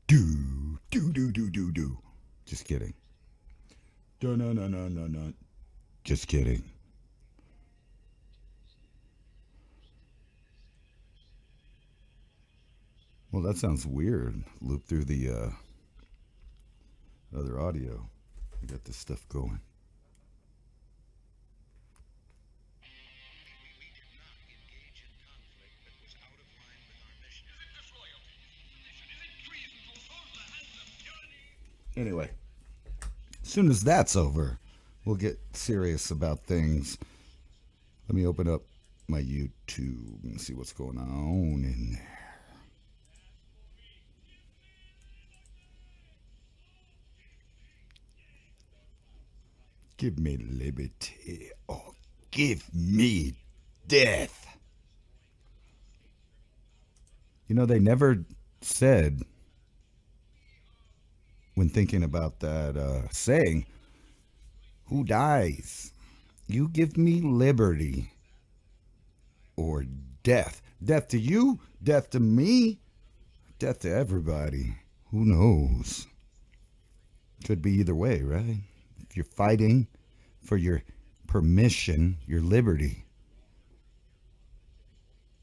Do. Just kidding. No. Just kidding. Well, that sounds weird. Loop through the other audio. I got this stuff going. Anyway, as soon as that's over, we'll get serious about things. Let me open up my YouTube and see what's going on in there. Give me liberty or give me death. You know, they never said, when thinking about that saying, who dies? You give me liberty or death. Death to you, death to me, death to everybody. Who knows? Could be either way, right? If you're fighting for your permission, your liberty,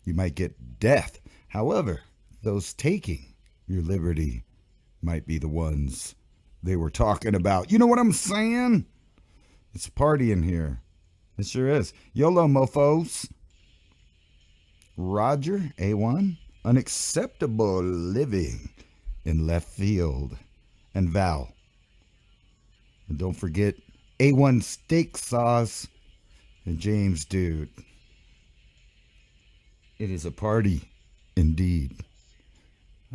you might get death. However, those taking your liberty might be the ones they were talking about. You know what I'm saying? It's a party in here. It sure is. YOLO, mofos. Roger, A1. Unacceptable living in left field. And Val. And don't forget A1 steak sauce and James Dude. It is a party indeed.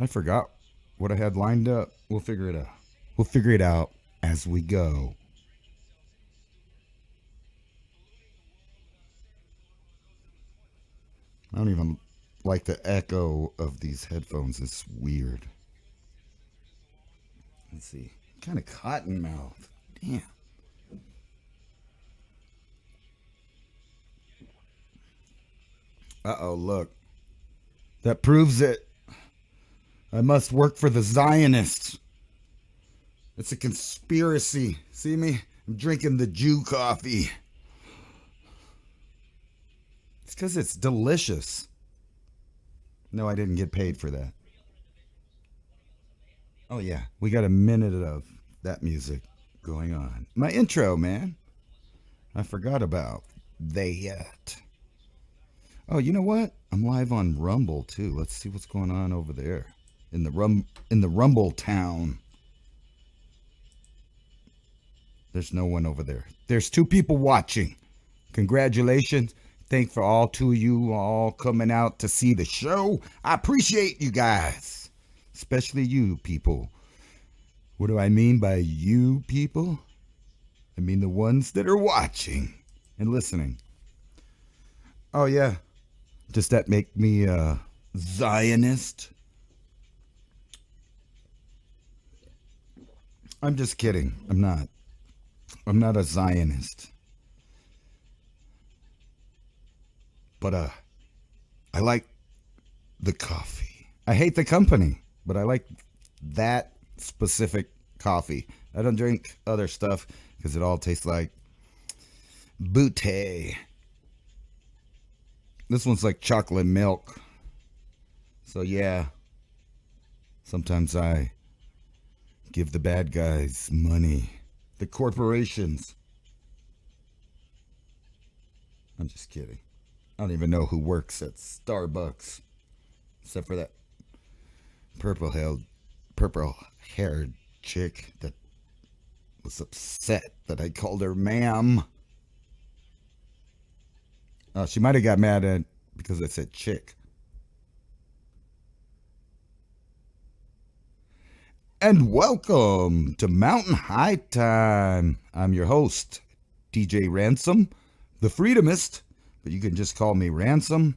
I forgot what I had lined up. We'll figure it out. We'll figure it out as we go. I don't even like the echo of these headphones. It's weird. Let's see. Kind of cotton mouth. Damn. Uh-oh, look. That proves it. I must work for the Zionists. It's a conspiracy. See me? I'm drinking the Jew coffee. It's because it's delicious. No, I didn't get paid for that. Oh, yeah. We got a minute of that music going on. My intro, man. I forgot about that. Oh, you know what? I'm live on Rumble too. Let's see what's going on over there in the Rumble town. There's no one over there. There's 2 people watching. Congratulations. Thank for all 2 of you all coming out to see the show. I appreciate you guys, especially you people. What do I mean by you people? I mean the ones that are watching and listening. Oh, yeah. Does that make me a Zionist? I'm just kidding. I'm not. I'm not a Zionist. But I like the coffee. I hate the company, but I like that specific coffee. I don't drink other stuff because it all tastes like booty. This one's like chocolate milk. So yeah, sometimes I give the bad guys money. The corporations. I'm just kidding. I don't even know who works at Starbucks. Except for that purple-haired chick that was upset that I called her ma'am. She might have got mad at because I said chick. And welcome to Mountain High Time. I'm your host, DJ Ransom, the Freedomist, but you can just call me Ransom.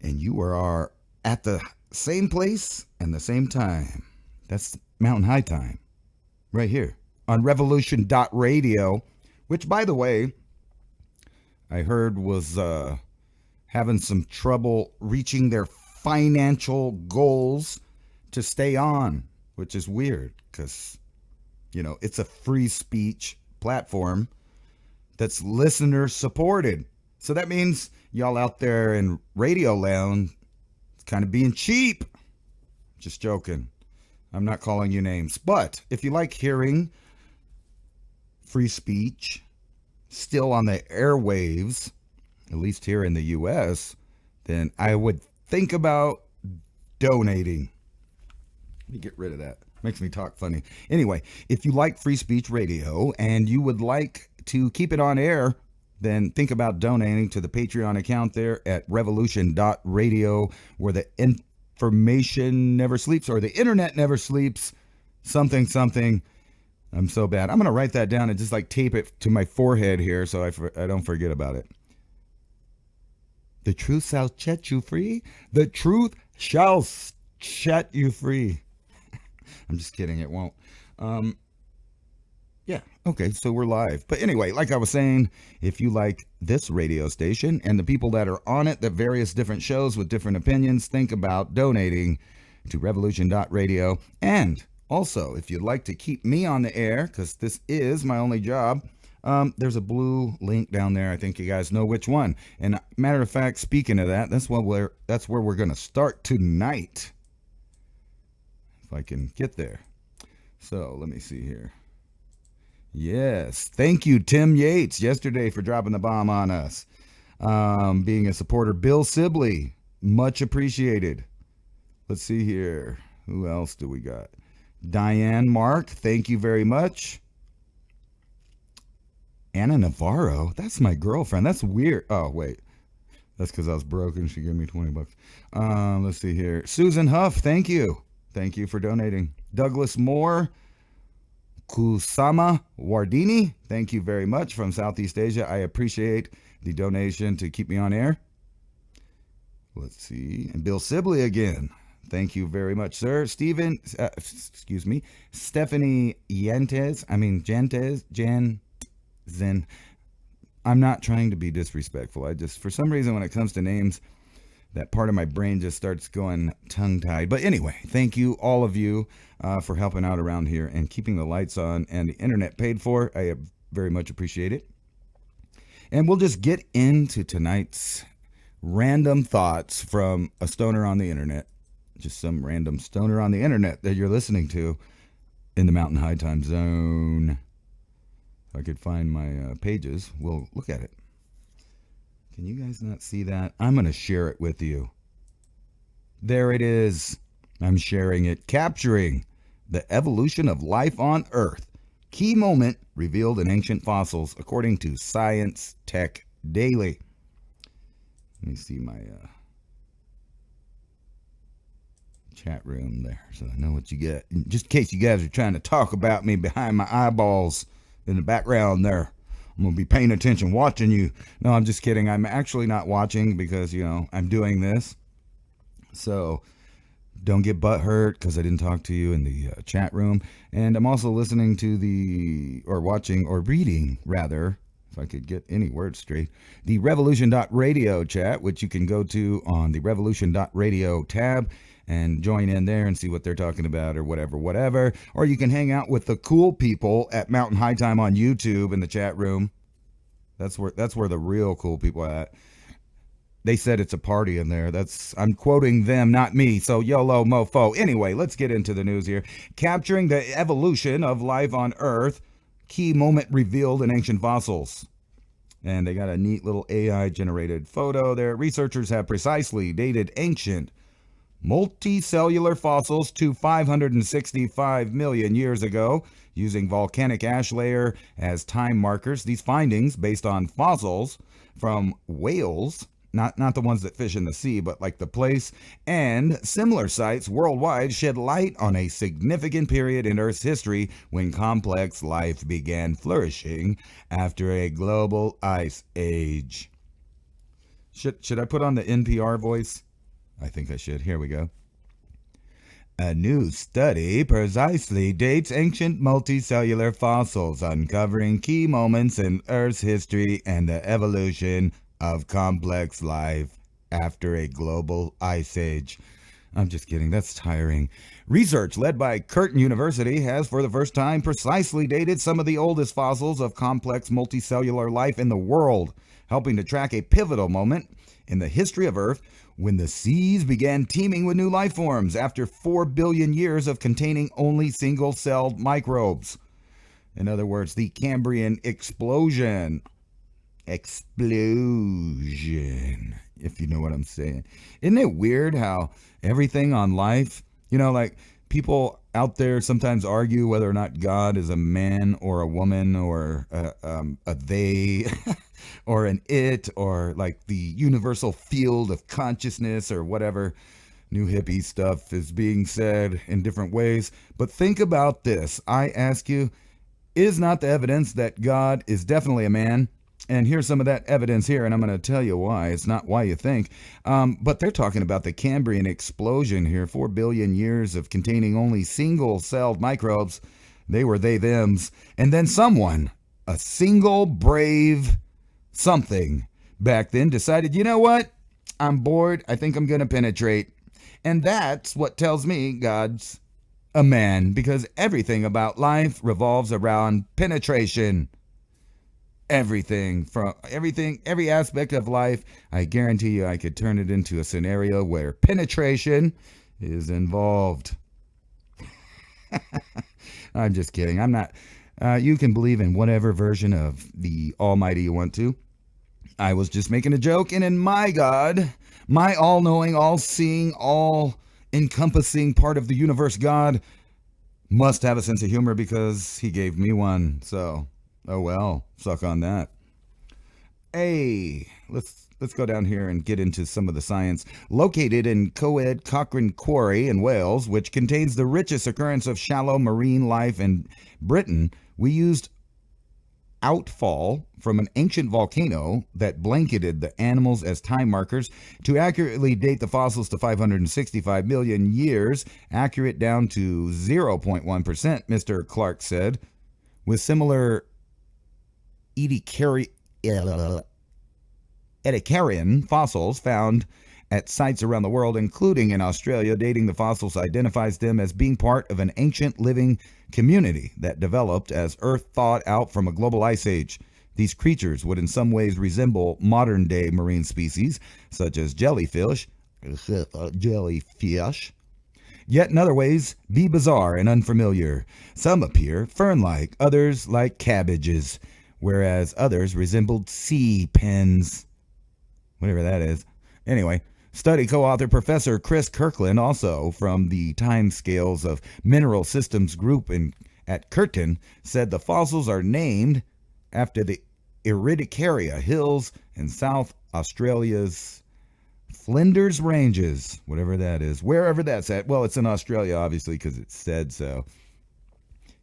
And you are at the same place and the same time. That's Mountain High Time, right here on Revolution.Radio, which, by the way, I heard was having some trouble reaching their financial goals to stay on. which is weird because, it's a free speech platform that's listener supported. So that means y'all out there in Radio Land kind of being cheap. Just joking. I'm not calling you names. But if you like hearing free speech still on the airwaves, at least here in the U.S., then I would think about donating. Let me get rid of that. Makes me talk funny. Anyway, if you like free speech radio and you would like to keep it on air, then think about donating to the Patreon account there at Revolution.Radio, where the information never sleeps, or the internet never sleeps. Something. I'm so bad. I'm going to write that down and just tape it to my forehead here so I don't forget about it. The truth shall set you free. The truth shall set you free. I'm just kidding. It won't. Yeah. Okay. So we're live. But anyway, like I was saying, if you like this radio station and the people that are on it, the various different shows with different opinions, think about donating to Revolution.Radio. And also, if you'd like to keep me on the air, because this is my only job, there's a blue link down there. I think you guys know which one. And matter of fact, speaking of that, that's where we're going to start tonight. If I can get there. So let me see here. Yes. Thank you, Tim Yates, yesterday for dropping the bomb on us. Being a supporter. Bill Sibley, much appreciated. Let's see here. Who else do we got? Diane Mark, thank you very much. Anna Navarro, that's my girlfriend. That's weird. Oh, wait. That's because I was broken. She gave me $20. Let's see here. Susan Huff, thank you. Thank you for donating. Douglas Moore, Kusama Wardini, thank you very much from Southeast Asia. I appreciate the donation to keep me on air. Let's see. And Bill Sibley again. Thank you very much, sir. Stephanie Janzen. I'm not trying to be disrespectful. I just, for some reason, when it comes to names, that part of my brain just starts going tongue-tied. But anyway, thank you, all of you, for helping out around here and keeping the lights on and the internet paid for. I very much appreciate it. And we'll just get into tonight's random thoughts from a stoner on the internet. Just some random stoner on the internet that you're listening to in the Mountain High Time Zone. If I could find my pages, we'll look at it. Can you guys not see that? I'm going to share it with you. There it is. I'm sharing it. Capturing the evolution of life on Earth. Key moment revealed in ancient fossils, according to Science Tech Daily. Let me see my chat room there so I know what you get. Just in case you guys are trying to talk about me behind my eyeballs in the background there. I'm going to be paying attention, watching you. No, I'm just kidding. I'm actually not watching because, I'm doing this. So don't get butthurt because I didn't talk to you in the chat room. And I'm also listening to watching or reading, rather, if I could get any words straight, the Revolution.Radio chat, which you can go to on the Revolution.Radio tab and join in there and see what they're talking about or whatever. Or you can hang out with the cool people at Mountain High Time on YouTube in the chat room. That's where the real cool people are at. They said it's a party in there. I'm quoting them, not me. So YOLO mofo. Anyway, let's get into the news here. Capturing the evolution of life on Earth. Key moment revealed in ancient fossils. And they got a neat little AI generated photo there. Researchers have precisely dated ancient multicellular fossils to 565 million years ago, using volcanic ash layer as time markers. These findings, based on fossils from whales, not the ones that fish in the sea, but like the place, and similar sites worldwide, shed light on a significant period in Earth's history when complex life began flourishing after a global ice age. Should I put on the NPR voice? I think I should. Here we go. A new study precisely dates ancient multicellular fossils, uncovering key moments in Earth's history and the evolution of complex life after a global ice age. I'm just kidding. That's tiring. Research led by Curtin University has for the first time precisely dated some of the oldest fossils of complex multicellular life in the world, helping to track a pivotal moment in the history of Earth when the seas began teeming with new life forms after 4 billion years of containing only single-celled microbes. In other words, the Cambrian explosion. Explosion, if you know what I'm saying. Isn't it weird how everything on life, like people out there sometimes argue whether or not God is a man or a woman or a they or an it or like the universal field of consciousness or whatever new hippie stuff is being said in different ways. But think about this. I ask you, is not the evidence that God is definitely a man? And here's some of that evidence here, and I'm going to tell you why. It's not why you think. But they're talking about the Cambrian explosion here, 4 billion years of containing only single-celled microbes. They were they-thems. And then someone, a single brave something back then, decided, you know what? I'm bored. I think I'm going to penetrate. And that's what tells me God's a man, because everything about life revolves around penetration. Every aspect of life, I guarantee you I could turn it into a scenario where penetration is involved. I'm just kidding. I'm not. You can believe in whatever version of the Almighty you want to. I was just making a joke, and in my God, my all-knowing, all-seeing, all-encompassing part of the universe God must have a sense of humor because he gave me one. So, oh well, suck on that. Hey, let's go down here and get into some of the science. Located in Coed Cochrane Quarry in Wales, which contains the richest occurrence of shallow marine life in Britain, we used outfall from an ancient volcano that blanketed the animals as time markers to accurately date the fossils to 565 million years, accurate down to 0.1%, Mr. Clark said. With similar Edicarian fossils found at sites around the world, including in Australia, dating the fossils identifies them as being part of an ancient living community that developed as Earth thawed out from a global ice age. These creatures would in some ways resemble modern-day marine species, such as jellyfish, yet in other ways be bizarre and unfamiliar. Some appear fern-like, others like cabbages, whereas others resembled sea pens, whatever that is. Anyway, study co-author Professor Chris Kirkland, also from the Timescales of Mineral Systems Group at Curtin, said the fossils are named after the Iridicaria Hills in South Australia's Flinders Ranges, whatever that is, wherever that's at. Well, it's in Australia, obviously, because it said so.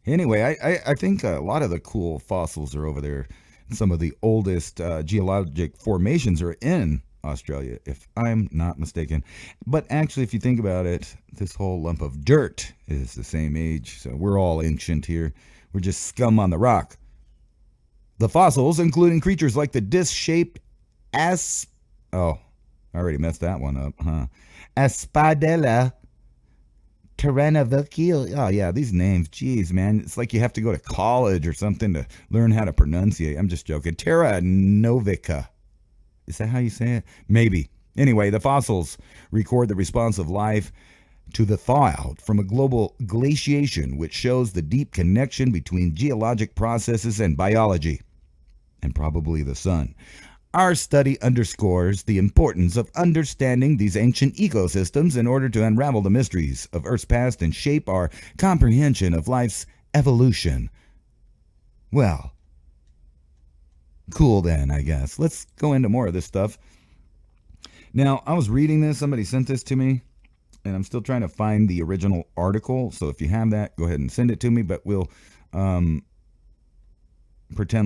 Anyway, I think a lot of the cool fossils are over there. Some of the oldest geologic formations are in Australia, if I'm not mistaken. But actually, if you think about it, this whole lump of dirt is the same age, so we're all ancient here. We're just scum on the rock. The fossils, including creatures like the disc-shaped I already messed that one up, huh? Aspadella Tyrannovical. Oh, yeah, these names. Jeez, man. It's like you have to go to college or something to learn how to pronunciate. I'm just joking. Terra Novica. Is that how you say it? Maybe. Anyway, the fossils record the response of life to the thaw-out from a global glaciation, which shows the deep connection between geologic processes and biology, and probably the sun. Our study underscores the importance of understanding these ancient ecosystems in order to unravel the mysteries of Earth's past and shape our comprehension of life's evolution. Well, cool then, I guess. Let's go into more of this stuff. Now, I was reading this. Somebody sent this to me, and I'm still trying to find the original article. So if you have that, go ahead and send it to me, but we'll pretend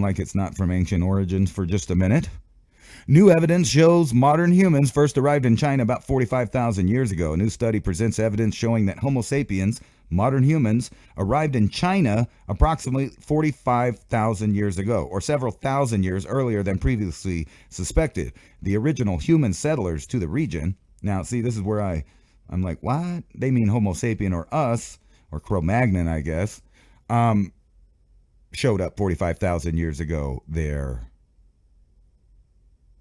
like it's not from ancient origins for just a minute. New evidence shows modern humans first arrived in China about 45,000 years ago. A new study presents evidence showing that Homo sapiens, modern humans, arrived in China approximately 45,000 years ago, or several thousand years earlier than previously suspected. The original human settlers to the region. Now, see, this is where I I'm like, what? They mean Homo sapien or us, or Cro-Magnon, I guess, showed up 45,000 years ago there.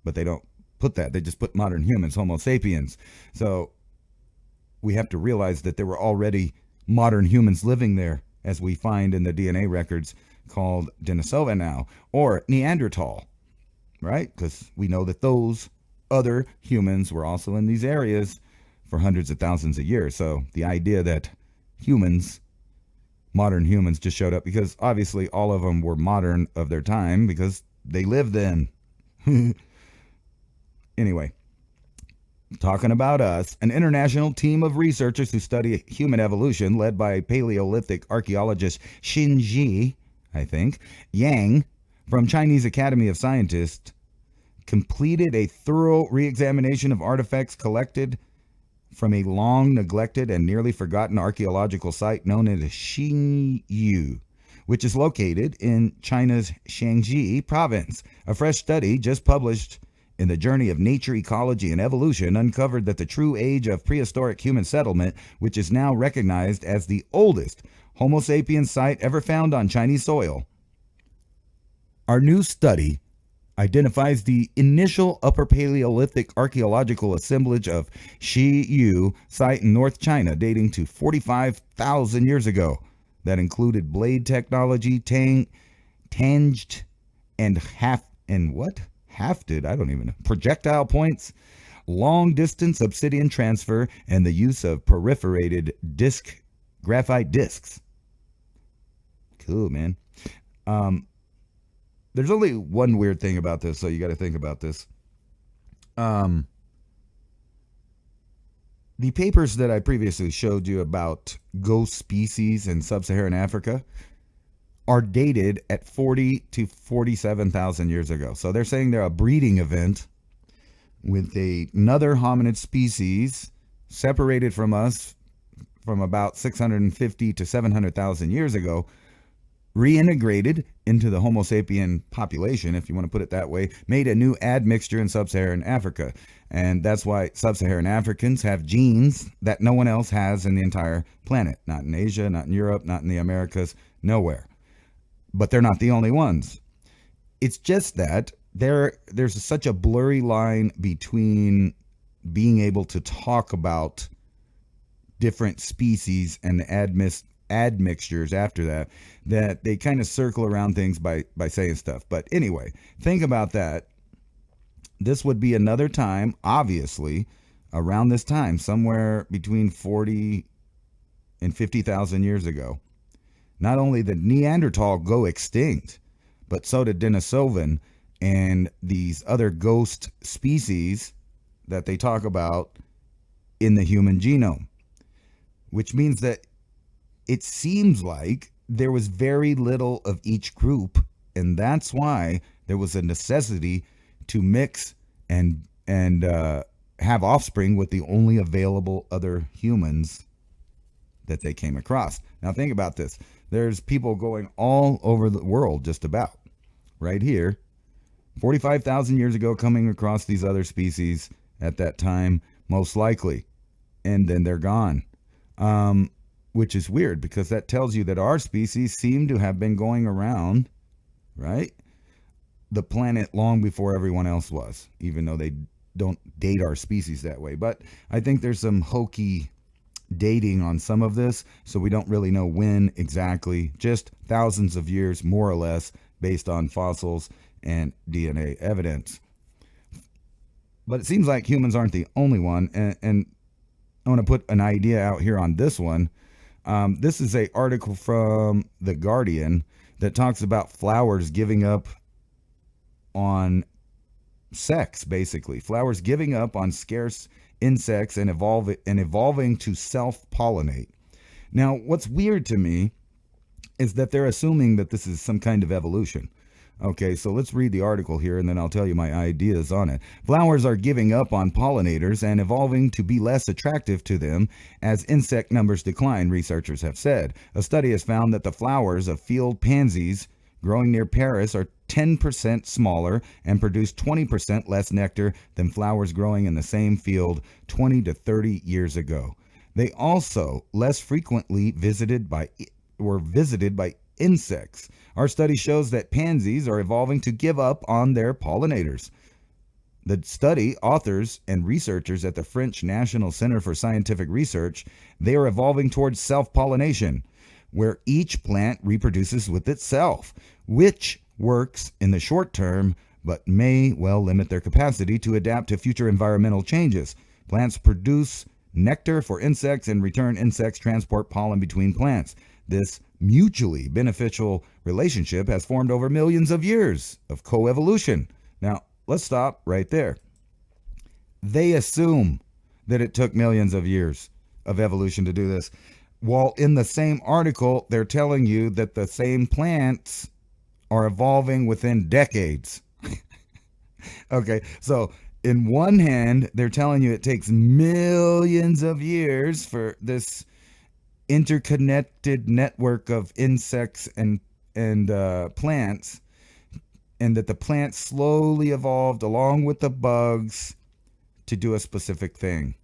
But they don't put that. They just put modern humans, Homo sapiens. So we have to realize that there were already modern humans living there, as we find in the DNA records called Denisova now, or Neanderthal, right? Because we know that those other humans were also in these areas for hundreds of thousands of years. So the idea that humans, modern humans, just showed up, because obviously all of them were modern of their time because they lived then. Anyway, talking about us, an international team of researchers who study human evolution, led by Paleolithic archaeologist Xinji, I think, Yang, from Chinese Academy of Scientists, completed a thorough re-examination of artifacts collected from a long neglected and nearly forgotten archaeological site known as Xinyu, which is located in China's Shaanxi province. A fresh study just published in the Journey of Nature, Ecology, and Evolution uncovered that the true age of prehistoric human settlement, which is now recognized as the oldest Homo sapiens site ever found on Chinese soil. Our new study identifies the initial Upper Paleolithic archaeological assemblage of Xiyu site in North China, dating to 45,000 years ago. That included blade technology, tanged and hafted, I don't even know, projectile points, long distance obsidian transfer, and the use of perforated graphite discs. Cool, man. There's only one weird thing about this, so you got to think about this. The papers that I previously showed you about ghost species in sub-Saharan Africa are dated at 40 to 47,000 years ago. So they're saying they're a breeding event with another hominid species separated from us from about 650 to 700,000 years ago, reintegrated into the Homo sapien population, if you want to put it that way, made a new admixture in sub-Saharan Africa. And that's why sub-Saharan Africans have genes that no one else has in the entire planet. Not in Asia, not in Europe, not in the Americas, nowhere. But they're not the only ones. It's just that there's such a blurry line between being able to talk about different species and the admixtures after that they kind of circle around things by saying stuff. But anyway, think about that. This would be another time, obviously, around this time, somewhere between 40 and 50,000 years ago. Not only did Neanderthal go extinct, but so did Denisovan and these other ghost species that they talk about in the human genome. Which means that it seems like there was very little of each group, and that's why there was a necessity to mix and have offspring with the only available other humans that they came across. Now think about this. There's people going all over the world, just about, right here, 45,000 years ago, coming across these other species at that time, most likely, and then they're gone. Which is weird, because that tells you that our species seem to have been going around, right, the planet long before everyone else was, even though they don't date our species that way. But I think there's some hokey dating on some of this, so we don't really know when exactly, just thousands of years more or less, based on fossils and DNA evidence. But it seems like humans aren't the only one, and I want to put an idea out here on this one. This is an article from The Guardian that talks about flowers giving up on sex, basically. Flowers giving up on scarce insects and evolving to self-pollinate. Now, what's weird to me is that they're assuming that this is some kind of evolution. Okay, so let's read the article here, and then I'll tell you my ideas on it. Flowers are giving up on pollinators and evolving to be less attractive to them as insect numbers decline, researchers have said. A study has found that the flowers of field pansies growing near Paris are 10% smaller and produce 20% less nectar than flowers growing in the same field 20 to 30 years ago. They also less frequently were visited by insects. Our study shows that pansies are evolving to give up on their pollinators. The study authors and researchers at the French National Center for Scientific Research, they are evolving towards self-pollination, where each plant reproduces with itself, which works in the short term, but may well limit their capacity to adapt to future environmental changes. Plants produce nectar for insects, and return insects transport pollen between plants. This mutually beneficial relationship has formed over millions of years of coevolution. Now, let's stop right there. They assume that it took millions of years of evolution to do this, while in the same article, they're telling you that the same plants are evolving within decades. Okay, so in one hand, they're telling you it takes millions of years for this interconnected network of insects and plants, and that the plants slowly evolved along with the bugs to do a specific thing.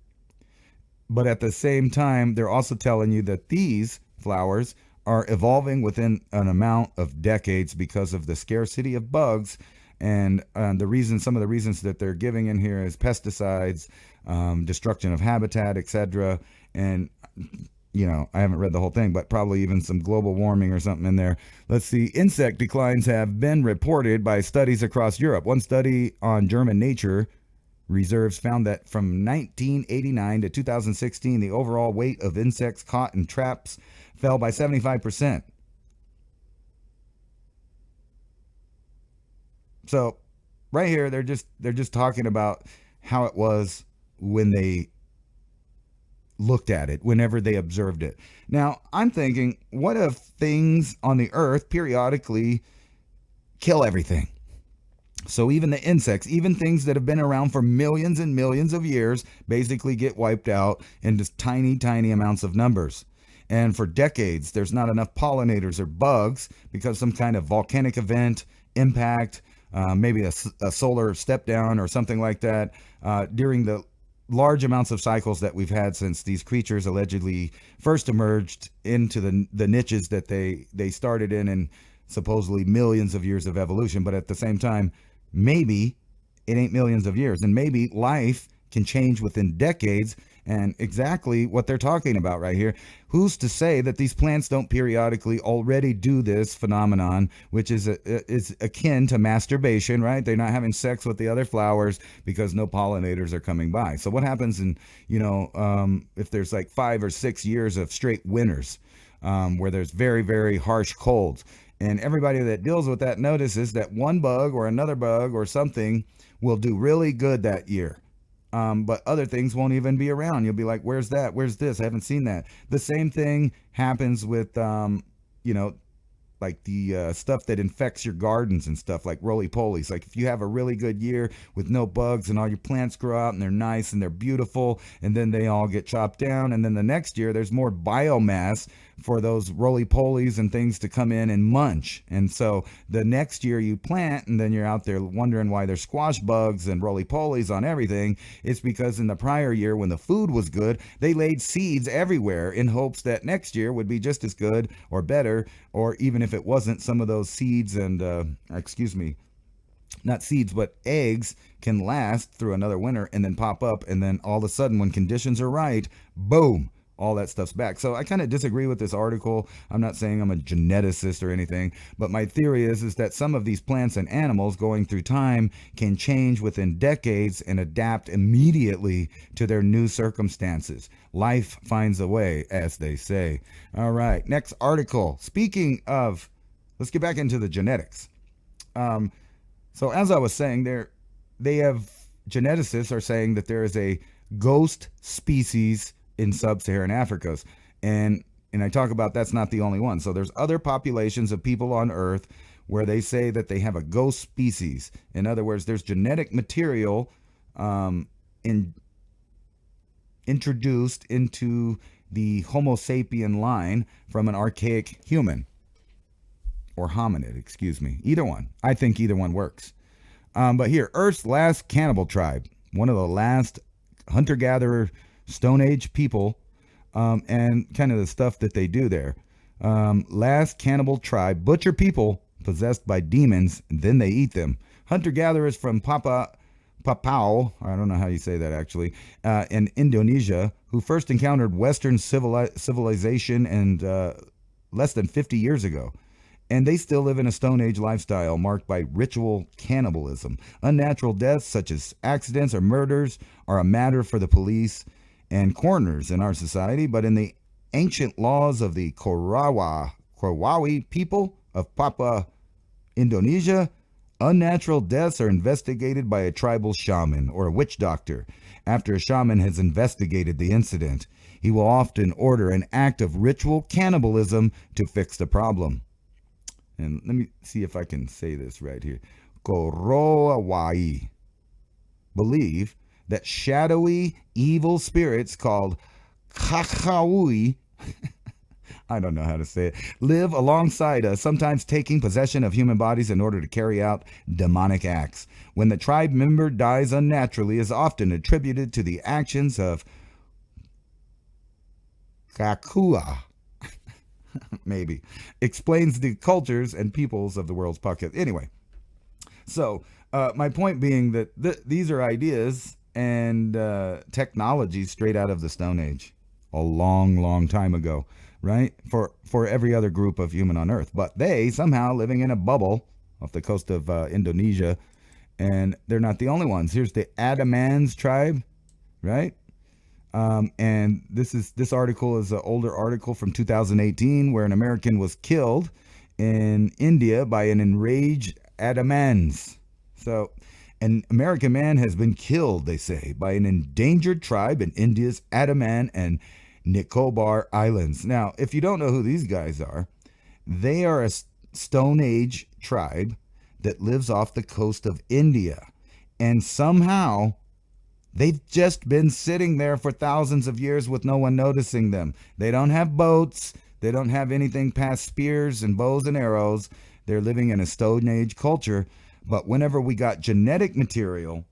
But at the same time, they're also telling you that these flowers are evolving within an amount of decades because of the scarcity of bugs. And some of the reasons that they're giving in here is pesticides, destruction of habitat, etc. And, I haven't read the whole thing, but probably even some global warming or something in there. Let's see. Insect declines have been reported by studies across Europe. One study on German nature reserves found that from 1989 to 2016, the overall weight of insects caught in traps fell by 75%. So right here, they're just talking about how it was when they looked at it, whenever they observed it. Now, I'm thinking, what if things on the earth periodically kill everything? So even the insects, even things that have been around for millions and millions of years, basically get wiped out in just tiny, tiny amounts of numbers. And for decades, there's not enough pollinators or bugs because some kind of volcanic event, impact, maybe a solar step down or something like that, during the large amounts of cycles that we've had since these creatures allegedly first emerged into the niches that they started in supposedly millions of years of evolution. But at the same time, maybe it ain't millions of years, and maybe life can change within decades. And exactly what they're talking about right here. Who's to say that these plants don't periodically already do this phenomenon, which is akin to masturbation, right? They're not having sex with the other flowers because no pollinators are coming by. So what happens in, if there's like 5 or 6 years of straight winters, where there's very, very harsh colds, and everybody that deals with that notices that one bug or another bug or something will do really good that year. But other things won't even be around. You'll be like, where's that? Where's this? I haven't seen that. The same thing happens with, like the stuff that infects your gardens and stuff, like roly-polies. Like if you have a really good year with no bugs and all your plants grow out and they're nice and they're beautiful, and then they all get chopped down, and then the next year there's more biomass for those roly-polies and things to come in and munch. And so the next year you plant, and then you're out there wondering why there's squash bugs and roly-polies on everything. It's because in the prior year, when the food was good, they laid seeds everywhere in hopes that next year would be just as good or better, or even if it wasn't, some of those seeds and not seeds, but eggs can last through another winter and then pop up, and then all of a sudden when conditions are right, boom, all that stuff's back. So I kind of disagree with this article. I'm not saying I'm a geneticist or anything, but my theory is that some of these plants and animals going through time can change within decades and adapt immediately to their new circumstances. Life finds a way, as they say. All right, next article. Speaking of, let's get back into the genetics. So as I was saying, geneticists are saying that there is a ghost species in sub-Saharan Africa, and I talk about that's not the only one. So there's other populations of people on Earth where they say that they have a ghost species. In other words, there's genetic material introduced into the Homo sapien line from an archaic human, or hominid, excuse me. Either one. I think either one works. But here, Earth's last cannibal tribe, one of the last hunter-gatherer Stone Age people, and kind of the stuff that they do there. Last cannibal tribe butcher people possessed by demons, then they eat them. Hunter-gatherers from Papau, I don't know how you say that actually, in Indonesia, who first encountered Western civilization and less than 50 years ago. And they still live in a Stone Age lifestyle marked by ritual cannibalism. Unnatural deaths, such as accidents or murders, are a matter for the police and coroners in our society, but in the ancient laws of the Korawi people of Papua, Indonesia, unnatural deaths are investigated by a tribal shaman or a witch doctor. After a shaman has investigated the incident, he will often order an act of ritual cannibalism to fix the problem. And let me see if I can say this right here. Korawai believe that shadowy evil spirits called Kakaui I don't know how to say it, live alongside us, sometimes taking possession of human bodies in order to carry out demonic acts. When the tribe member dies unnaturally, is often attributed to the actions of Kakua, maybe, explains the cultures and peoples of the world's pocket. Anyway, so my point being that these are ideas and technology straight out of the Stone Age, a long, long time ago, right? For every other group of human on Earth. But they somehow living in a bubble off the coast of Indonesia, and they're not the only ones. Here's the Adamans tribe, right? And this article is an older article from 2018 where an American was killed in India by an enraged Adamans. So an American man has been killed, they say, by an endangered tribe in India's Andaman and Nicobar Islands. Now, if you don't know who these guys are, they are a Stone Age tribe that lives off the coast of India. And somehow they've just been sitting there for thousands of years with no one noticing them. They don't have boats. They don't have anything past spears and bows and arrows. They're living in a Stone Age culture. But whenever we got genetic material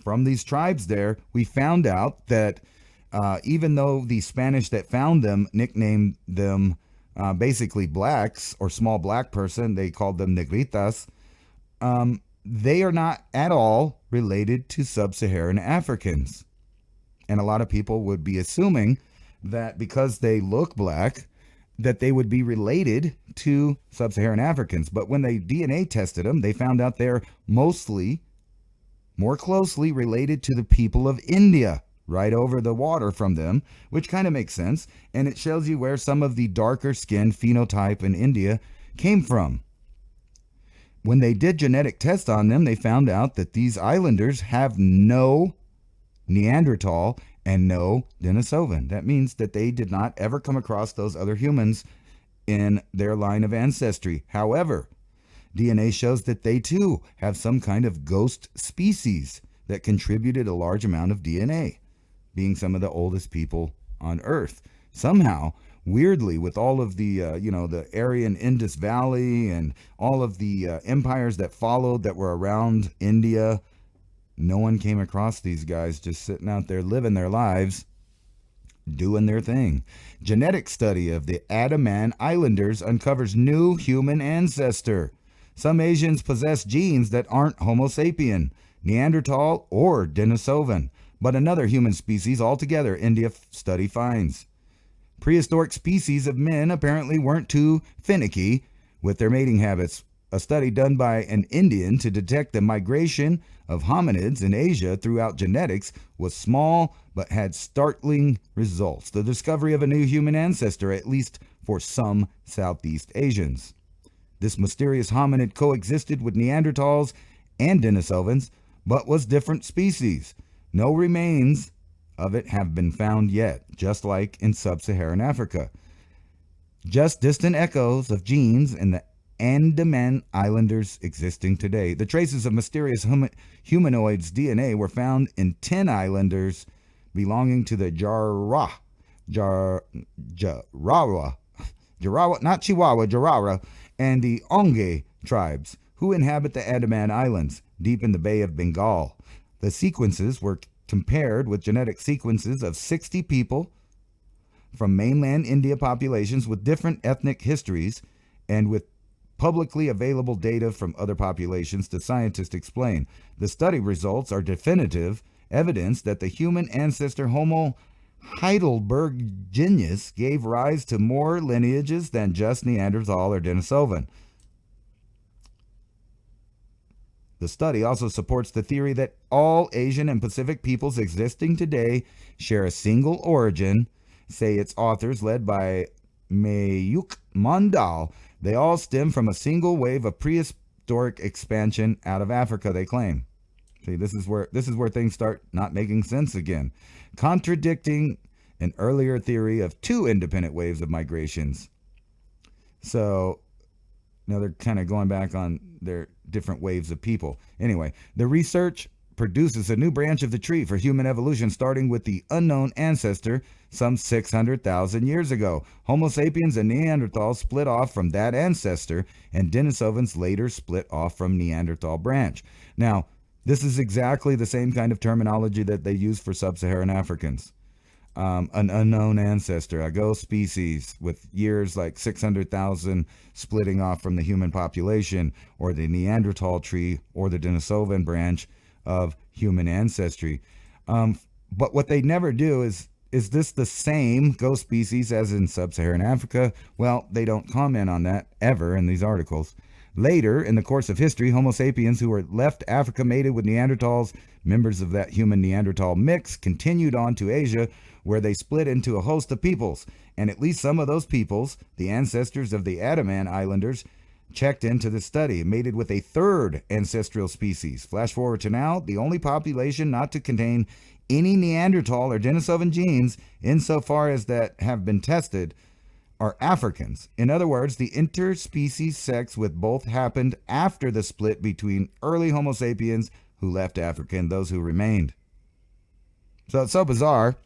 from these tribes there, we found out that even though the Spanish that found them nicknamed them basically blacks or small black person, they called them negritas, they are not at all related to sub-Saharan Africans. And a lot of people would be assuming that because they look black, that they would be related to sub-Saharan Africans. But when they DNA tested them, they found out they're mostly more closely related to the people of India, right over the water from them, which kind of makes sense. And it shows you where some of the darker skin phenotype in India came from. When they did genetic tests on them, they found out that these islanders have no Neanderthal and no Denisovan. That means that they did not ever come across those other humans in their line of ancestry. However, DNA shows that they too have some kind of ghost species that contributed a large amount of DNA, being some of the oldest people on Earth. Somehow, weirdly, with all of the, the Aryan Indus Valley and all of the empires that followed that were around India, no one came across these guys just sitting out there living their lives, doing their thing. Genetic study of the Andaman Islanders uncovers new human ancestor. Some Asians possess genes that aren't Homo sapien, Neanderthal, or Denisovan, but another human species altogether, India study finds. Prehistoric species of men apparently weren't too finicky with their mating habits. A study done by an Indian to detect the migration of hominids in Asia throughout genetics was small but had startling results. The discovery of a new human ancestor, at least for some Southeast Asians. This mysterious hominid coexisted with Neanderthals and Denisovans, but was different species. No remains of it have been found yet, just like in sub-Saharan Africa. Just distant echoes of genes in the Andaman Islanders existing today. The traces of mysterious humanoids' DNA were found in 10 islanders belonging to the Jarawa, not Chihuahua, Jarara, and the Onge tribes, who inhabit the Andaman Islands, deep in the Bay of Bengal. The sequences were compared with genetic sequences of 60 people from mainland India populations with different ethnic histories and with publicly available data from other populations, the scientists explain. The study results are definitive evidence that the human ancestor Homo heidelbergensis gave rise to more lineages than just Neanderthal or Denisovan. The study also supports the theory that all Asian and Pacific peoples existing today share a single origin, say its authors, led by Mayuk Mandal. They all stem from a single wave of prehistoric expansion out of Africa, they claim. See, this is where things start not making sense again, contradicting an earlier theory of two independent waves of migrations. So now they're kind of going back on their different waves of people. Anyway, the research produces a new branch of the tree for human evolution, starting with the unknown ancestor some 600,000 years ago. Homo sapiens and Neanderthals split off from that ancestor, and Denisovans later split off from Neanderthal branch. Now, this is exactly the same kind of terminology that they use for sub-Saharan Africans. An unknown ancestor, a ghost species with years like 600,000 splitting off from the human population, or the Neanderthal tree, or the Denisovan branch of human ancestry. But what they never do is this the same ghost species as in sub-Saharan Africa? Well, they don't comment on that ever in these articles. Later, in the course of history, Homo sapiens who were left Africa mated with Neanderthals, members of that human-Neanderthal mix, continued on to Asia, where they split into a host of peoples. And at least some of those peoples, the ancestors of the Andaman Islanders, checked into the study, mated with a third ancestral species. Flash forward to now, the only population not to contain any Neanderthal or Denisovan genes, insofar as that have been tested, are Africans. In other words, the interspecies sex with both happened after the split between early Homo sapiens who left Africa and those who remained. So it's so bizarre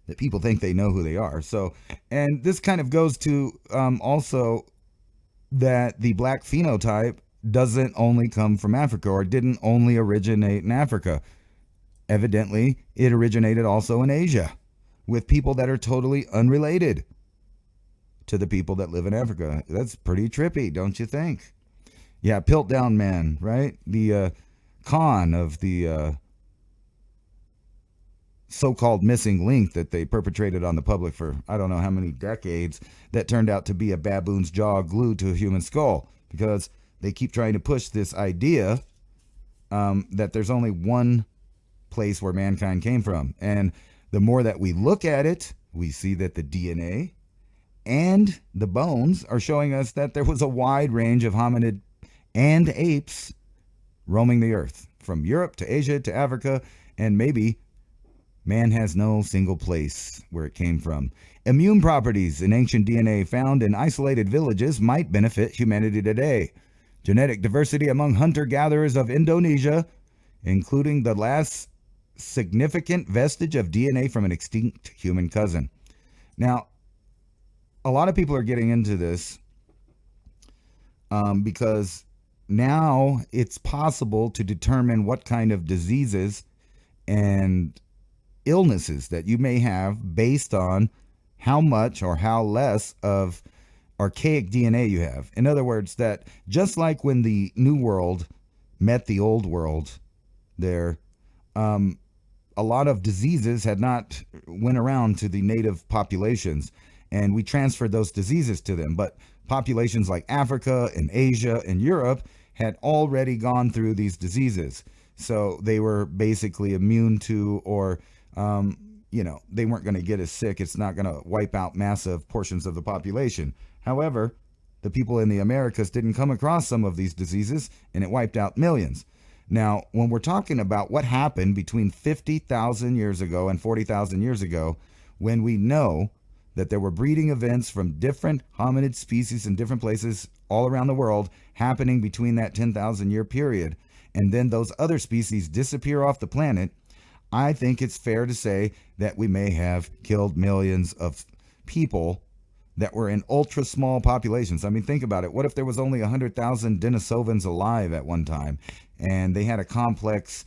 that people think they know who they are. So, and this kind of goes to also that the black phenotype doesn't only come from Africa, or didn't only originate in Africa. Evidently, it originated also in Asia with people that are totally unrelated to the people that live in Africa. That's pretty trippy, don't you think? Yeah, Piltdown Man, right? The con of the so-called missing link that they perpetrated on the public for I don't know how many decades, that turned out to be a baboon's jaw glued to a human skull, because they keep trying to push this idea that there's only one place where mankind came from. And the more that we look at it, we see that the DNA and the bones are showing us that there was a wide range of hominid and apes roaming the earth, from Europe to Asia to Africa, and maybe man has no single place where it came from. Immune properties in ancient DNA found in isolated villages might benefit humanity today. Genetic diversity among hunter-gatherers of Indonesia, including the last significant vestige of DNA from an extinct human cousin. Now, a lot of people are getting into this because now it's possible to determine what kind of diseases and illnesses that you may have based on how much or how less of archaic DNA you have. In other words, that just like when the New World met the Old World there, a lot of diseases had not went around to the native populations, and we transferred those diseases to them. But populations like Africa and Asia and Europe had already gone through these diseases. So they were basically immune to, or, they weren't going to get as sick. It's not going to wipe out massive portions of the population. However, the people in the Americas didn't come across some of these diseases, and it wiped out millions. Now, when we're talking about what happened between 50,000 years ago and 40,000 years ago, when we know that there were breeding events from different hominid species in different places all around the world happening between that 10,000 year period, and then those other species disappear off the planet, I think it's fair to say that we may have killed millions of people that were in ultra small populations. I mean, think about it. What if there was only 100,000 Denisovans alive at one time, and they had a complex,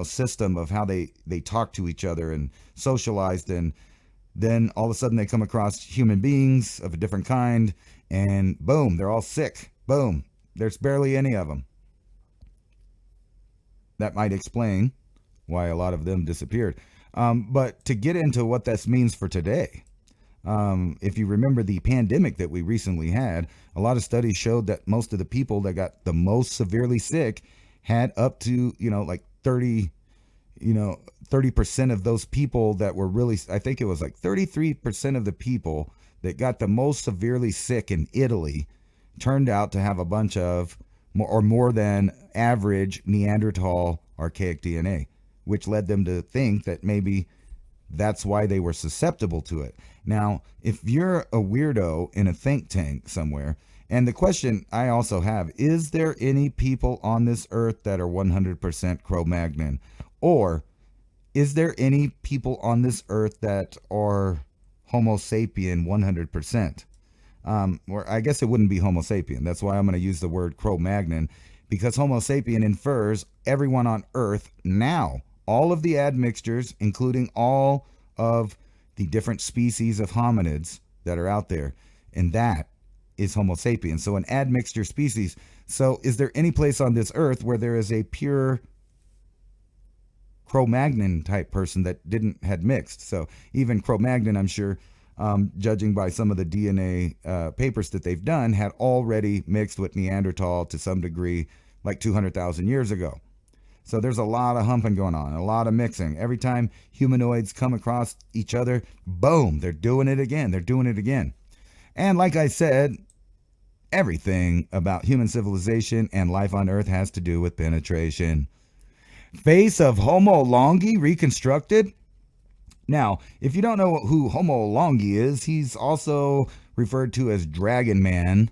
system of how they talked to each other and socialized, and Then all of a sudden they come across human beings of a different kind, and boom, they're all sick. Boom, there's barely any of them. That might explain why a lot of them disappeared. But to get into what this means for today, if you remember the pandemic that we recently had, a lot of studies showed that most of the people that got the most severely sick had up to, like 30% of those people that were really, I think it was like 33% of the people that got the most severely sick in Italy turned out to have a bunch of more than average Neanderthal archaic DNA, which led them to think that maybe that's why they were susceptible to it. Now, if you're a weirdo in a think tank somewhere, and the question I also have, is there any people on this earth that are 100% Cro-Magnon? Or is there any people on this earth that are Homo sapien 100%? Or I guess it wouldn't be Homo sapien. That's why I'm going to use the word Cro-Magnon, because Homo sapien infers everyone on earth now. All of the admixtures, including all of the different species of hominids that are out there. And that is Homo sapiens. So an admixture species. So is there any place on this earth where there is a pure Cro-Magnon type person that had mixed? So even Cro-Magnon, I'm sure, judging by some of the DNA papers that they've done, had already mixed with Neanderthal to some degree, like 200,000 years ago. So there's a lot of humping going on, a lot of mixing. Every time humanoids come across each other, boom, they're doing it again. They're doing it again. And like I said, everything about human civilization and life on Earth has to do with penetration. Face of Homo longi reconstructed. Now, if you don't know who Homo longi is, he's also referred to as Dragon Man.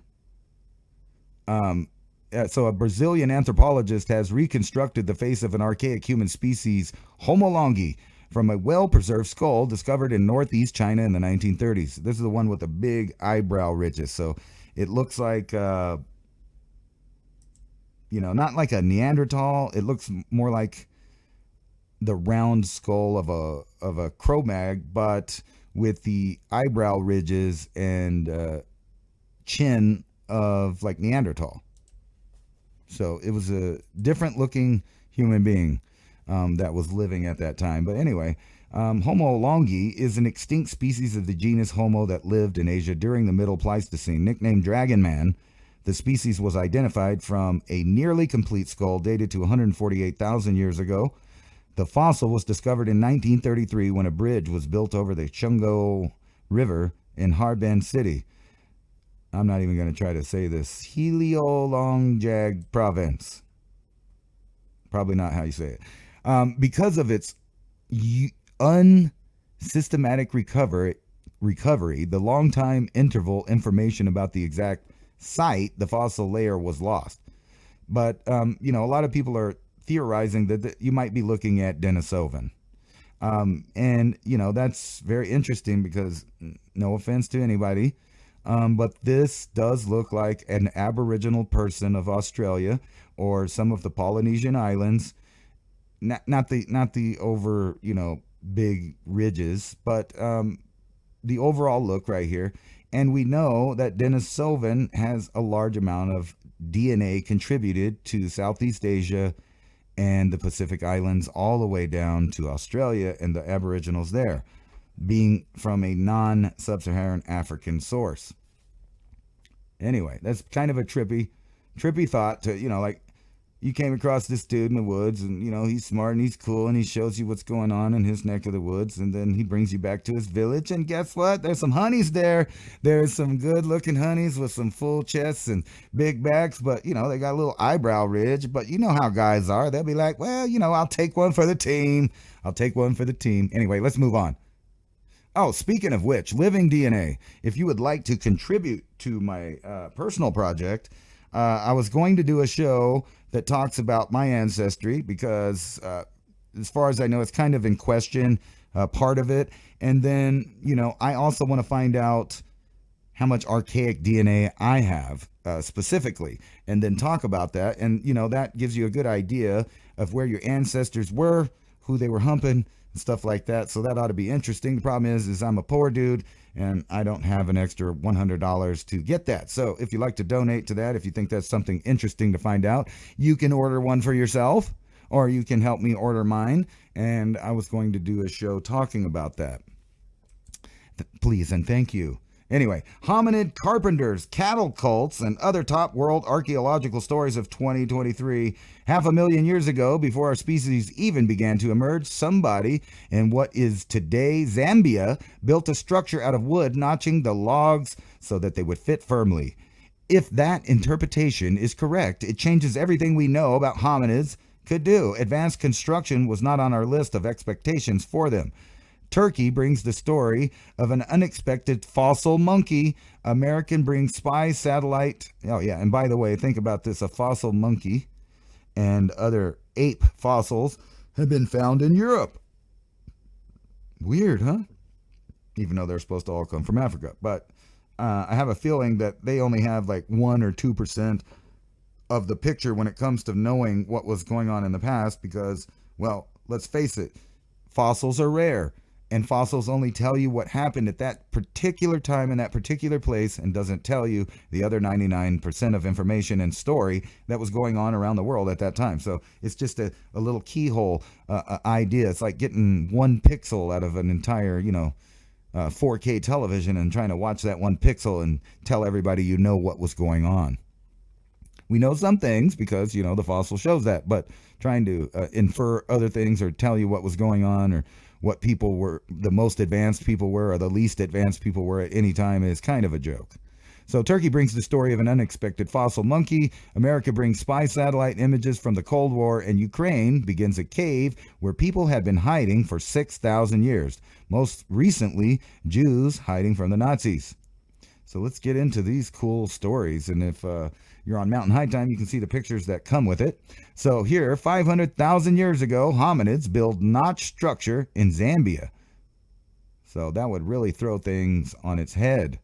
So a Brazilian anthropologist has reconstructed the face of an archaic human species, Homo longi, from a well-preserved skull discovered in northeast China in the 1930s. This is the one with the big eyebrow ridges. So it looks like, not like a Neanderthal. It looks more like the round skull of a Cro-Mag, but with the eyebrow ridges and chin of like Neanderthal. So it was a different looking human being that was living at that time. But anyway, Homo longi is an extinct species of the genus Homo that lived in Asia during the Middle Pleistocene. Nicknamed Dragon Man, the species was identified from a nearly complete skull dated to 148,000 years ago. The fossil was discovered in 1933 when a bridge was built over the Chungo River in Harbin City. I'm not even going to try to say this. Heilongjiang province. Probably not how you say it. Because of its unsystematic recovery, the long time interval information about the exact site, the fossil layer was lost. But, a lot of people are theorizing that you might be looking at Denisovan. And, that's very interesting because, no offense to anybody, but this does look like an Aboriginal person of Australia or some of the Polynesian islands. Not the over, big ridges, but the overall look right here. And we know that Denisovan has a large amount of DNA contributed to Southeast Asia and the Pacific Islands all the way down to Australia and the Aboriginals there, being from a non-sub-Saharan African source. Anyway, that's kind of a trippy thought to, like you came across this dude in the woods and, he's smart and he's cool and he shows you what's going on in his neck of the woods. And then he brings you back to his village. And guess what? There's some honeys there. There's some good looking honeys with some full chests and big backs. But, they got a little eyebrow ridge. But you know how guys are. They'll be like, well, I'll take one for the team. Anyway, let's move on. Oh, speaking of which, living DNA. If you would like to contribute to my personal project, I was going to do a show that talks about my ancestry because, as far as I know, it's kind of in question, part of it. And then, I also want to find out how much archaic DNA I have specifically, and then talk about that. And, that gives you a good idea of where your ancestors were, who they were humping, stuff like that. So that ought to be interesting. The problem is I'm a poor dude and I don't have an extra $100 to get that. So if you'd like to donate to that, if you think that's something interesting to find out, you can order one for yourself or you can help me order mine. And I was going to do a show talking about that. Please and thank you. Anyway, hominid carpenters, cattle cults, and other top world archaeological stories of 2023. 500,000 years ago, before our species even began to emerge, somebody in what is today Zambia built a structure out of wood, notching the logs so that they would fit firmly. If that interpretation is correct, it changes everything we know about hominids could do. Advanced construction was not on our list of expectations for them. Turkey brings the story of an unexpected fossil monkey. American brings spy satellite. Oh, yeah. And by the way, think about this. A fossil monkey and other ape fossils have been found in Europe. Weird, huh? Even though they're supposed to all come from Africa. But I have a feeling that they only have like 1 or 2% of the picture when it comes to knowing what was going on in the past because, well, let's face it, fossils are rare. And fossils only tell you what happened at that particular time in that particular place and doesn't tell you the other 99% of information and story that was going on around the world at that time. So it's just a little keyhole idea. It's like getting 1 pixel out of an entire, 4K television and trying to watch that 1 pixel and tell everybody you know what was going on. We know some things because, the fossil shows that, but trying to infer other things or tell you what was going on or what people were, the most advanced people were or the least advanced people were at any time is kind of a joke. So Turkey brings the story of an unexpected fossil monkey. America brings spy satellite images from the Cold War, and Ukraine begins a cave where people had been hiding for 6,000 years. Most recently, Jews hiding from the Nazis. So let's get into these cool stories. And if you're on Mountain High Time, you can see the pictures that come with it. So here, 500,000 years ago, hominids built notch structure in Zambia. So that would really throw things on its head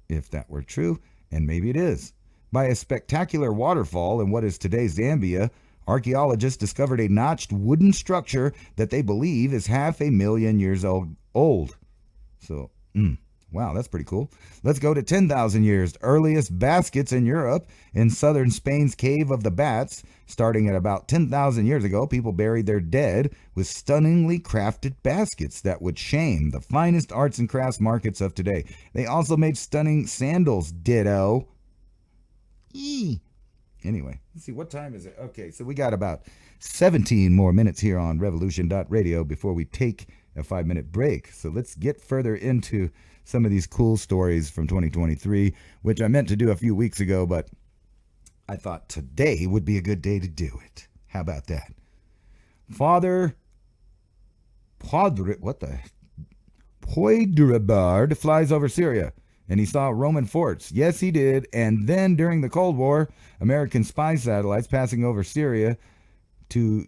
if that were true, and maybe it is. By a spectacular waterfall in what is today Zambia, archaeologists discovered a notched wooden structure that they believe is 500,000 years old. So, wow, that's pretty cool. Let's go to 10,000 years. Earliest baskets in Europe. In southern Spain's Cave of the Bats, starting at about 10,000 years ago, people buried their dead with stunningly crafted baskets that would shame the finest arts and crafts markets of today. They also made stunning sandals, ditto. Anyway, let's see, what time is it? Okay, so we got about 17 more minutes here on Revolution.Radio before we take a 5-minute break. So let's get further into some of these cool stories from 2023, which I meant to do a few weeks ago, but I thought today would be a good day to do it. How about that? Poidrabard flies over Syria, and he saw Roman forts. Yes, he did. And then during the Cold War, American spy satellites passing over Syria to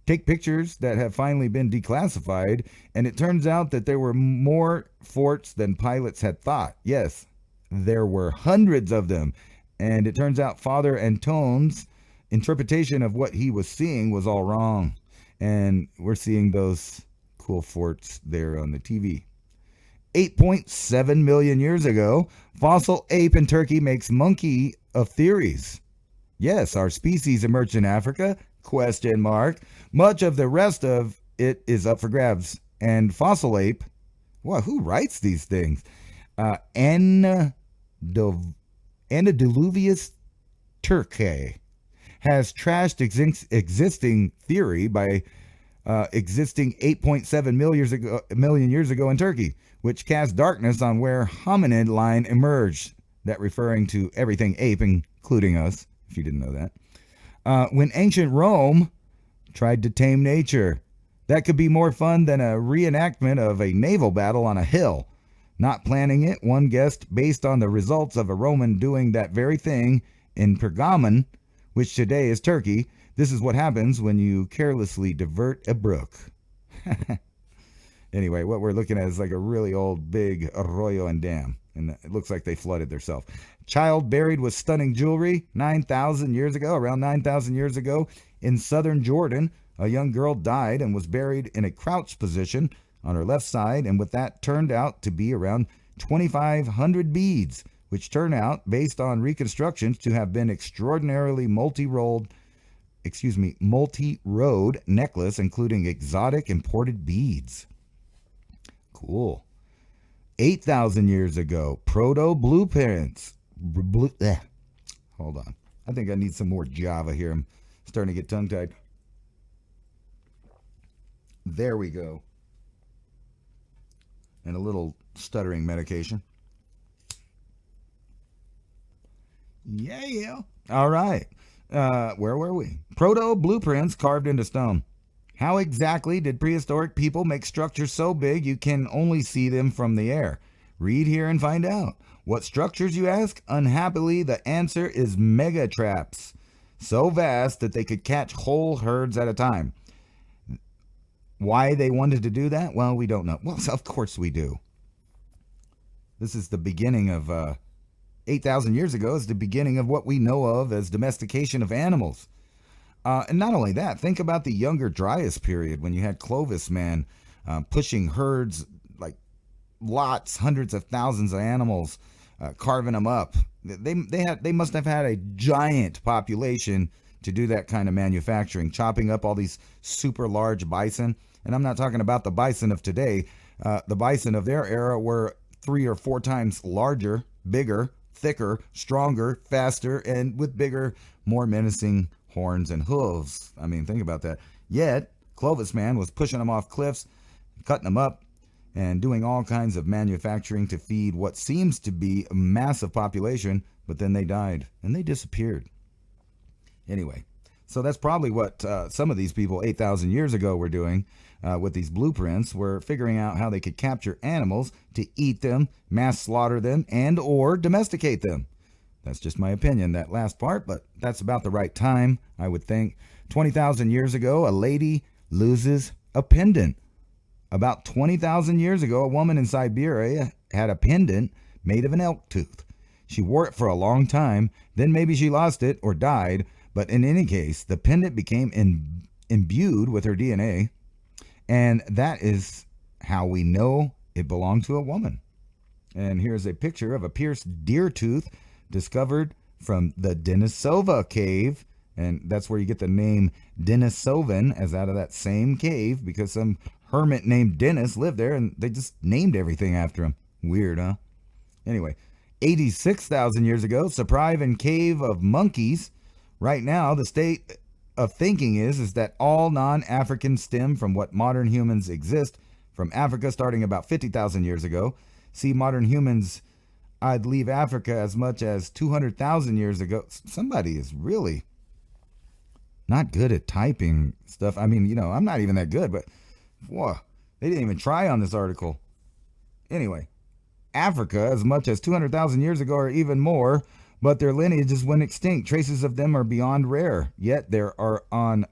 take pictures that have finally been declassified, and it turns out that there were more forts than pilots had thought. Yes, there were hundreds of them, and it turns out Father Antone's interpretation of what he was seeing was all wrong, and we're seeing those cool forts there on the TV. 8.7 million years ago, fossil ape in Turkey makes monkey of theories. Yes, our species emerged in Africa? ? Much of the rest of it is up for grabs. And fossil ape, wow, who writes these things? Antediluvius Turkey has trashed existing theory by existing 8.7 million years ago in Turkey, which cast darkness on where hominid line emerged. That referring to everything ape, including us, if you didn't know that. When ancient Rome tried to tame nature. That could be more fun than a reenactment of a naval battle on a hill. Not planning it, one guessed based on the results of a Roman doing that very thing in Pergamon, which today is Turkey. This is what happens when you carelessly divert a brook. Anyway, what we're looking at is like a really old big arroyo and dam, and it looks like they flooded themselves. Child buried with stunning jewelry around 9,000 years ago in southern Jordan. A young girl died and was buried in a crouched position on her left side, and with that turned out to be around 2,500 beads, which turn out, based on reconstructions, to have been extraordinarily multi-road necklace, including exotic imported beads. Cool. 8,000 years ago, proto-blueprints. Hold on. I think I need some more Java here. I'm starting to get tongue-tied. There we go. And a little stuttering medication. Yeah. All right. Where were we? Proto-blueprints carved into stone. How exactly did prehistoric people make structures so big you can only see them from the air? Read here and find out. What structures, you ask? Unhappily, the answer is mega traps. So vast that they could catch whole herds at a time. Why they wanted to do that? Well, we don't know. Well, of course we do. This is the beginning of 8,000 years ago is the beginning of what we know of as domestication of animals. And not only that, think about the Younger Dryas period when you had Clovis man pushing herds, like lots, hundreds of thousands of animals, carving them up. They must have had a giant population to do that kind of manufacturing, chopping up all these super large bison. And I'm not talking about the bison of today. The bison of their era were 3 or 4 times larger, bigger, thicker, stronger, faster, and with bigger, more menacing horns and hooves. I mean, think about that. Yet, Clovis man was pushing them off cliffs, cutting them up, and doing all kinds of manufacturing to feed what seems to be a massive population, but then they died, and they disappeared. Anyway, so that's probably what some of these people 8,000 years ago were doing with these blueprints, were figuring out how they could capture animals to eat them, mass slaughter them, and or domesticate them. That's just my opinion, that last part, but that's about the right time, I would think. 20,000 years ago, a lady loses a pendant. About 20,000 years ago, a woman in Siberia had a pendant made of an elk tooth. She wore it for a long time, then maybe she lost it or died, but in any case, the pendant became imbued with her DNA, and that is how we know it belonged to a woman. And here's a picture of a pierced deer tooth discovered from the Denisova cave, and that's where you get the name Denisovan, as out of that same cave, because some hermit named Dennis lived there, and they just named everything after him. Weird, huh? Anyway, 86,000 years ago, Surprise Cave of Monkeys. Right now, the state of thinking is that all non-Africans stem from what modern humans exist from Africa starting about 50,000 years ago. See, modern humans, I'd leave Africa as much as 200,000 years ago. Somebody is really not good at typing stuff. I mean, I'm not even that good, but whoa, they didn't even try on this article. Anyway, Africa as much as 200,000 years ago or even more, but their lineages went extinct. Traces of them are beyond rare. Yet there are on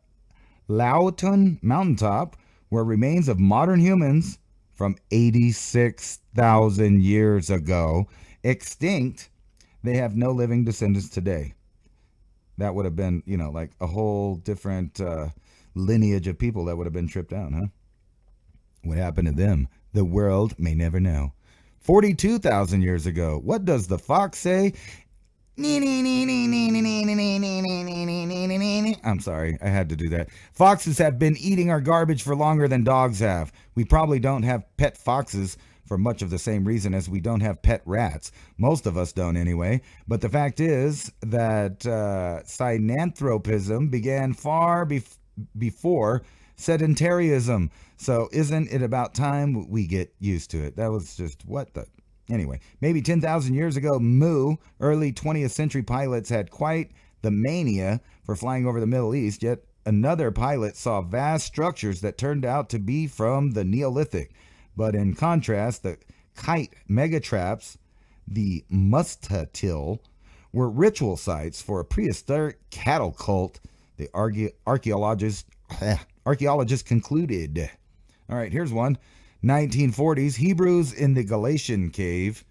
Laoton mountaintop where remains of modern humans from 86,000 years ago, extinct. They have no living descendants today. That would have been, like a whole different lineage of people that would have been tripped out, huh? What happened to them? The world may never know. 42,000 years ago. What does the fox say? I'm sorry, I had to do that. Foxes have been eating our garbage for longer than dogs have. We probably don't have pet foxes for much of the same reason as we don't have pet rats. Most of us don't anyway. But the fact is that synanthropism began far before sedentarism. So isn't it about time we get used to it? That was just Anyway, maybe 10,000 years ago, early 20th century pilots had quite the mania for flying over the Middle East, yet another pilot saw vast structures that turned out to be from the Neolithic. But in contrast, the kite megatraps, the mustatil, were ritual sites for a prehistoric cattle cult, the archaeologists concluded. All right, here's one. 1940s, Hebrews in the Galatian cave.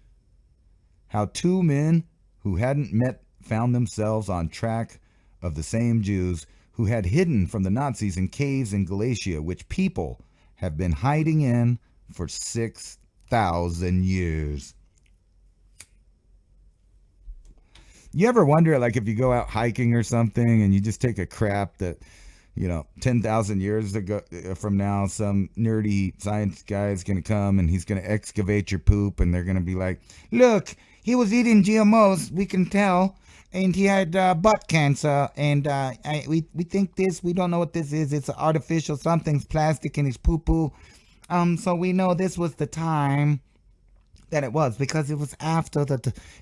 How 2 men who hadn't met found themselves on track of the same Jews who had hidden from the Nazis in caves in Galatia, which people have been hiding in for 6,000 years. You ever wonder, like, if you go out hiking or something and you just take a crap that, 10,000 years ago from now, some nerdy science guy is going to come and he's going to excavate your poop, and they're going to be like, look, he was eating GMOs, we can tell, and he had butt cancer, and we think this, we don't know what this is, it's artificial, something's plastic in his poo-poo, so we know this was the time that it was, because it was after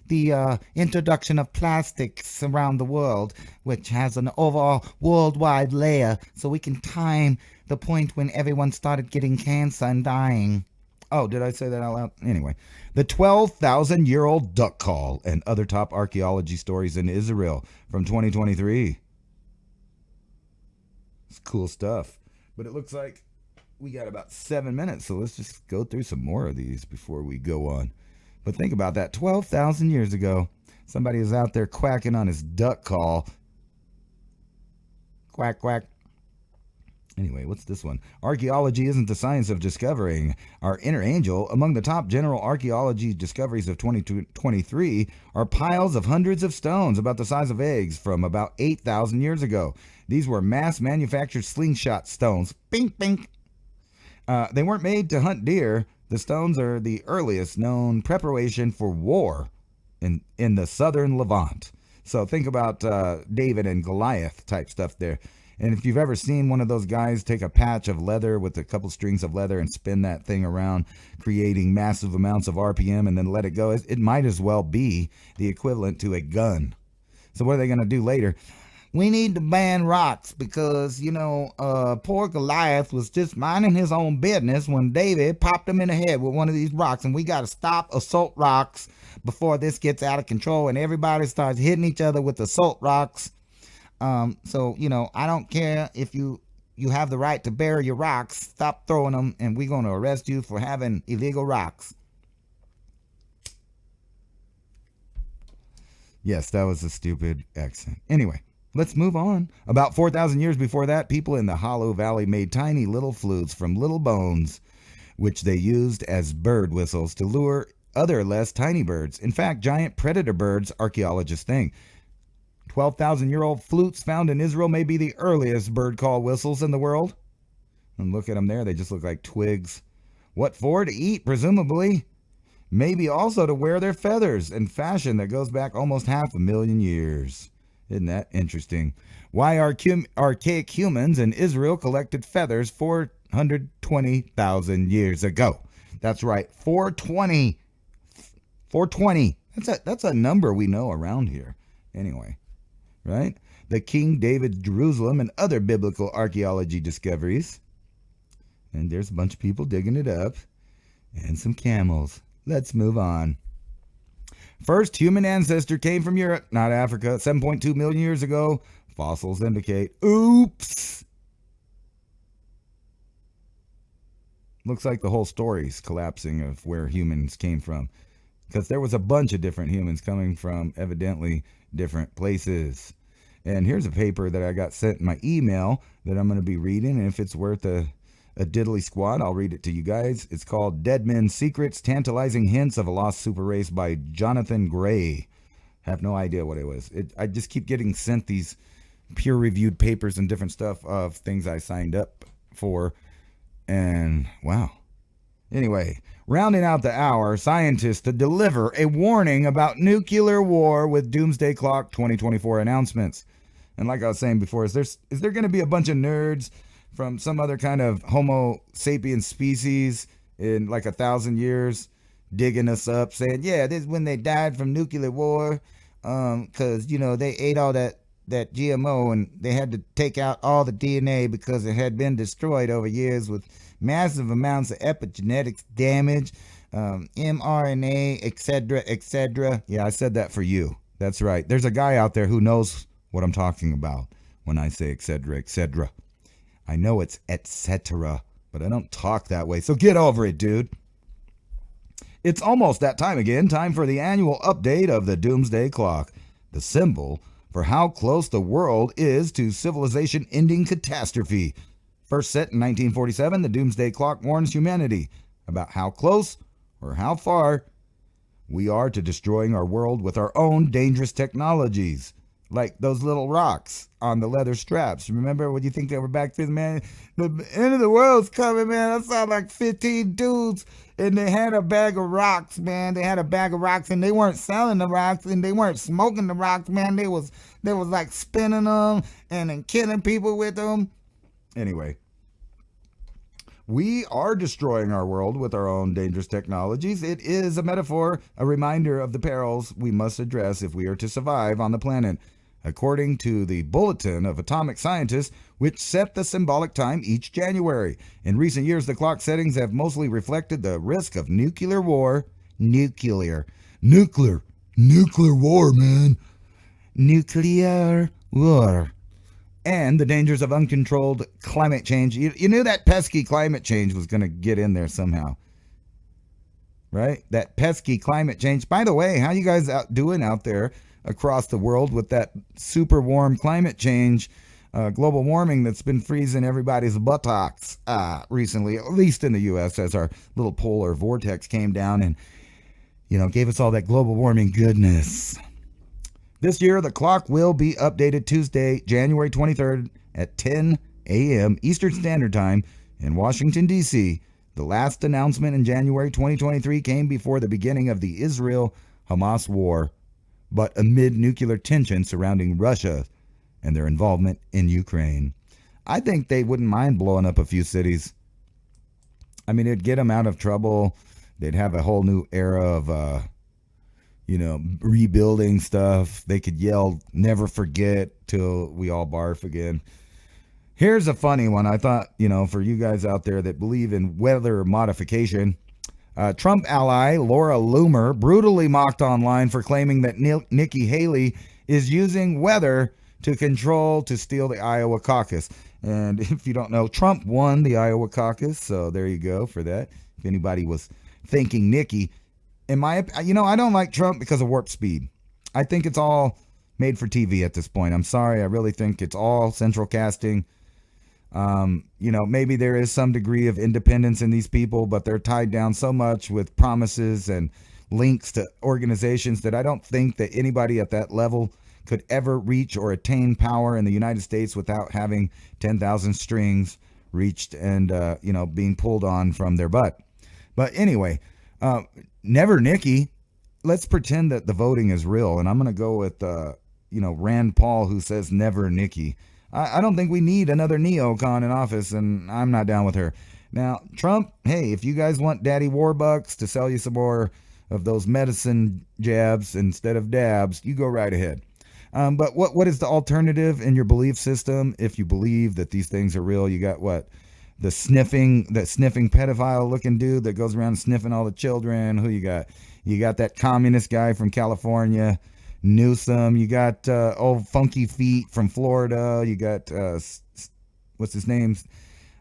the introduction of plastics around the world, which has an overall worldwide layer, so we can time the point when everyone started getting cancer and dying. Oh, did I say that out loud? Anyway, the 12,000-year-old duck call and other top archaeology stories in Israel from 2023. It's cool stuff. But it looks like we got about 7 minutes, so let's just go through some more of these before we go on. But think about that. 12,000 years ago, somebody was out there quacking on his duck call. Quack, quack. Anyway, what's this one? Archaeology isn't the science of discovering our inner angel. Among the top general archaeology discoveries of 2023 are piles of hundreds of stones about the size of eggs from about 8,000 years ago. These were mass-manufactured slingshot stones. Bink, bink. They weren't made to hunt deer. The stones are the earliest known preparation for war in the southern Levant. So think about David and Goliath type stuff there. And if you've ever seen one of those guys take a patch of leather with a couple strings of leather and spin that thing around, creating massive amounts of RPM and then let it go, it might as well be the equivalent to a gun. So what are they going to do later? We need to ban rocks because, poor Goliath was just minding his own business when David popped him in the head with one of these rocks, and we got to stop assault rocks before this gets out of control and everybody starts hitting each other with assault rocks. So, I don't care if you have the right to bury your rocks. Stop throwing them, and we're going to arrest you for having illegal rocks. Yes, that was a stupid accent. Anyway, let's move on. About 4,000 years before that, people in the Hollow Valley made tiny little flutes from little bones, which they used as bird whistles to lure other less tiny birds. In fact, giant predator birds, archaeologists think. 12,000-year-old flutes found in Israel may be the earliest bird call whistles in the world. And look at them there. They just look like twigs. What for? To eat, presumably. Maybe also to wear their feathers in fashion that goes back almost 500,000 years. Isn't that interesting? Why archaic humans in Israel collected feathers 420,000 years ago. That's right, 420. 420. That's a number we know around here. Anyway. Right? The King David Jerusalem and other biblical archaeology discoveries. And there's a bunch of people digging it up. And some camels. Let's move on. First human ancestor came from Europe, not Africa, 7.2 million years ago. Fossils indicate. Oops! Looks like the whole story's collapsing of where humans came from. Because there was a bunch of different humans coming from evidently different places. And here's a paper that I got sent in my email that I'm going to be reading. And if it's worth a diddly squat, I'll read it to you guys. It's called Dead Men's Secrets, Tantalizing Hints of a Lost Super Race by Jonathan Gray. Have no idea what it was. I just keep getting sent these peer-reviewed papers and different stuff of things I signed up for. And wow. Anyway, rounding out the hour, scientists to deliver a warning about nuclear war with Doomsday Clock 2024 announcements. And like I was saying before, is there going to be a bunch of nerds from some other kind of Homo sapiens species in like 1,000 years digging us up saying, yeah, this is when they died from nuclear war because, they ate all that GMO and they had to take out all the DNA because it had been destroyed over years with massive amounts of epigenetics damage, mRNA, etc., etc. Yeah, I said that for you. That's right. There's a guy out there who knows what I'm talking about when I say etc., etc. I know it's etc., but I don't talk that way, so get over it, dude. It's almost that time again, time for the annual update of the Doomsday Clock, the symbol for how close the world is to civilization-ending catastrophe. First set in 1947, the doomsday clock warns humanity about how close or how far we are to destroying our world with our own dangerous technologies, like those little rocks on the leather straps. Remember what you think they were back then, man? The end of the world's coming, man. I saw like 15 dudes, and they had a bag of rocks, man. They had a bag of rocks, and they weren't selling the rocks, and they weren't smoking the rocks, man. They was like spinning them and then killing people with them. Anyway, we are destroying our world with our own dangerous technologies. It is a metaphor, a reminder of the perils we must address if we are to survive on the planet. According to the Bulletin of Atomic Scientists, which set the symbolic time each January. In recent years, the clock settings have mostly reflected the risk of nuclear war. Nuclear war, man. Nuclear war. And the dangers of uncontrolled climate change. You knew that pesky climate change was going to get in there somehow. Right? That pesky climate change. By the way, how you guys doing out there across the world with that super warm climate change, global warming that's been freezing everybody's buttocks recently, at least in the U.S., as our little polar vortex came down and, gave us all that global warming goodness. This year, the clock will be updated Tuesday, January 23rd at 10 a.m. Eastern Standard Time in Washington, D.C. The last announcement in January 2023 came before the beginning of the Israel-Hamas war, but amid nuclear tension surrounding Russia and their involvement in Ukraine. I think they wouldn't mind blowing up a few cities. I mean, it'd get them out of trouble. They'd have a whole new era of, rebuilding stuff. They could yell, "Never forget," till we all barf again. Here's a funny one. I thought, for you guys out there that believe in weather modification, Trump ally Laura Loomer brutally mocked online for claiming that Nikki Haley is using weather to steal the Iowa caucus. And if you don't know, Trump won the Iowa caucus, so there you go for that. If anybody was thinking Nikki, I don't like Trump because of Warp Speed. I think it's all made for TV at this point. I'm sorry, I really think it's all central casting. Maybe there is some degree of independence in these people, but they're tied down so much with promises and links to organizations that I don't think that anybody at that level could ever reach or attain power in the United States without having 10,000 strings reached and, being pulled on from their butt. But anyway, never Nikki. Let's pretend that the voting is real. And I'm going to go with, Rand Paul, who says never Nikki. I don't think we need another neocon in office, and I'm not down with her. Now, Trump, hey, if you guys want Daddy Warbucks to sell you some more of those medicine jabs instead of dabs, you go right ahead. But what is the alternative in your belief system? If you believe that these things are real, you got what? That sniffing pedophile looking dude that goes around sniffing all the children. Who you got? You got that communist guy from California, Newsom. You got old Funky Feet from Florida. You got what's his name?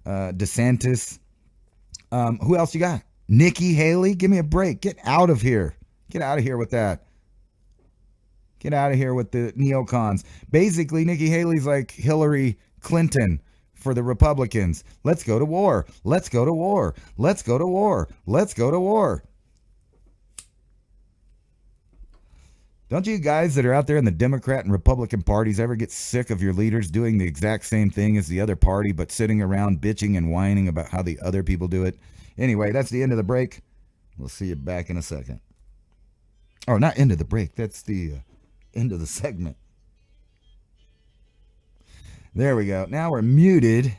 DeSantis. Who else you got? Nikki Haley. Give me a break. Get out of here. Get out of here with that. Get out of here with the neocons. Basically, Nikki Haley's like Hillary Clinton for the Republicans. Let's go to war. Let's go to war. Let's go to war. Let's go to war. Don't you guys that are out there in the Democrat and Republican parties ever get sick of your leaders doing the exact same thing as the other party, but sitting around bitching and whining about how the other people do it? Anyway, that's the end of the break. We'll see you back in a second. Oh, not end of the break. That's the end of the segment. There we go. Now we're muted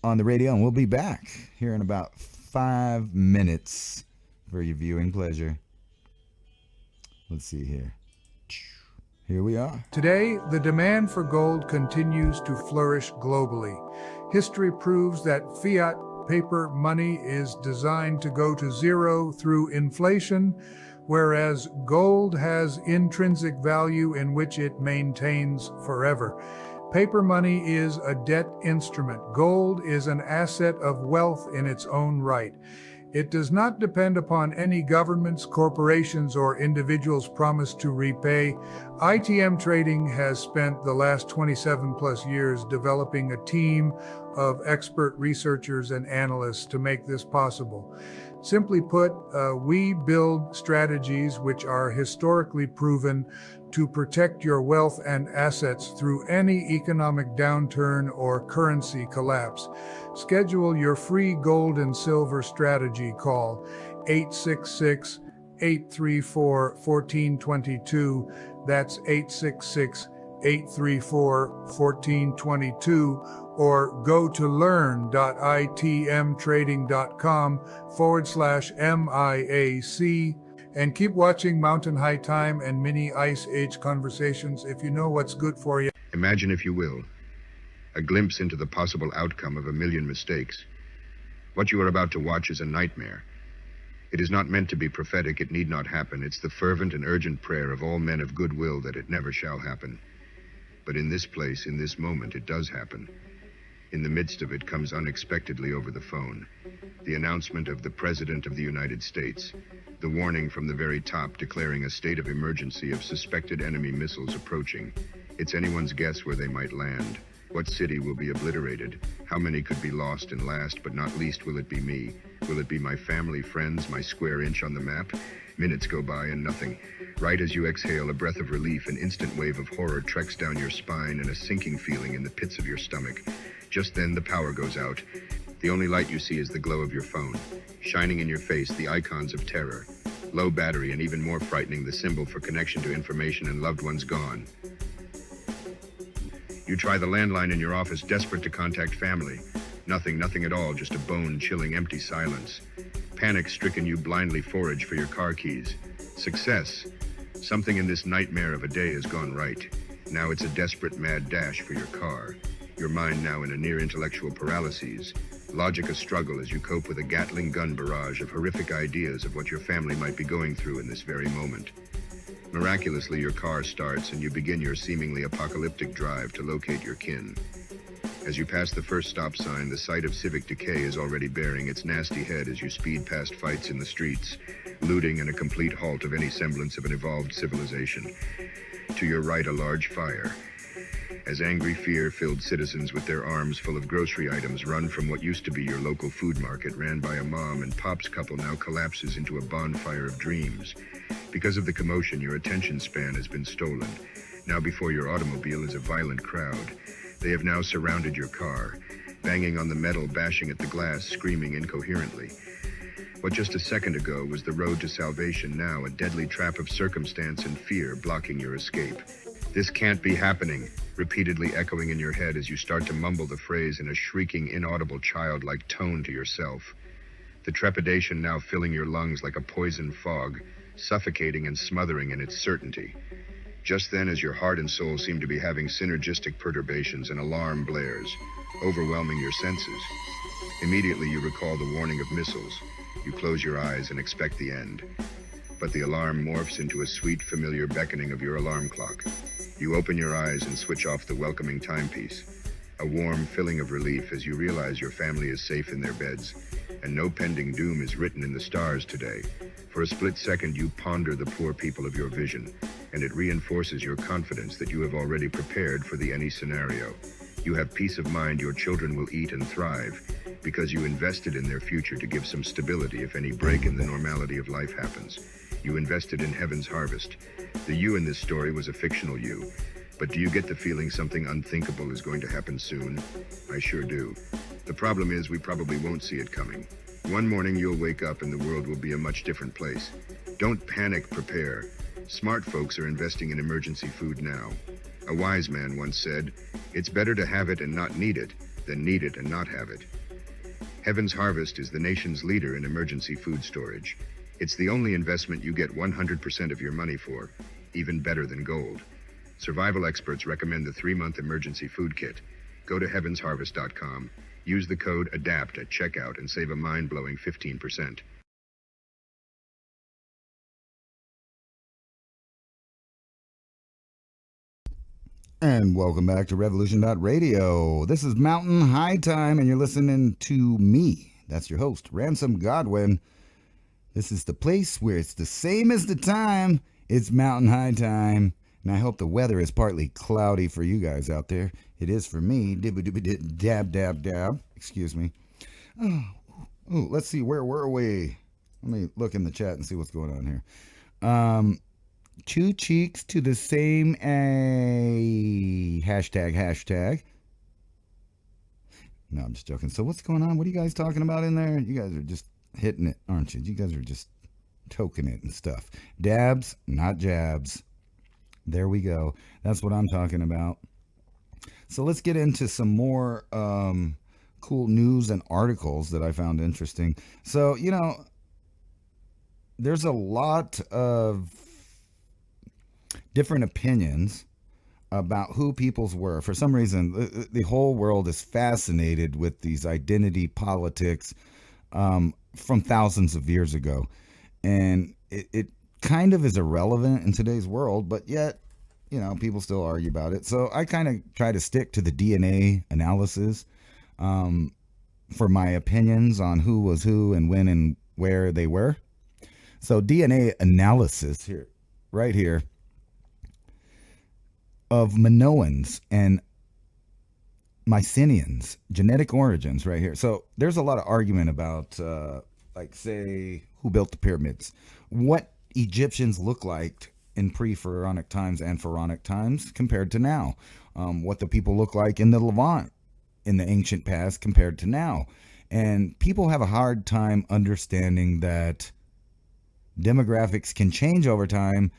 on the radio, and we'll be back here in about 5 minutes for your viewing pleasure. Let's see here. Here we are. Today, the demand for gold continues to flourish globally. History proves that fiat paper money is designed to go to zero through inflation, whereas gold has intrinsic value in which it maintains forever. Paper money is a debt instrument. Gold is an asset of wealth in its own right. It does not depend upon any governments, corporations, or individuals' promise to repay. ITM Trading has spent the last 27 plus years developing a team of expert researchers and analysts to make this possible. Simply put, we build strategies which are historically proven to protect your wealth and assets through any economic downturn or currency collapse. Schedule your free gold and silver strategy call 866-834-1422. That's 866-834-1422. Or go to learn.itmtrading.com/MIAC and keep watching Mountain High Time and Mini Ice Age Conversations if you know what's good for you. Imagine, if you will, a glimpse into the possible outcome of a million mistakes. What you are about to watch is a nightmare. It is not meant to be prophetic. It need not happen. It's the fervent and urgent prayer of all men of goodwill that it never shall happen. But in this place, in this moment, it does happen. In the midst of it comes unexpectedly over the phone the announcement of the President of the United States, the warning from the very top declaring a state of emergency of suspected enemy missiles approaching. It's anyone's guess where they might land. What city will be obliterated? How many could be lost? And last but not least, will it be me? Will it be my family, friends, my square inch on the map? Minutes go by and nothing. Right as you exhale a breath of relief, an instant wave of horror treks down your spine and a sinking feeling in the pits of your stomach. Just then the power goes out. The only light you see is the glow of your phone. Shining in your face, the icons of terror. Low battery, and even more frightening, the symbol for connection to information and loved ones gone. You try the landline in your office, desperate to contact family. Nothing at all, just a bone-chilling empty silence. Panic-stricken, you blindly forage for your car keys. Success. Something in this nightmare of a day has gone right. Now it's a desperate mad dash for your car. Your mind now in a near intellectual paralysis. Logic a struggle as you cope with a Gatling gun barrage of horrific ideas of what your family might be going through in this very moment. Miraculously, your car starts and you begin your seemingly apocalyptic drive to locate your kin. As you pass the first stop sign, the sight of civic decay is already bearing its nasty head as you speed past fights in the streets, looting, and a complete halt of any semblance of an evolved civilization. To your right, a large fire. As angry, fear-filled citizens with their arms full of grocery items run from what used to be your local food market ran by a mom and pop's couple now collapses into a bonfire of dreams. Because of the commotion, your attention span has been stolen. Now before your automobile is a violent crowd. They have now surrounded your car, banging on the metal, bashing at the glass, screaming incoherently. What just a second ago was the road to salvation, now a deadly trap of circumstance and fear blocking your escape. This can't be happening, repeatedly echoing in your head as you start to mumble the phrase in a shrieking, inaudible, childlike tone to yourself. The trepidation now filling your lungs like a poison fog, suffocating and smothering in its certainty. Just then, as your heart and soul seem to be having synergistic perturbations, an alarm blares, overwhelming your senses. Immediately you recall the warning of missiles. You close your eyes and expect the end. But the alarm morphs into a sweet, familiar beckoning of your alarm clock. You open your eyes and switch off the welcoming timepiece. A warm filling of relief as you realize your family is safe in their beds, and no pending doom is written in the stars today. For a split second, you ponder the poor people of your vision, and it reinforces your confidence that you have already prepared for any scenario. You have peace of mind your children will eat and thrive, because you invested in their future to give some stability if any break in the normality of life happens. You invested in heaven's harvest. The you in this story was a fictional you. But do you get the feeling something unthinkable is going to happen soon? I sure do. The problem is we probably won't see it coming. One morning you'll wake up and the world will be a much different place. Don't panic, prepare. Smart folks are investing in emergency food now. A wise man once said, "It's better to have it and not need it than need it and not have it." Heaven's Harvest is the nation's leader in emergency food storage. It's the only investment you get 100% of your money for, even better than gold. Survival experts recommend the 3-month emergency food kit. Go to heavensharvest.com, use the code ADAPT at checkout and save a mind-blowing 15%. And welcome back to Revolution.Radio. This is Mountain High Time, and you're listening to me, That's your host, Ransom Godwin. This is the place where it's the same as the time. It's Mountain High Time. And I hope the weather is partly cloudy for you guys out there. It is for me. Dab, dab, dab. Excuse me. Oh, let's see. Where were we? Let me look in the chat and see what's going on here. Two cheeks to the same hashtag. No, I'm just joking. So what's going on? What are you guys talking about in there? You guys are just hitting it, aren't you? You guys are just toking it and stuff. Dabs, not jabs. There we go. That's what I'm talking about. So let's get into some more cool news and articles that I found interesting. So, there's a lot of different opinions about who peoples were. For some reason, the whole world is fascinated with these identity politics from thousands of years ago. And it kind of is irrelevant in today's world, but yet, people still argue about it. So I kind of try to stick to the DNA analysis for my opinions on who was who and when and where they were. So DNA analysis here, right here, of Minoans and Mycenaeans, genetic origins right here. So there's a lot of argument about, say, who built the pyramids, what Egyptians look like in pre-pharaonic times and pharaonic times compared to now, what the people look like in the Levant in the ancient past compared to now. And people have a hard time understanding that demographics can change over time.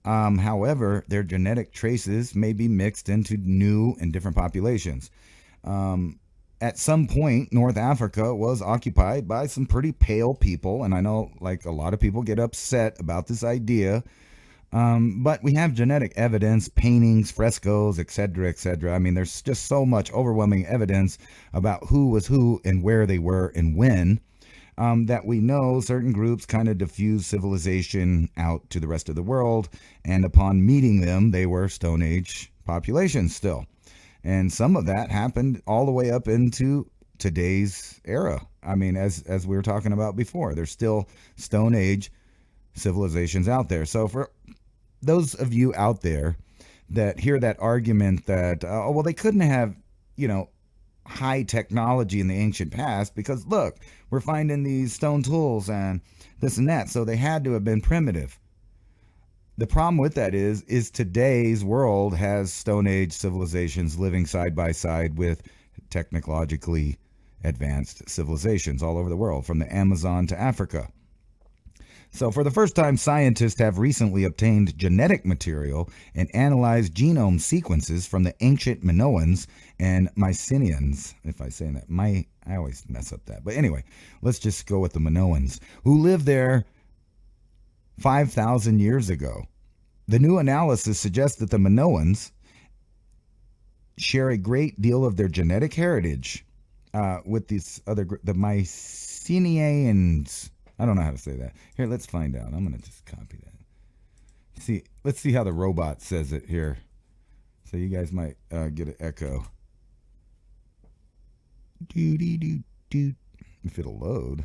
However, their genetic traces may be mixed into new and different populations. At some point, North Africa was occupied by some pretty pale people, and I know a lot of people get upset about this idea, but we have genetic evidence, paintings, frescoes, etc., etc. I mean, there's just so much overwhelming evidence about who was who and where they were and when. That we know certain groups kind of diffuse civilization out to the rest of the world, and upon meeting them, they were Stone Age populations still. And some of that happened all the way up into today's era. I mean, as we were talking about before, there's still Stone Age civilizations out there. So for those of you out there that hear that argument that, they couldn't have, high technology in the ancient past because look, we're finding these stone tools and this and that, so they had to have been primitive. The problem with that is today's world has Stone Age civilizations living side by side with technologically advanced civilizations all over the world, from the Amazon to Africa. So for the first time, scientists have recently obtained genetic material and analyzed genome sequences from the ancient Minoans and Mycenaeans. If I say that, I always mess up that. But anyway, let's just go with the Minoans, who lived there 5,000 years ago. The new analysis suggests that the Minoans share a great deal of their genetic heritage with these the Mycenaeans. I don't know how to say that. Here, let's find out. I'm going to just copy that. Let's see how the robot says it here. So you guys might get an echo. Doo-dee-doo-doo. If it'll load.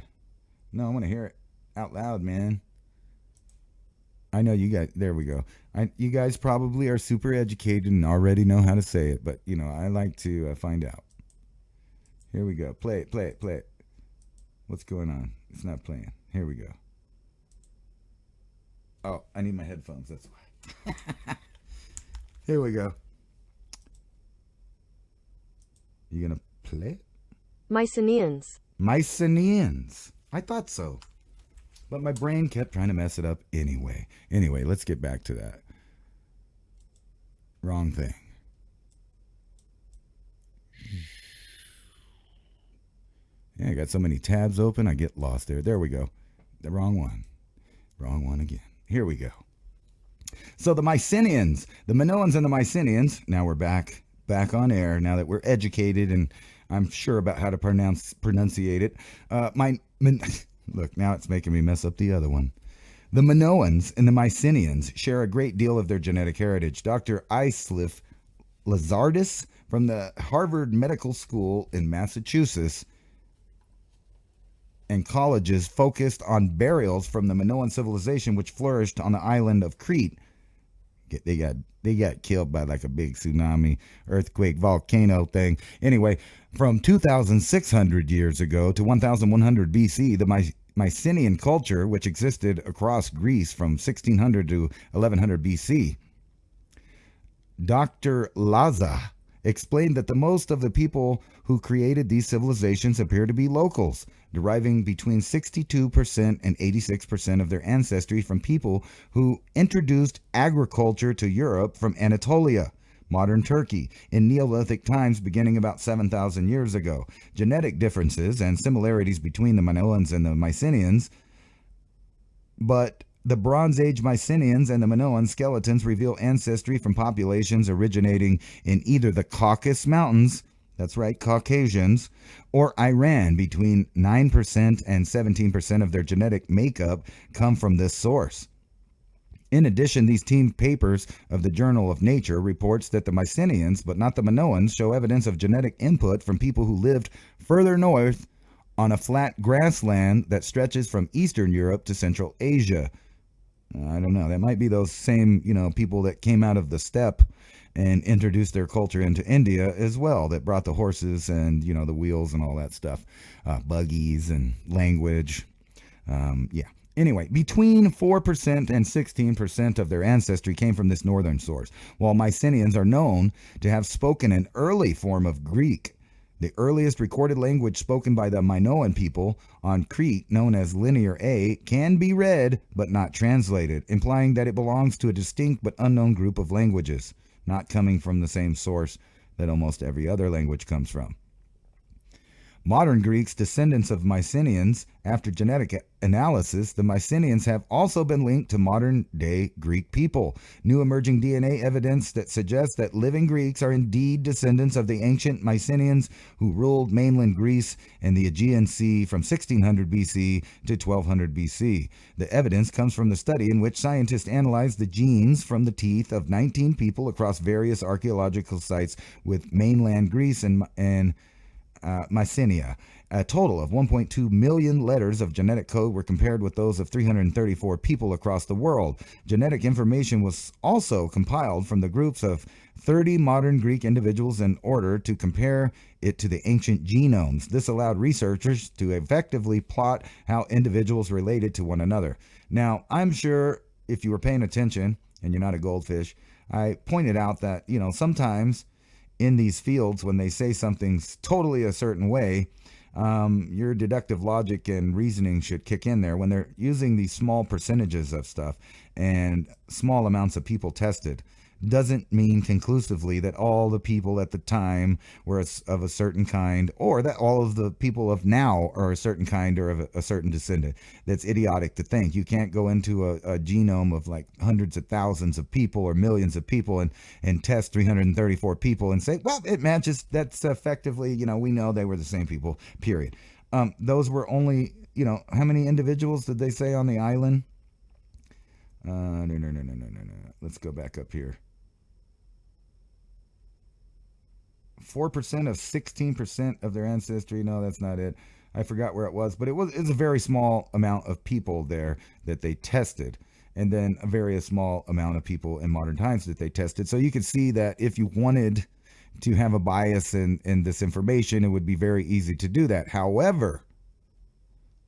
No, I want to hear it out loud, man. I know you guys, there we go. You guys probably are super educated and already know how to say it, but, I like to find out. Here we go. Play it. What's going on? It's not playing. Here we go. Oh, I need my headphones. That's why. Here we go. You gonna play it? Mycenaeans. I thought so. But my brain kept trying to mess it up anyway. Anyway, let's get back to that. Wrong thing. Yeah, I got so many tabs open, I get lost there. There we go. The wrong one. Wrong one again. Here we go. So the Mycenaeans, the Minoans and the Mycenaeans, now we're back on air, now that we're educated and I'm sure about how to pronunciate it. Look, now it's making me mess up the other one. The Minoans and the Mycenaeans share a great deal of their genetic heritage. Dr. Islif Lazardis from the Harvard Medical School in Massachusetts and colleges focused on burials from the Minoan civilization, which flourished on the island of Crete. They got killed by like a big tsunami, earthquake, volcano thing. Anyway, from 2,600 years ago to 1,100 BC, the Mycenaean culture, which existed across Greece from 1600 to 1100 BC. Dr. Laza explained that the most of the people who created these civilizations appear to be locals, deriving between 62% and 86% of their ancestry from people who introduced agriculture to Europe from Anatolia, modern Turkey, in Neolithic times beginning about 7,000 years ago. Genetic differences and similarities between the Minoans and the Mycenaeans, but the Bronze Age Mycenaeans and the Minoan skeletons reveal ancestry from populations originating in either the Caucasus Mountains, that's right, Caucasians, or Iran. Between 9% and 17% of their genetic makeup come from this source. In addition, these team papers of the Journal of Nature reports that the Mycenaeans, but not the Minoans, show evidence of genetic input from people who lived further north on a flat grassland that stretches from Eastern Europe to Central Asia. I don't know. That might be those same, people that came out of the steppe and introduced their culture into India as well, that brought the horses and, the wheels and all that stuff, buggies and language. Anyway, between 4% and 16% of their ancestry came from this northern source, while Mycenaeans are known to have spoken an early form of Greek. The earliest recorded language spoken by the Minoan people on Crete, known as Linear A, can be read but not translated, implying that it belongs to a distinct but unknown group of languages, not coming from the same source that almost every other language comes from. Modern Greeks, descendants of Mycenaeans, after genetic analysis, the Mycenaeans have also been linked to modern-day Greek people. New emerging DNA evidence that suggests that living Greeks are indeed descendants of the ancient Mycenaeans who ruled mainland Greece and the Aegean Sea from 1600 BC to 1200 BC. The evidence comes from the study in which scientists analyzed the genes from the teeth of 19 people across various archaeological sites with mainland Greece and Mycenae. A total of 1.2 million letters of genetic code were compared with those of 334 people across the world. Genetic information was also compiled from the groups of 30 modern Greek individuals in order to compare it to the ancient genomes. This allowed researchers to effectively plot how individuals related to one another. Now, I'm sure if you were paying attention, and you're not a goldfish, I pointed out that, sometimes in these fields, when they say something's totally a certain way, your deductive logic and reasoning should kick in there. When they're using these small percentages of stuff and small amounts of people tested, doesn't mean conclusively that all the people at the time were of a certain kind, or that all of the people of now are a certain kind or of a certain descendant. That's idiotic to think. You can't go into a genome of like hundreds of thousands of people or millions of people and test 334 people and say, well, it matches. That's effectively, we know they were the same people, period. Those were only, how many individuals did they say on the island? No. Let's go back up here. 4% of 16% of their ancestry. No, that's not it. I forgot where it was, but it's a very small amount of people there that they tested, and then a very small amount of people in modern times that they tested. So you can see that if you wanted to have a bias in this information, it would be very easy to do that. However,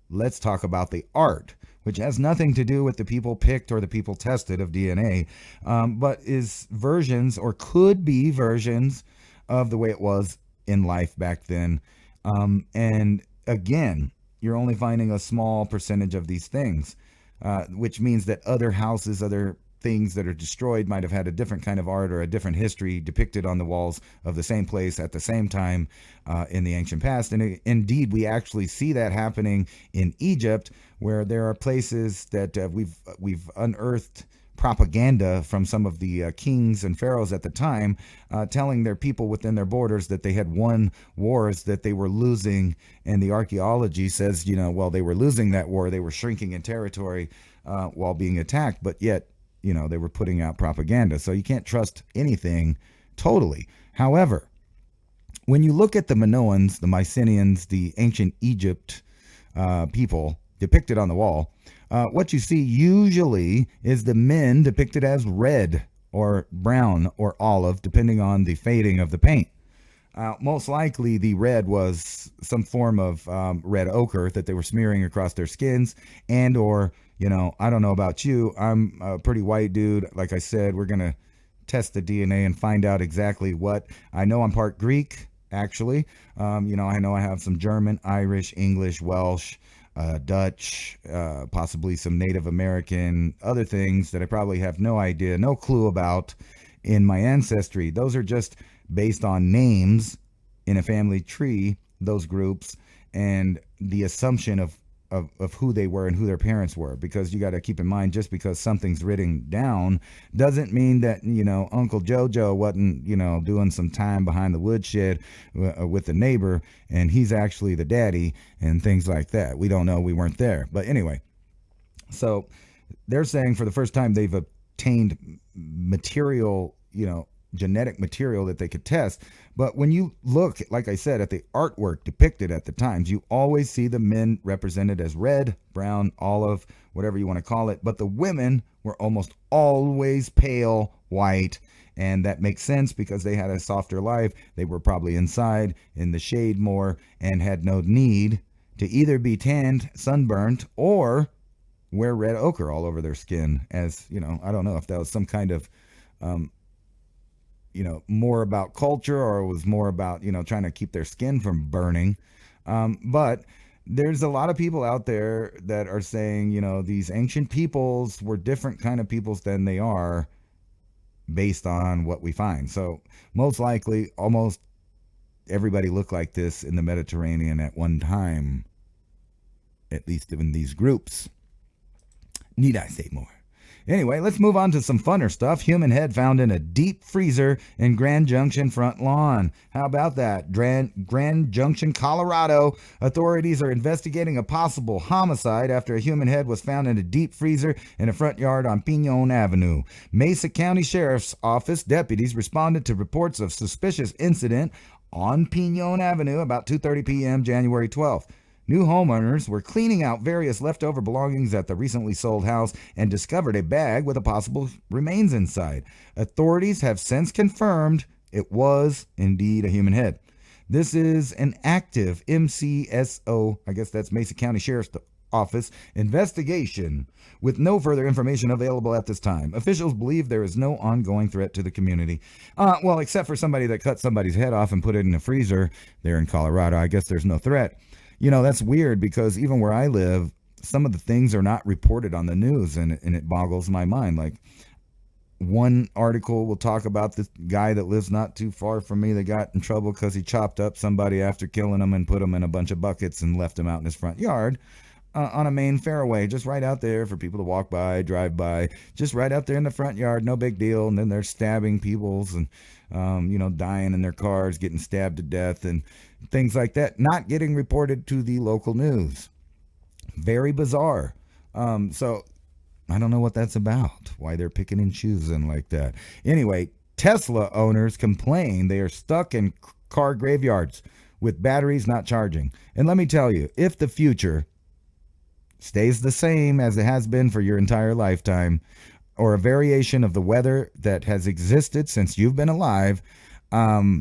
let's talk about the art, which has nothing to do with the people picked or the people tested of DNA, but is versions or could be versions of the way it was in life back then. And again, you're only finding a small percentage of these things, which means that other houses, other things that are destroyed might have had a different kind of art or a different history depicted on the walls of the same place at the same time in the ancient past. And indeed, we actually see that happening in Egypt, where there are places that we've unearthed propaganda from some of the kings and pharaohs at the time, telling their people within their borders that they had won wars that they were losing. And the archaeology says, while they were losing that war, they were shrinking in territory while being attacked, but yet, they were putting out propaganda. So you can't trust anything totally. However, when you look at the Minoans, the Mycenaeans, the ancient Egypt, people depicted on the wall, what you see usually is the men depicted as red or brown or olive, depending on the fading of the paint. Most likely the red was some form of red ochre that they were smearing across their skins, and or, I don't know about you, I'm a pretty white dude. Like I said, we're going to test the DNA and find out exactly what. I know I'm part Greek, actually. I know I have some German, Irish, English, Welsh, Dutch, possibly some Native American, other things that I probably have no idea, no clue about in my ancestry. Those are just based on names in a family tree, those groups, and the assumption of who they were and who their parents were. Because you got to keep in mind, just because something's written down doesn't mean that, Uncle Jojo wasn't, doing some time behind the woodshed with the neighbor, and he's actually the daddy and things like that. We don't know. We weren't there. But anyway, so they're saying for the first time they've obtained material, genetic material that they could test. But when you look, like I said, at the artwork depicted at the times, you always see the men represented as red, brown, olive, whatever you want to call it. But the women were almost always pale white. And that makes sense because they had a softer life. They were probably inside in the shade more and had no need to either be tanned, sunburned, or wear red ochre all over their skin. As, I don't know if that was some kind of more about culture, or it was more about, trying to keep their skin from burning. But there's a lot of people out there that are saying, these ancient peoples were different kind of peoples than they are based on what we find. So most likely, almost everybody looked like this in the Mediterranean at one time, at least in these groups. Need I say more? Anyway, let's move on to some funner stuff. Human head found in a deep freezer in Grand Junction front lawn. How about that? Grand Junction, Colorado. Authorities are investigating a possible homicide after a human head was found in a deep freezer in a front yard on Pinon Avenue. Mesa County Sheriff's Office deputies responded to reports of suspicious incident on Pinon Avenue about 2:30 p.m. January 12th. New homeowners were cleaning out various leftover belongings at the recently sold house and discovered a bag with a possible remains inside. Authorities have since confirmed it was indeed a human head. This is an active MCSO, I guess that's Mesa County Sheriff's Office, investigation with no further information available at this time. Officials believe there is no ongoing threat to the community. Well, except for somebody that cut somebody's head off and put it in a freezer there in Colorado. I guess there's no threat. That's weird because even where I live, some of the things are not reported on the news, and it boggles my mind. Like, one article will talk about this guy that lives not too far from me that got in trouble because he chopped up somebody after killing them and put them in a bunch of buckets and left them out in his front yard on a main fairway, just right out there for people to walk by, drive by, just right out there in the front yard, no big deal. And then they're stabbing people's and, dying in their cars, getting stabbed to death and things like that, not getting reported to the local news. Very bizarre. So I don't know what that's about, why they're picking and choosing like that. Anyway, Tesla owners complain they are stuck in car graveyards with batteries not charging. And let me tell you, if the future stays the same as it has been for your entire lifetime, or a variation of the weather that has existed since you've been alive,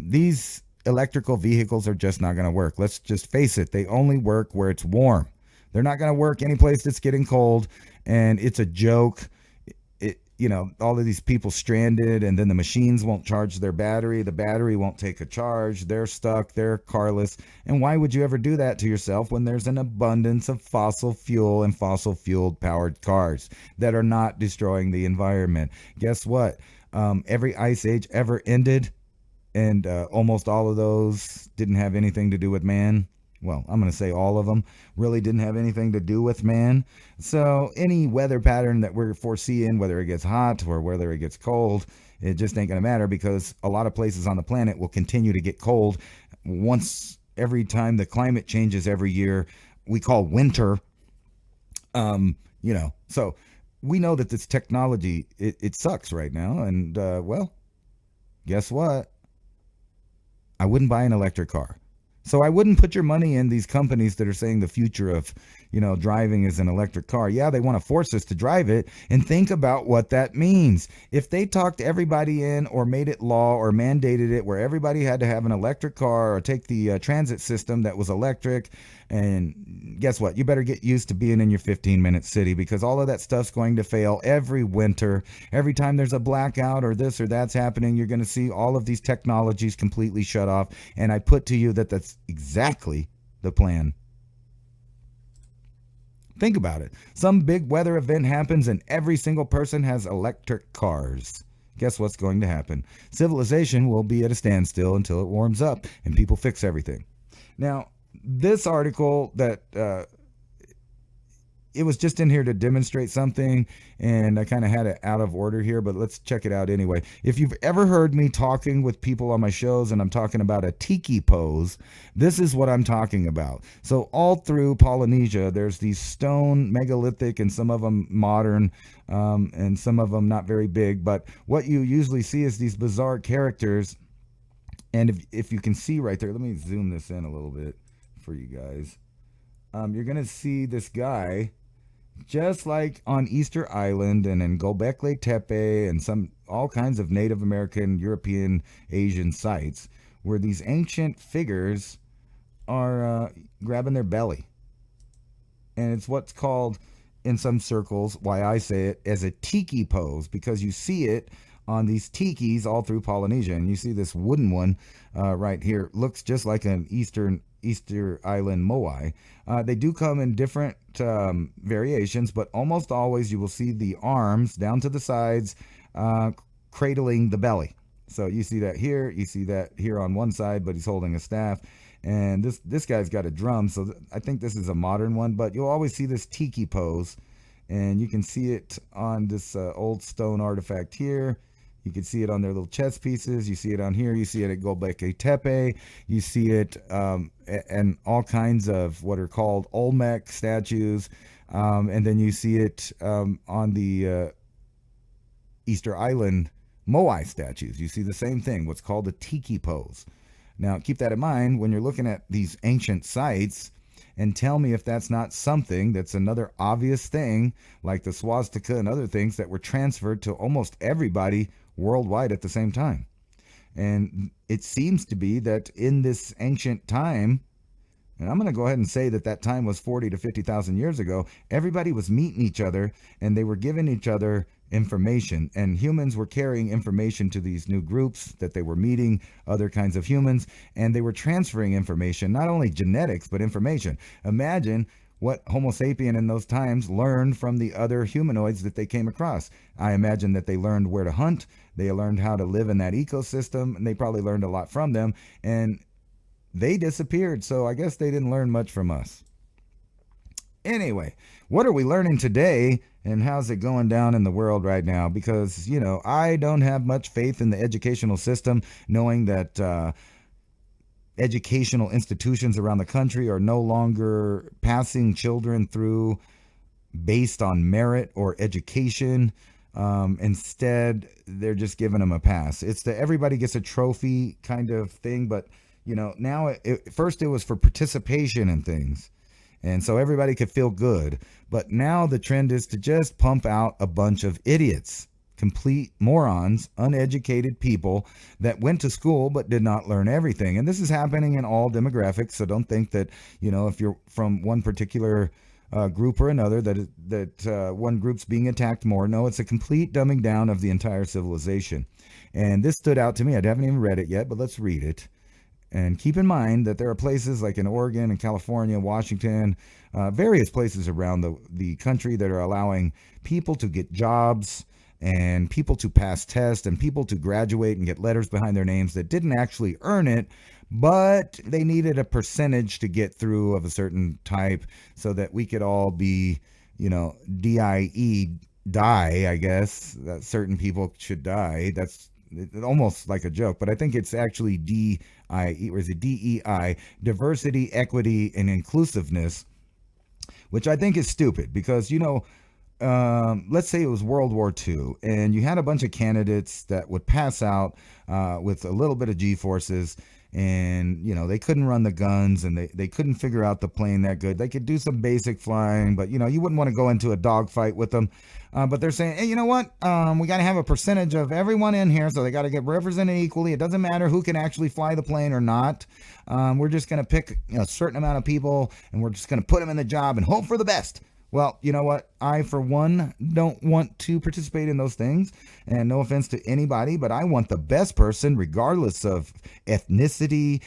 these electrical vehicles are just not going to work. Let's just face it. They only work where it's warm. They're not going to work any place that's getting cold. And it's a joke. All of these people stranded, and then the machines won't charge their battery. The battery won't take a charge. They're stuck. They're carless. And why would you ever do that to yourself when there's an abundance of fossil fuel and fossil fuel powered cars that are not destroying the environment? Guess what? Every ice age ever ended, and almost all of those didn't have anything to do with man. Well, I'm going to say all of them really didn't have anything to do with man. So any weather pattern that we're foreseeing, whether it gets hot or whether it gets cold, it just ain't going to matter, because a lot of places on the planet will continue to get cold. Once every time the climate changes every year, we call winter. So we know that this technology, it sucks right now. And, well, guess what? I wouldn't buy an electric car. So I wouldn't put your money in these companies that are saying the future of, driving is an electric car. Yeah, they want to force us to drive it, and think about what that means. If they talked everybody in or made it law or mandated it where everybody had to have an electric car or take the transit system that was electric, and guess what? You better get used to being in your 15-minute city, because all of that stuff's going to fail every winter. Every time there's a blackout or this or that's happening, you're going to see all of these technologies completely shut off. And I put to you that that's exactly the plan. Think about it. Some big weather event happens and every single person has electric cars. Guess what's going to happen? Civilization will be at a standstill until it warms up and people fix everything. Now, this article that it was just in here to demonstrate something, and I kind of had it out of order here, but let's check it out anyway. If you've ever heard me talking with people on my shows and I'm talking about a tiki pose, this is what I'm talking about. So all through Polynesia, there's these stone megalithic, and some of them modern, and some of them not very big, but what you usually see is these bizarre characters. And if you can see right there, let me zoom this in a little bit for you guys. You're going to see this guy, just like on Easter Island and in Göbekli Tepe and all kinds of Native American, European, Asian sites, where these ancient figures are grabbing their belly. And it's what's called, in some circles, why I say it, as a tiki pose, because you see it on these tikis all through Polynesia. And you see this wooden one right here, looks just like an Easter Island moai. They do come in different variations, but almost always you will see the arms down to the sides cradling the belly. So you see that here, you see that here on one side, but he's holding a staff. And this guy's got a drum, so I think this is a modern one, but you'll always see this tiki pose, and you can see it on this old stone artifact here. You can see it on their little chess pieces. You see it on here. You see it at Göbekli Tepe. You see it and all kinds of what are called Olmec statues. And then you see it on the Easter Island Moai statues. You see the same thing, what's called a tiki pose. Now, keep that in mind when you're looking at these ancient sites, and tell me if that's not something that's another obvious thing, like the swastika and other things that were transferred to almost everybody worldwide at the same time. And it seems to be that in this ancient time, and I'm going to go ahead and say that time was 40 to 50,000 years ago, everybody was meeting each other and they were giving each other information, and humans were carrying information to these new groups that they were meeting, other kinds of humans, and they were transferring information, not only genetics, but information. Imagine what Homo sapien in those times learned from the other humanoids that they came across. I imagine that they learned where to hunt, they learned how to live in that ecosystem, and they probably learned a lot from them, and they disappeared, so I guess they didn't learn much from us. Anyway, what are we learning today, and how's it going down in the world right now? Because, I don't have much faith in the educational system, knowing that educational institutions around the country are no longer passing children through based on merit or education. Instead, they're just giving them a pass. It's the everybody gets a trophy kind of thing, but, now first it was for participation in things. And so everybody could feel good. But now the trend is to just pump out a bunch of idiots, complete morons, uneducated people that went to school but did not learn everything. And this is happening in all demographics. So don't think that, if you're from one particular group or another, that one group's being attacked more. No, it's a complete dumbing down of the entire civilization. And this stood out to me. I haven't even read it yet, but let's read it. And keep in mind that there are places like in Oregon and California, Washington, various places around the country that are allowing people to get jobs and people to pass tests and people to graduate and get letters behind their names that didn't actually earn it, but they needed a percentage to get through of a certain type so that we could all be, die, I guess, that certain people should die. That's almost like a joke, but I think it's actually DIE, or is it DEI, diversity, equity, and inclusiveness, which I think is stupid because, let's say it was World War II and you had a bunch of candidates that would pass out with a little bit of G-forces, and they couldn't run the guns, and they couldn't figure out the plane that good. They could do some basic flying, but you wouldn't want to go into a dogfight with them. But they're saying, hey, you know what? We got to have a percentage of everyone in here, so they got to get represented equally. It doesn't matter who can actually fly the plane or not. We're just going to pick a certain amount of people, and we're just going to put them in the job and hope for the best. Well, you know what? I, for one, don't want to participate in those things. And no offense to anybody, but I want the best person, regardless of ethnicity.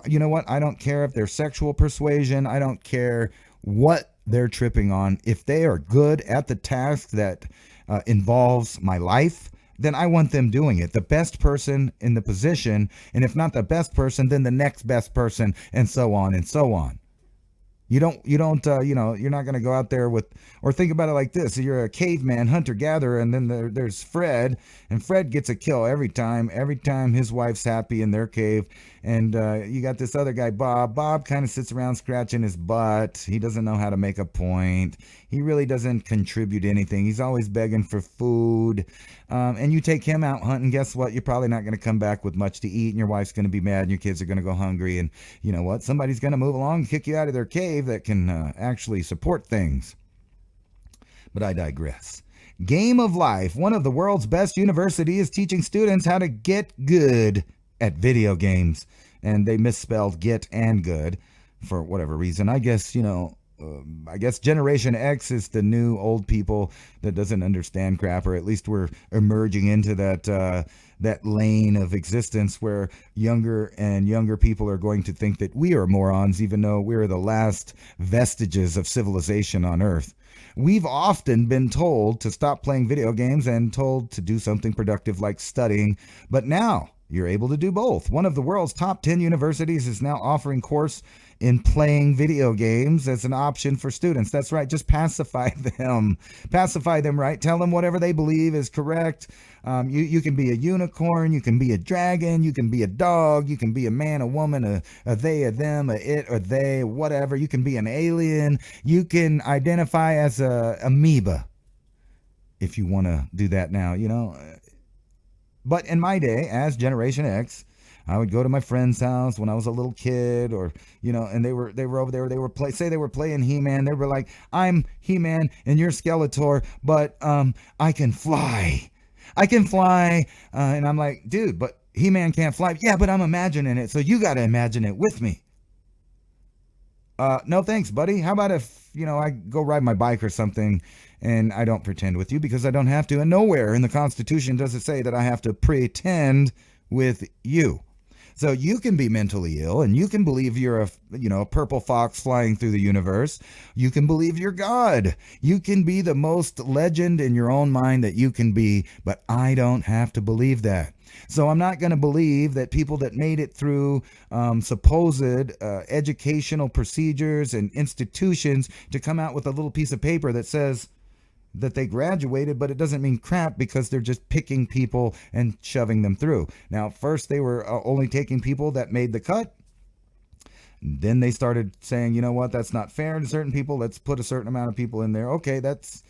You know what? I don't care if they're sexual persuasion. I don't care what they're tripping on. If they are good at the task that involves my life, then I want them doing it. The best person in the position. And if not the best person, then the next best person, and so on and so on. You're not going to go out there or think about it like this. You're a caveman, hunter-gatherer, and then there's Fred, and Fred gets a kill every time his wife's happy in their cave. And you got this other guy, Bob. Bob kind of sits around scratching his butt. He doesn't know how to make a point. He really doesn't contribute anything. He's always begging for food. And you take him out hunting, guess what? You're probably not going to come back with much to eat, and your wife's going to be mad, and your kids are going to go hungry. And you know what? Somebody's going to move along and kick you out of their cave that can actually support things. But I digress. Game of Life, one of the world's best universities, is teaching students how to get good at video games. And they misspelled get and good for whatever reason. I guess, I guess Generation X is the new old people that doesn't understand crap, or at least we're emerging into that lane of existence where younger and younger people are going to think that we are morons, even though we're the last vestiges of civilization on Earth. We've often been told to stop playing video games and told to do something productive like studying, but now you're able to do both. One of the world's top 10 universities is now offering course in playing video games as an option for students. That's right. Just pacify them. Pacify them, right? Tell them whatever they believe is correct. You can be a unicorn. You can be a dragon. You can be a dog. You can be a man, a woman, a they, a them, a it, or they, whatever. You can be an alien. You can identify as a amoeba if you want to do that now, But in my day, as Generation X, I would go to my friend's house when I was a little kid, or and they were over there. They were playing He-Man. They were like, "I'm He-Man and you're Skeletor, but I can fly. I can fly." And I'm like, "Dude, but He-Man can't fly." "Yeah, but I'm imagining it, so you got to imagine it with me." No thanks, buddy. How about if I go ride my bike or something, and I don't pretend with you, because I don't have to. And nowhere in the Constitution does it say that I have to pretend with you. So you can be mentally ill, and you can believe you're a purple fox flying through the universe. You can believe you're God. You can be the most legend in your own mind that you can be, but I don't have to believe that. So I'm not going to believe that people that made it through supposed educational procedures and institutions to come out with a little piece of paper that says that they graduated, but it doesn't mean crap, because they're just picking people and shoving them through. Now, first they were only taking people that made the cut. Then they started saying, you know what, that's not fair to certain people. Let's put a certain amount of people in there. Okay, that's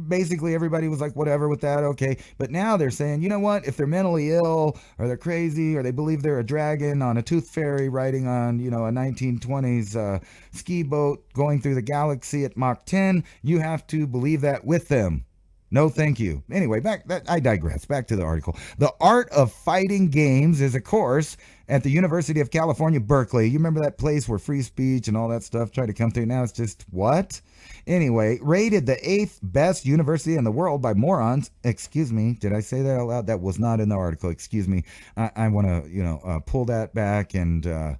basically everybody was like, whatever with that. Okay. But now they're saying, you know what, if they're mentally ill, or they're crazy, or they believe they're a dragon on a tooth fairy riding on, a 1920s ski boat going through the galaxy at Mach 10, you have to believe that with them. No, thank you. Anyway, I digress. Back to the article. The Art of Fighting Games is a course at the University of California, Berkeley. You remember that place where free speech and all that stuff tried to come through? Now it's just what? Anyway, rated the 8th best university in the world by morons. Excuse me, did I say that out loud? That was not in the article. Excuse me. I want to, pull that back and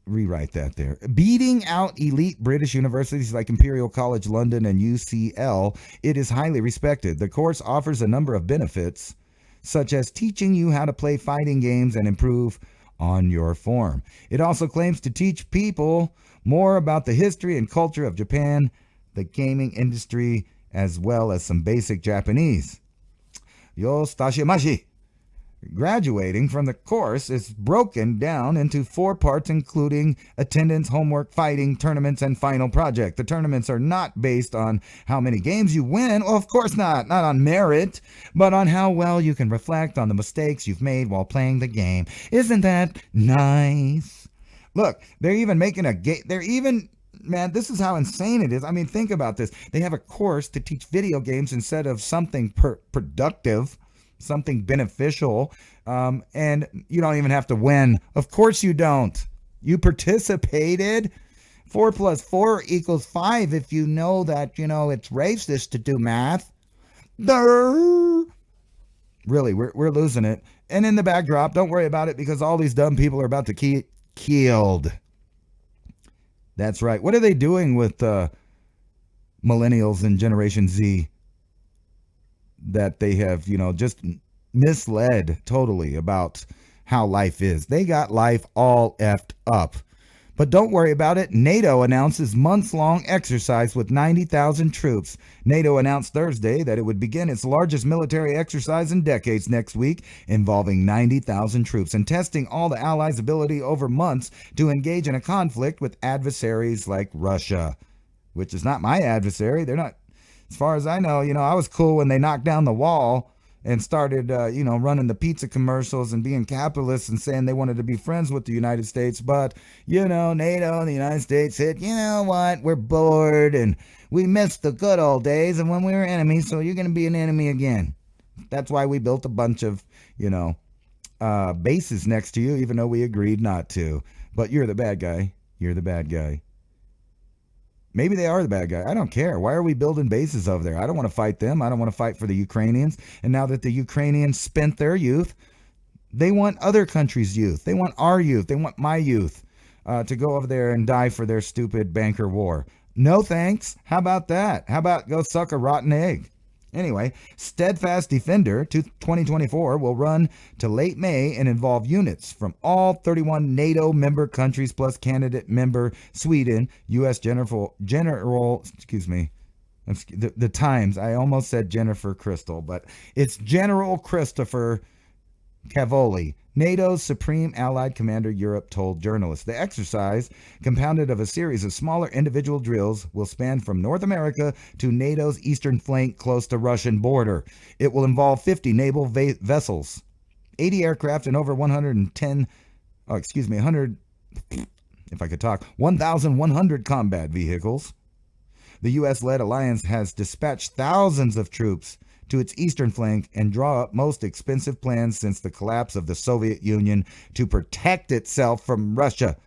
rewrite that there. Beating out elite British universities like Imperial College London and UCL, it is highly respected. The course offers a number of benefits, such as teaching you how to play fighting games and improve on your form. It also claims to teach people more about the history and culture of Japan, the gaming industry, as well as some basic Japanese. Yo stashimashi. graduating from the course is broken down into 4 parts, including attendance, homework, fighting, tournaments, and final project. The tournaments are not based on how many games you win. Well, of course not on merit, but on how well you can reflect on the mistakes you've made while playing the game. Isn't that nice? Look, they're even making a game. Man, this is how insane it is. I mean, think about this. They have a course to teach video games instead of something productive, something beneficial, and you don't even have to win. Of course you don't. You participated. 4 + 4 = 5 if you know that, it's racist to do math. Durr. Really, we're losing it. And in the backdrop, don't worry about it because all these dumb people are about to get killed. That's right. What are they doing with millennials and Generation Z that they have, just misled totally about how life is? They got life all effed up. But don't worry about it. NATO announces months-long exercise with 90,000 troops. NATO announced Thursday that it would begin its largest military exercise in decades next week, involving 90,000 troops and testing all the allies' ability over months to engage in a conflict with adversaries like Russia, which is not my adversary. They're not, as far as I know, I was cool when they knocked down the wall and started, running the pizza commercials and being capitalists and saying they wanted to be friends with the United States. But, NATO and the United States said, you know what, we're bored and we missed the good old days and when we were enemies, so you're going to be an enemy again. That's why we built a bunch of, bases next to you, even though we agreed not to. But you're the bad guy. You're the bad guy. Maybe they are the bad guy. I don't care. Why are we building bases over there? I don't want to fight them. I don't want to fight for the Ukrainians. And now that the Ukrainians spent their youth, they want other countries' youth. They want our youth. They want my youth to go over there and die for their stupid banker war. No thanks. How about that? How about go suck a rotten egg? Anyway, Steadfast Defender 2024 will run to late May and involve units from all 31 NATO member countries plus candidate member Sweden, U.S. General, the Times. I almost said Jennifer Crystal, but it's General Christopher Cavoli, NATO's Supreme Allied Commander, Europe, told journalists. The exercise, compounded of a series of smaller individual drills, will span from North America to NATO's eastern flank close to Russian border. It will involve 50 naval vessels, 80 aircraft, and over 1,100 combat vehicles. The U.S.-led alliance has dispatched thousands of troops to its eastern flank and draw up most expensive plans since the collapse of the Soviet Union to protect itself from Russia.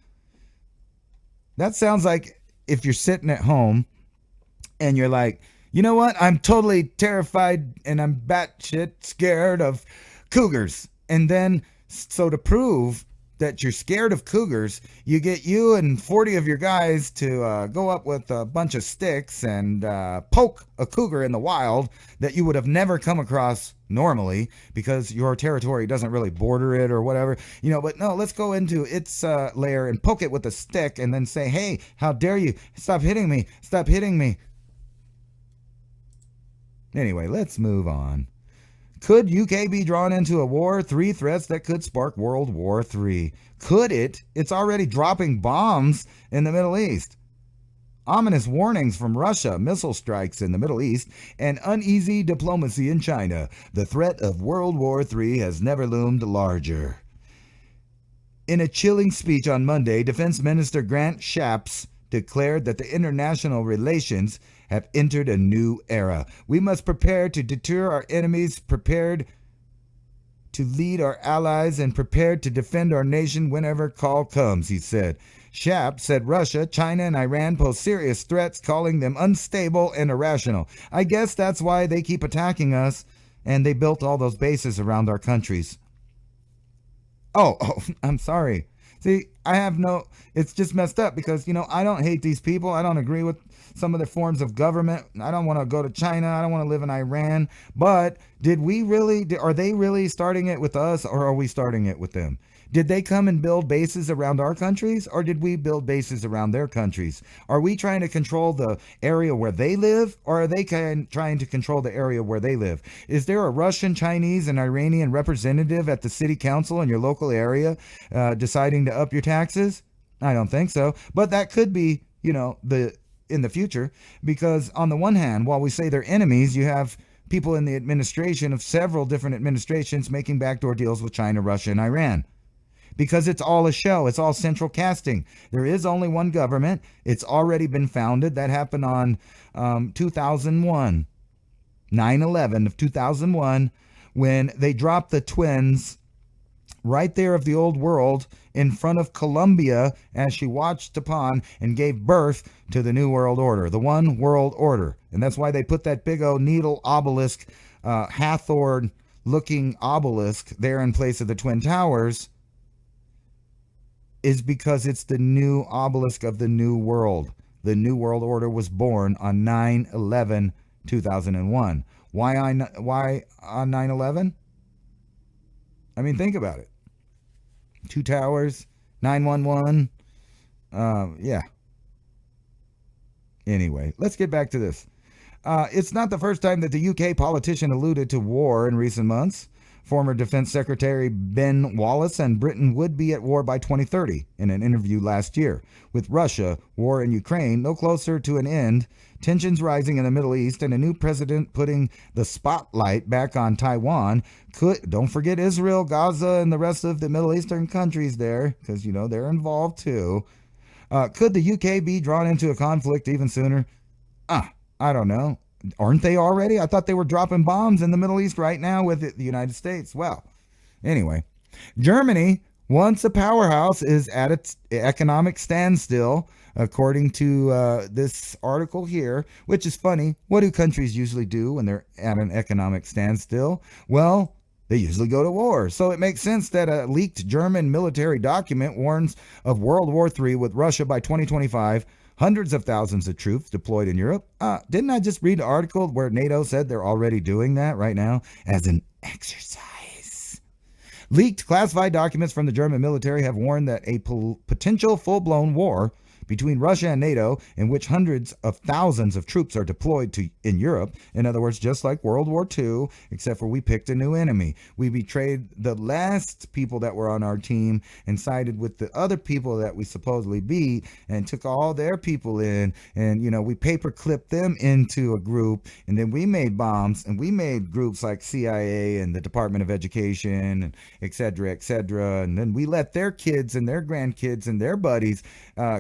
That sounds like if you're sitting at home and you're like, you know what? I'm totally terrified and I'm batshit scared of cougars. And then, so to prove that you're scared of cougars, you get you and 40 of your guys to go up with a bunch of sticks and poke a cougar in the wild that you would have never come across normally because your territory doesn't really border it or whatever, but no, let's go into its lair and poke it with a stick and then say, hey, how dare you? Stop hitting me. Stop hitting me. Anyway, let's move on. Could UK be drawn into a war? 3 threats that could spark World War III. Could it? It's already dropping bombs in the Middle East. Ominous warnings from Russia, missile strikes in the Middle East, and uneasy diplomacy in China. The threat of World War III has never loomed larger. In a chilling speech on Monday, Defense Minister Grant Shapps declared that the international relations have entered a new era. We must prepare to deter our enemies, prepared to lead our allies, and prepared to defend our nation whenever call comes, he said. Shapps said Russia, China, and Iran pose serious threats, calling them unstable and irrational. I guess that's why they keep attacking us, and they built all those bases around our countries. Oh, I'm sorry. See, it's just messed up because, I don't hate these people. I don't agree with some of the forms of government. I don't want to go to China. I don't want to live in Iran. But are they really starting it with us, or are we starting it with them? Did they come and build bases around our countries, or did we build bases around their countries? Are we trying to control the area where they live, or are they trying to control the area where they live? Is there a Russian, Chinese, and Iranian representative at the city council in your local area deciding to up your taxes? I don't think so. But that could be, in the future, because on the one hand, while we say they're enemies, you have people in the administration of several different administrations making backdoor deals with China, Russia, and Iran. Because it's all a show. It's all central casting. There is only one government. It's already been founded. That happened on 2001, 9/11 of 2001, when they dropped the twins right there of the old world in front of Columbia as she watched upon and gave birth to the New World Order, the One World Order. And that's why they put that big old needle obelisk, Hathor-looking obelisk there in place of the Twin Towers, is because it's the new obelisk of the New World. The New World Order was born on 9/11, 2001. Why on 9/11? I mean, think about it. Two towers, 911. Yeah. Anyway, let's get back to this. It's not the first time that the UK politician alluded to war in recent months. Former Defense Secretary Ben Wallace and Britain would be at war by 2030 in an interview last year. With Russia, war in Ukraine no closer to an end, tensions rising in the Middle East, and a new president putting the spotlight back on Taiwan. Don't forget Israel, Gaza, and the rest of the Middle Eastern countries there, because, they're involved too. Could the UK be drawn into a conflict even sooner? I don't know. Aren't they already? I thought they were dropping bombs in the Middle East right now with the United States. Well, anyway, Germany, once a powerhouse, is at its economic standstill, according to this article here, which is funny. What do countries usually do when they're at an economic standstill? Well, they usually go to war. So it makes sense that a leaked German military document warns of World War III with Russia by 2025. Hundreds of thousands of troops deployed in Europe. Didn't I just read an article where NATO said they're already doing that right now as an exercise? Leaked classified documents from the German military have warned that a potential full-blown war between Russia and NATO, in which hundreds of thousands of troops are deployed in Europe. In other words, just like World War II, except for we picked a new enemy. We betrayed the last people that were on our team and sided with the other people that we supposedly beat and took all their people in, and we paper clipped them into a group, and then we made bombs, and we made groups like CIA and the Department of Education, and et cetera, and then we let their kids and their grandkids and their buddies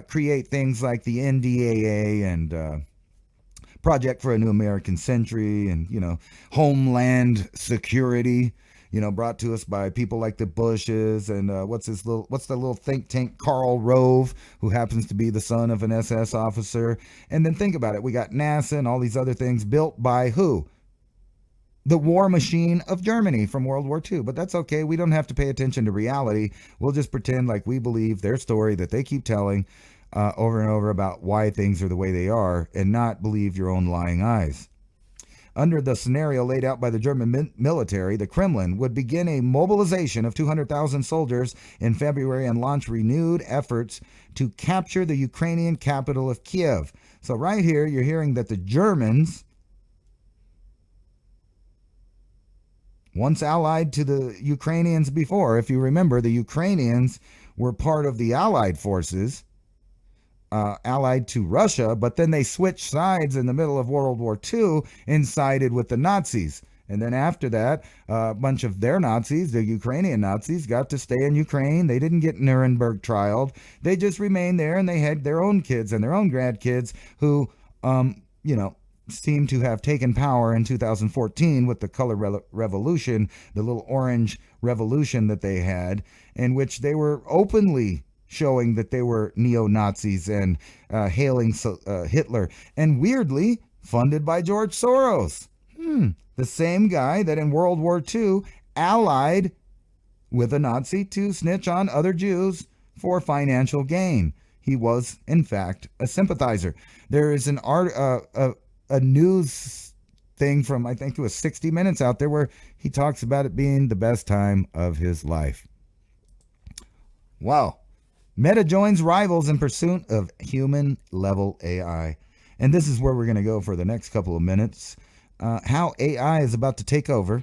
create things like the NDAA and Project for a New American Century and, Homeland Security, brought to us by people like the Bushes and what's the little think tank, Karl Rove, who happens to be the son of an SS officer. And then think about it. We got NASA and all these other things built by who? The war machine of Germany from World War II. But that's okay. We don't have to pay attention to reality. We'll just pretend like we believe their story that they keep telling over and over about why things are the way they are, and not believe your own lying eyes. Under the scenario laid out by the German military, the Kremlin would begin a mobilization of 200,000 soldiers in February and launch renewed efforts to capture the Ukrainian capital of Kiev. So right here, you're hearing that the Germans, once allied to the Ukrainians before, if you remember, the Ukrainians were part of the Allied forces, allied to Russia, but then they switched sides in the middle of World War II and sided with the Nazis. And then after that, a bunch of their Nazis, the Ukrainian Nazis, got to stay in Ukraine. They didn't get Nuremberg trialed. They just remained there, and they had their own kids and their own grandkids who, seem to have taken power in 2014 with the color revolution, the little orange revolution that they had, in which they were openly showing that they were neo-Nazis and hailing Hitler, and weirdly funded by George Soros. The same guy that in World War II allied with a Nazi to snitch on other Jews for financial gain. he was, in fact, a sympathizer. There is an a news thing from, I think it was 60 Minutes out there, where he talks about it being the best time of his life. Wow. Meta joins rivals in pursuit of human-level AI. And this is where we're going to go for the next couple of minutes. How AI is about to take over,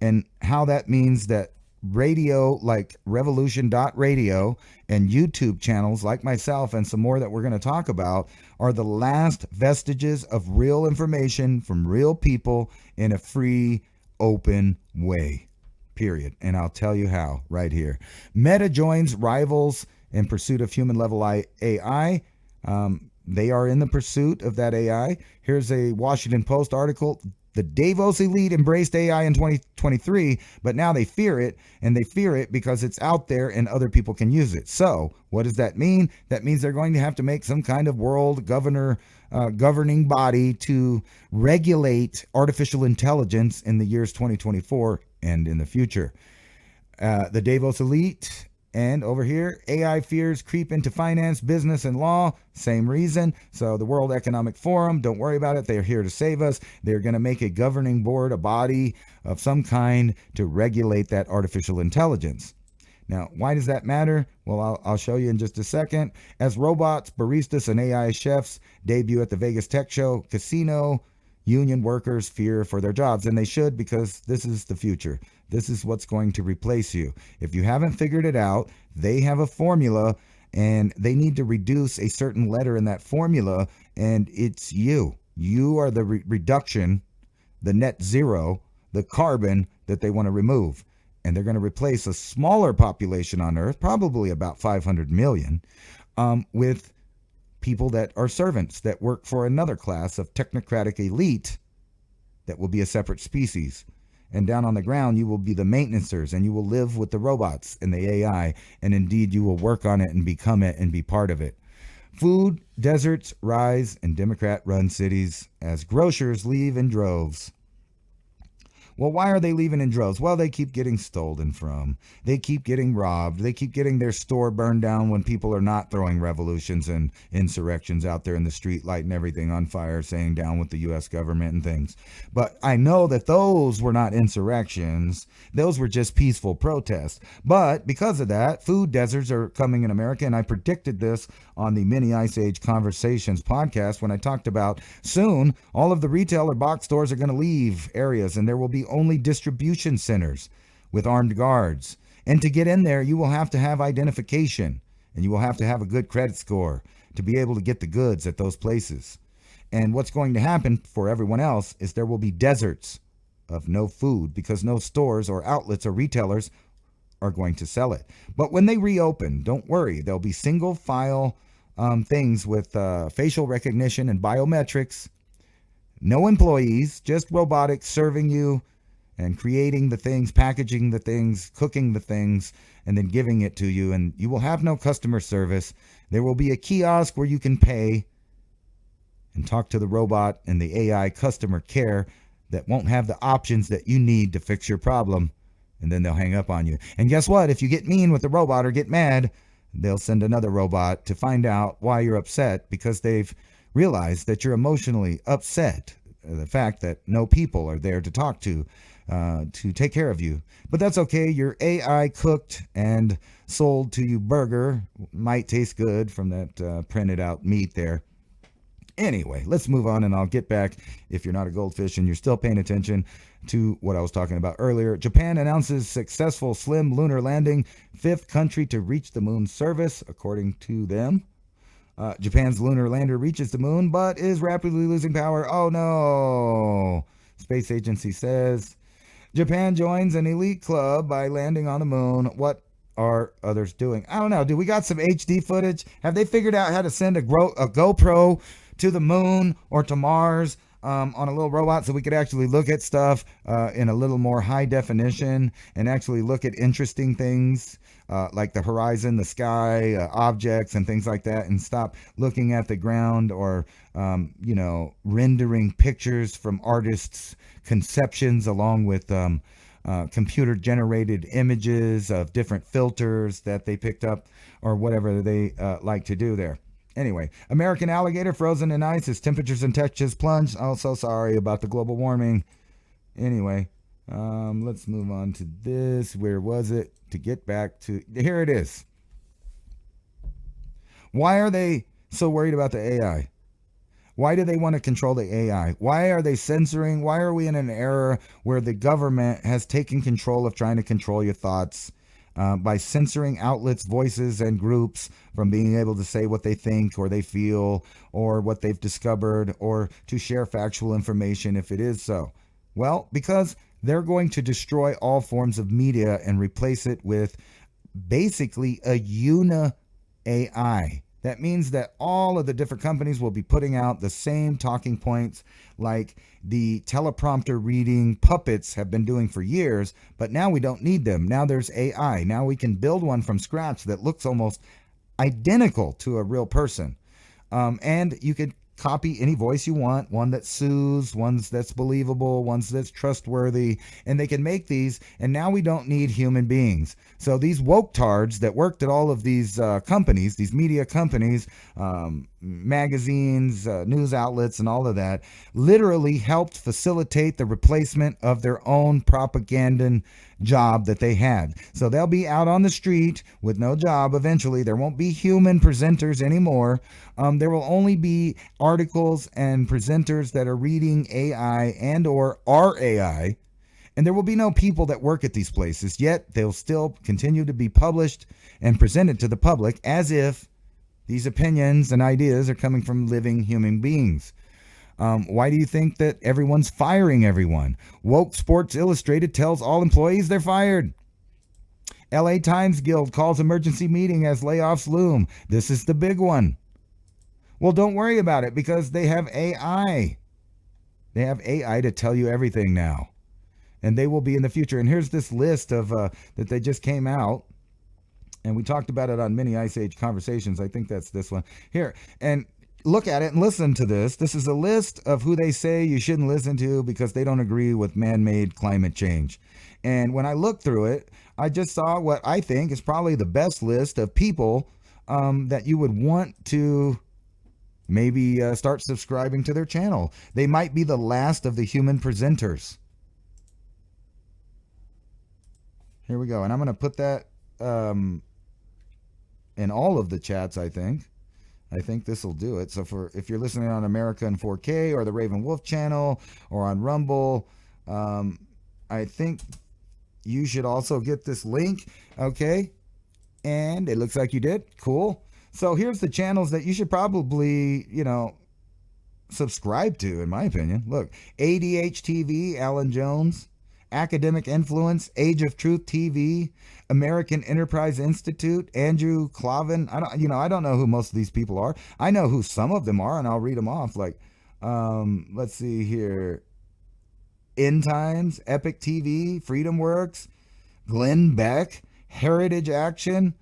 and how that means that radio like Revolution.Radio and YouTube channels like myself and some more that we're going to talk about are the last vestiges of real information from real people in a free, open way. Period. And I'll tell you how right here. Meta joins rivals in pursuit of human-level AI. They are in the pursuit of that AI. Here's a Washington Post article. The Davos elite embraced AI in 2023, but now they fear it, and they fear it because it's out there and other people can use it. So what does that mean? That means they're going to have to make some kind of world governing body to regulate artificial intelligence in the years 2024 and in the future. The Davos elite. And over here, AI fears creep into finance, business, and law. Same reason. So the World Economic Forum, don't worry about it. They're here to save us. They're going to make a governing board, a body of some kind to regulate that artificial intelligence. Now, why does that matter? Well, I'll show you in just a second. As robots, baristas, and AI chefs debut at the Vegas Tech Show, casino union workers fear for their jobs. And they should, because this is the future. This is what's going to replace you. If you haven't figured it out, they have a formula, and they need to reduce a certain letter in that formula, and it's you. You are the reduction, the net zero, the carbon that they want to remove. And they're going to replace a smaller population on Earth, probably about 500 million, with people that are servants that work for another class of technocratic elite that will be a separate species. And down on the ground, you will be the maintenancers, and you will live with the robots and the AI, and indeed you will work on it and become it and be part of it. Food deserts rise in Democrat-run cities as grocers leave in droves. Well, why are they leaving in droves? Well, they keep getting stolen from. They keep getting robbed. They keep getting their store burned down when people are not throwing revolutions and insurrections out there in the street, lighting everything on fire, saying down with the U.S. government and things. But I know that those were not insurrections. Those were just peaceful protests. But because of that, food deserts are coming in America, and I predicted this on the Mini Ice Age Conversations podcast when I talked about soon all of the retail or box stores are going to leave areas, and there will be only distribution centers with armed guards. And to get in there, you will have to have identification, and you will have to have a good credit score to be able to get the goods at those places. And what's going to happen for everyone else is there will be deserts of no food because no stores or outlets or retailers are going to sell it. But when they reopen, don't worry, there'll be single file things with facial recognition and biometrics. No employees, just robotics serving you and creating the things, packaging the things, cooking the things, and then giving it to you. And you will have no customer service. There will be a kiosk where you can pay and talk to the robot and the AI customer care that won't have the options that you need to fix your problem. And then they'll hang up on you. And guess what? If you get mean with the robot or get mad, they'll send another robot to find out why you're upset, because they've realized that you're emotionally upset. The fact that no people are there to talk to take care of you. But that's okay. Your AI cooked and sold to you burger might taste good from that printed out meat there. Anyway, let's move on, and I'll get back, if you're not a goldfish and you're still paying attention, to what I was talking about earlier. Japan announces successful slim lunar landing, 5th country to reach the moon service, according to them. Japan's lunar lander reaches the moon, but is rapidly losing power. Oh no, space agency says. Japan joins an elite club by landing on the moon. What are others doing? I don't know. Do we got some HD footage? Have they figured out how to send a GoPro to the moon or to Mars on a little robot so we could actually look at stuff in a little more high definition and actually look at interesting things like the horizon, the sky, objects and things like that, and stop looking at the ground or, rendering pictures from artists' conceptions along with computer-generated images of different filters that they picked up or whatever they like to do there. Anyway, American alligator frozen in ice as temperatures and textures plunge. Oh, so sorry about the global warming. Anyway, let's move on to this. Where was it? To get back to... Here it is. Why are they so worried about the AI? Why do they want to control the AI? Why are they censoring? Why are we in an era where the government has taken control of trying to control your thoughts by censoring outlets, voices, and groups from being able to say what they think or they feel or what they've discovered or to share factual information if it is so? Well, because they're going to destroy all forms of media and replace it with basically a AI. That means that all of the different companies will be putting out the same talking points like the teleprompter reading puppets have been doing for years, but now we don't need them. Now there's AI. Now we can build one from scratch that looks almost identical to a real person. And you could copy any voice you want, one that soothes, one that's believable, one that's trustworthy, and they can make these, and now we don't need human beings. So these woke-tards that worked at all of these companies, these media companies, magazines, news outlets, and all of that, literally helped facilitate the replacement of their own propaganda job that they had. So they'll be out on the street with no job eventually. There won't be human presenters anymore. There will only be articles and presenters that are reading AI and or are AI. And there will be no people that work at these places, yet they'll still continue to be published and presented to the public as if these opinions and ideas are coming from living human beings. Why do you think that everyone's firing everyone? Woke Sports Illustrated tells all employees they're fired. LA Times Guild calls emergency meeting as layoffs loom. This is the big one. Well, don't worry about it because they have AI. They have AI to tell you everything now. And they will be in the future. And here's this list of that they just came out. And we talked about it on many Ice Age conversations. I think that's this one. Here. And look at it and listen to this. This is a list of who they say you shouldn't listen to because they don't agree with man-made climate change. And when I looked through it, I just saw what I think is probably the best list of people that you would want to maybe start subscribing to their channel. They might be the last of the human presenters. Here we go. And I'm going to put that in all of the chats, I think. I think this will do it. So if you're listening on America in 4K or the Raven Wolf channel or on Rumble, I think you should also get this link. Okay. And it looks like you did. Cool. So here's the channels that you should probably, subscribe to, in my opinion. Look, ADH TV, Alan Jones. Academic Influence, Age of Truth TV, American Enterprise Institute, Andrew Clavin. I don't know who most of these people are. I know who some of them are, and I'll read them off. Like, let's see here. End Times, Epic TV, Freedom Works, Glenn Beck, Heritage Action.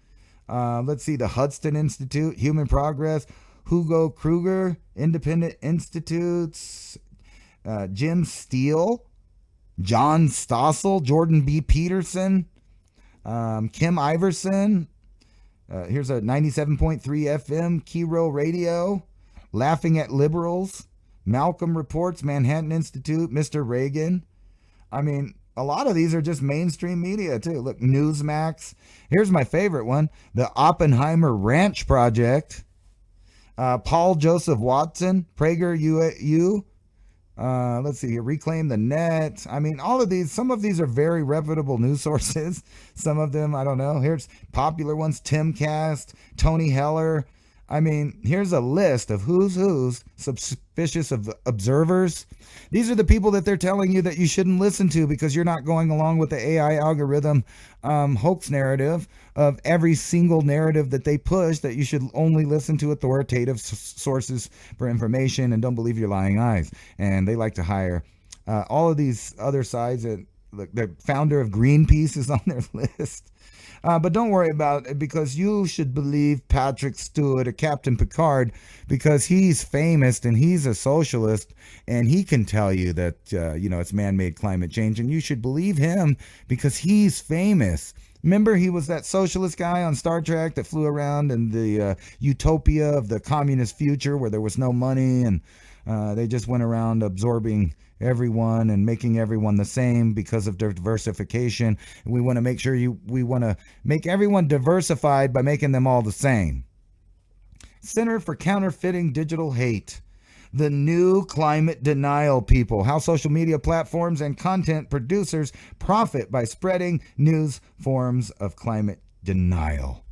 Let's see, the Hudson Institute, Human Progress, Hugo Kruger, Independent Institutes, Jim Steele, John Stossel, Jordan B. Peterson, Kim Iverson. Here's a 97.3 FM, Kiro Radio, Laughing at Liberals, Malcolm Reports, Manhattan Institute, Mr. Reagan. I mean, a lot of these are just mainstream media, too. Look, Newsmax. Here's my favorite one, the Oppenheimer Ranch Project, Paul Joseph Watson, PragerU. Let's see here. Reclaim the Net. I mean, all of these, some of these are very reputable news sources. Some of them, I don't know. Here's popular ones, Timcast, Tony Heller. I mean, here's a list of who's suspicious of observers. These are the people that they're telling you that you shouldn't listen to because you're not going along with the AI algorithm hoax narrative of every single narrative that they push, that you should only listen to authoritative sources for information and don't believe your lying eyes. And they like to hire all of these other sides that the founder of Greenpeace is on their list. But don't worry about it, because you should believe Patrick Stewart or Captain Picard, because he's famous and he's a socialist, and he can tell you that, it's man-made climate change, and you should believe him because he's famous. Remember, he was that socialist guy on Star Trek that flew around in the utopia of the communist future where there was no money, and they just went around absorbing everyone and making everyone the same because of diversification. We want to make sure we want to make everyone diversified by making them all the same. Center for Counterfeiting Digital Hate. The new climate denial people. How social media platforms and content producers profit by spreading news forms of climate denial.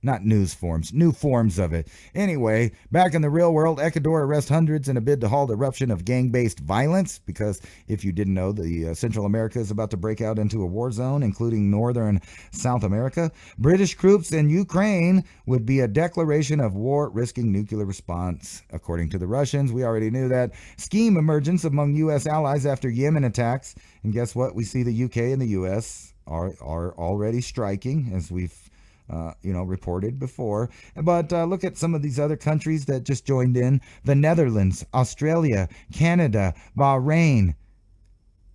Not news forms, new forms of it. Anyway, back in the real world, Ecuador arrests hundreds in a bid to halt eruption of gang-based violence, because if you didn't know, the Central America is about to break out into a war zone, including northern South America. British troops in Ukraine would be a declaration of war, risking nuclear response, according to the Russians. We already knew that. Scheme emergence among U.S. allies after Yemen attacks. And guess what? We see the UK and the U.S. are already striking, as we've reported before. But look at some of these other countries that just joined in. The Netherlands, Australia, Canada, Bahrain,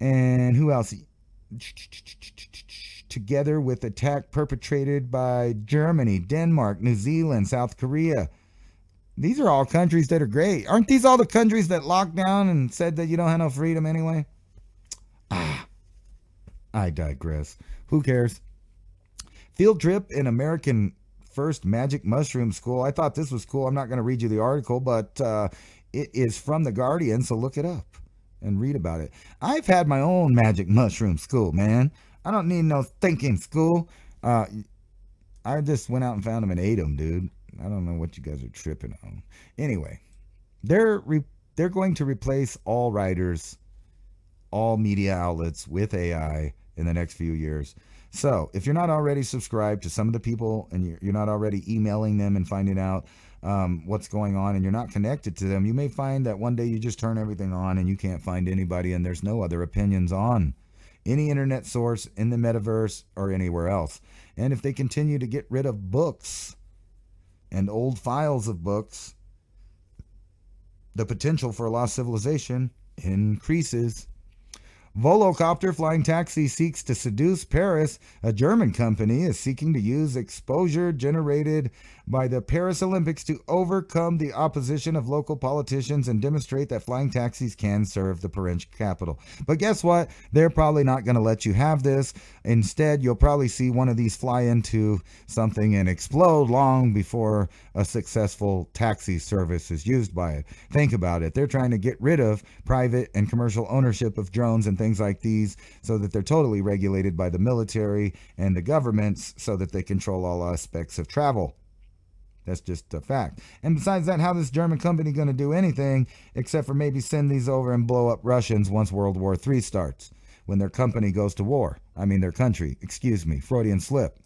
and who else? Together with attack perpetrated by Germany, Denmark, New Zealand, South Korea. These are all countries that are great. Aren't these all the countries that locked down and said that you don't have no freedom anyway? I digress. Who cares? Field trip in American first magic mushroom school. I thought this was cool. I'm not going to read you the article, but it is from The Guardian, so look it up and read about it. I've had my own magic mushroom school, man. I don't need no thinking school. I just went out and found them and ate them, dude. I don't know what you guys are tripping on. Anyway, they're going to replace all writers, all media outlets with AI in the next few years. So if you're not already subscribed to some of the people, and you're not already emailing them and finding out what's going on, and you're not connected to them, you may find that one day you just turn everything on and you can't find anybody, and there's no other opinions on any internet source in the metaverse or anywhere else. And if they continue to get rid of books and old files of books, the potential for a lost civilization increases. Volocopter flying taxi seeks to seduce Paris. A German company is seeking to use exposure generated by the Paris Olympics to overcome the opposition of local politicians and demonstrate that flying taxis can serve the French capital. But guess what? They're probably not going to let you have this. Instead, you'll probably see one of these fly into something and explode long before a successful taxi service is used by it. Think about it. They're trying to get rid of private and commercial ownership of drones and things like these, so that they're totally regulated by the military and the governments, so that they control all aspects of travel. That's just a fact. And besides that, how is this German company going to do anything except for maybe send these over and blow up Russians once World War III starts, when their company goes to war? I mean, their country. Excuse me. Freudian slip.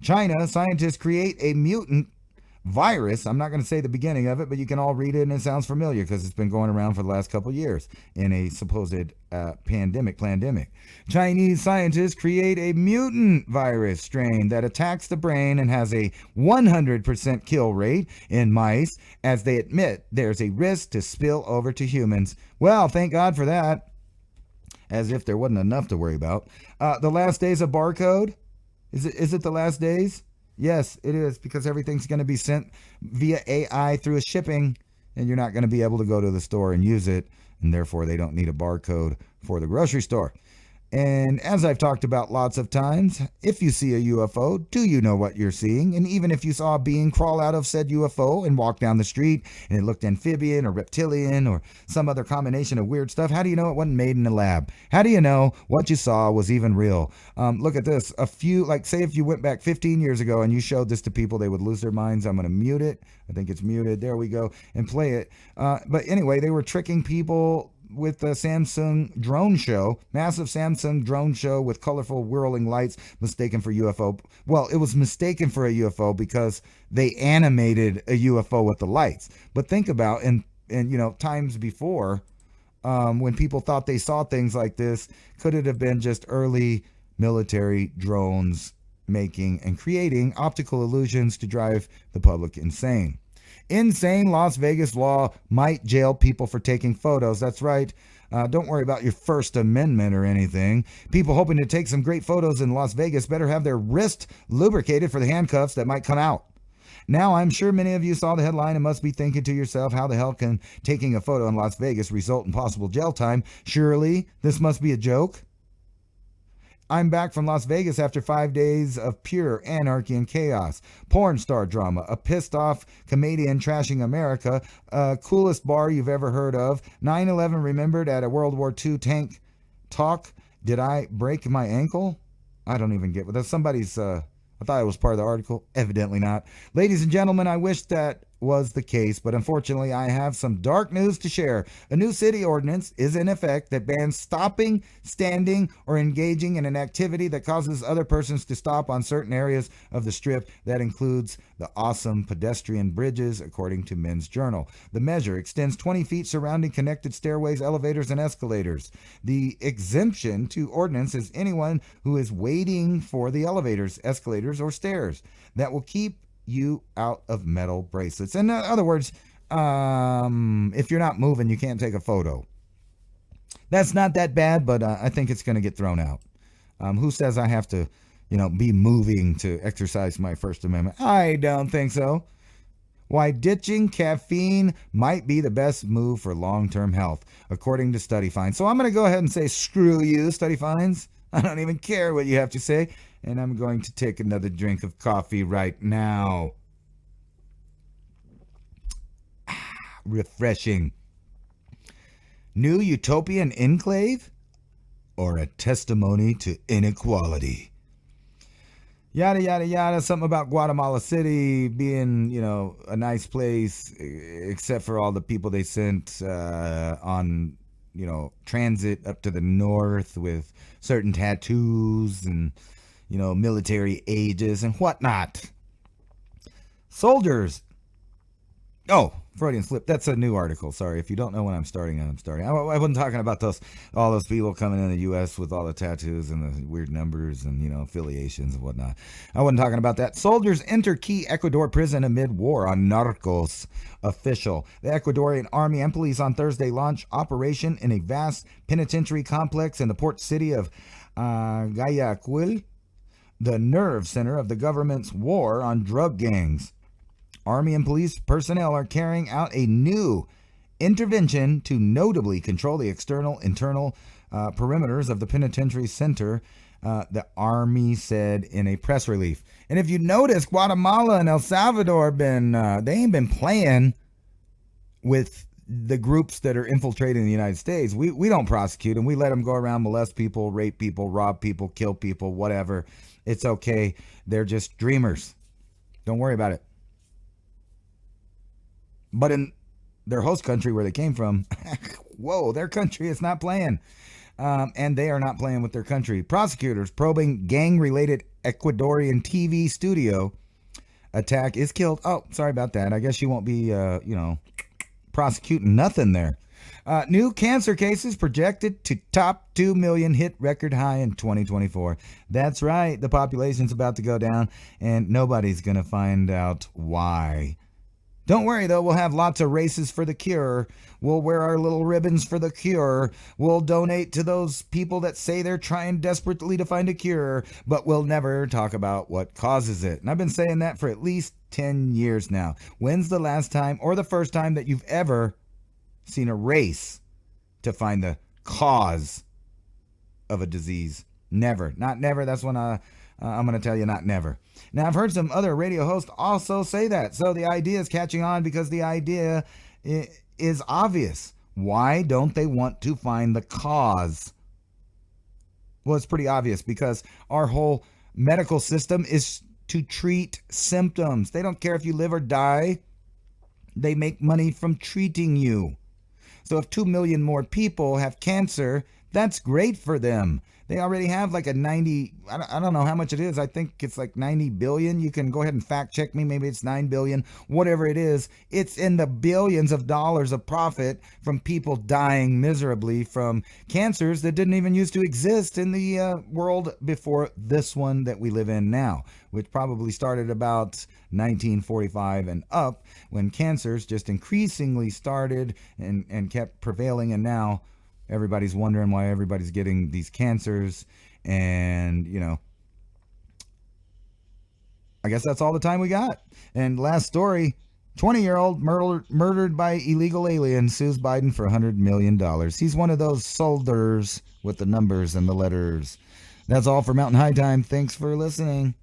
China, scientists create a mutant virus. I'm not going to say the beginning of it, but you can all read it, and it sounds familiar because it's been going around for the last couple of years in a supposed pandemic. Chinese scientists create a mutant virus strain that attacks the brain and has a 100% kill rate in mice, as they admit there's a risk to spill over to humans. Well, thank God for that. As if there wasn't enough to worry about. The last days of barcode? Is it the last days? Yes, it is, because everything's going to be sent via AI through a shipping, and you're not going to be able to go to the store and use it, and therefore they don't need a barcode for the grocery store. And as I've talked about lots of times, if you see a UFO, do you know what you're seeing? And even if you saw a being crawl out of said UFO and walk down the street and it looked amphibian or reptilian or some other combination of weird stuff, how do you know it wasn't made in a lab? How do you know what you saw was even real? Look at this. Say if you went back 15 years ago and you showed this to people, they would lose their minds. I'm going to mute it. I think it's muted. There we go. And play it. But anyway, they were tricking people with the Samsung drone show, massive Samsung drone show with colorful whirling lights, mistaken for UFO. Well, it was mistaken for a UFO because they animated a UFO with the lights. But think about, and times before, when people thought they saw things like this, could it have been just early military drones making and creating optical illusions to drive the public insane? Insane Las Vegas law might jail people for taking photos. That's right. Don't worry about your First Amendment or anything. People hoping to take some great photos in Las Vegas better have their wrist lubricated for the handcuffs that might come out. Now, I'm sure many of you saw the headline and must be thinking to yourself, how the hell can taking a photo in Las Vegas result in possible jail time? Surely this must be a joke. I'm back from Las Vegas after 5 days of pure anarchy and chaos. Porn star drama, a pissed off comedian trashing America, coolest bar you've ever heard of, 9/11 remembered at a World War II tank talk. Did I break my ankle? I don't even get what that's somebody's. I thought it was part of the article. Evidently not. Ladies and gentlemen, I wish that was the case, but unfortunately I have some dark news to share. A new city ordinance is in effect that bans stopping, standing, or engaging in an activity that causes other persons to stop on certain areas of the Strip. That includes the awesome pedestrian bridges, according to Men's Journal. The measure extends 20 feet surrounding connected stairways, elevators, and escalators. The exemption to ordinance is anyone who is waiting for the elevators, escalators, or stairs. That will keep you out of metal bracelets. In other words, if you're not moving, you can't take a photo. That's not that bad, but I think it's going to get thrown out. Who says I have to, be moving to exercise my First Amendment? I don't think so. Why ditching caffeine might be the best move for long-term health, according to study finds. So I'm going to go ahead and say, screw you, study finds. I don't even care what you have to say. And I'm going to take another drink of coffee right now. Refreshing. New utopian enclave? Or a testimony to inequality? Yada, yada, yada. Something about Guatemala City being, a nice place, except for all the people they sent on, transit up to the north with certain tattoos and military ages and whatnot. Soldiers. Oh, Freudian slip. That's a new article. Sorry. If you don't know when I'm starting. I wasn't talking about all those people coming in the U.S. with all the tattoos and the weird numbers and, affiliations and whatnot. I wasn't talking about that. Soldiers enter key Ecuador prison amid war on narcos. Official. The Ecuadorian army and police on Thursday launched operation in a vast penitentiary complex in the port city of Guayaquil, the nerve center of the government's war on drug gangs. Army and police personnel are carrying out a new intervention to notably control the internal perimeters of the penitentiary center, the Army said in a press release. And if you notice, Guatemala and El Salvador they ain't been playing with the groups that are infiltrating the United States. We don't prosecute them. We let them go around, molest people, rape people, rob people, kill people, whatever. It's okay. They're just dreamers. Don't worry about it. But in their host country where they came from, whoa, their country is not playing. And they are not playing with their country. Prosecutors probing gang-related Ecuadorian TV studio attack is killed. Oh, sorry about that. I guess you won't be, prosecuting nothing there. New cancer cases projected to top 2 million, hit record high in 2024. That's right. The population's about to go down, and nobody's going to find out why. Don't worry, though. We'll have lots of races for the cure. We'll wear our little ribbons for the cure. We'll donate to those people that say they're trying desperately to find a cure, but we'll never talk about what causes it. And I've been saying that for at least 10 years now. When's the last time or the first time that you've ever seen a race to find the cause of a disease? Never. Not never. That's when I'm going to tell you not never. Now, I've heard some other radio hosts also say that. So the idea is catching on because the idea is obvious. Why don't they want to find the cause? Well, it's pretty obvious because our whole medical system is to treat symptoms. They don't care if you live or die. They make money from treating you. So if 2 million more people have cancer, That's great for them. They already have like a 90, I don't know how much it is. I think it's like 90 billion. You can go ahead and fact check me. Maybe it's 9 billion, whatever it is. It's in the billions of dollars of profit from people dying miserably from cancers that didn't even used to exist in the world before this one that we live in now, which probably started about 1945 and up, when cancers just increasingly started and kept prevailing. And now everybody's wondering why everybody's getting these cancers. And, I guess that's all the time we got. And last story, 20-year-old murdered by illegal alien sues Biden for $100 million. He's one of those soldiers with the numbers and the letters. That's all for Mountain High Time. Thanks for listening.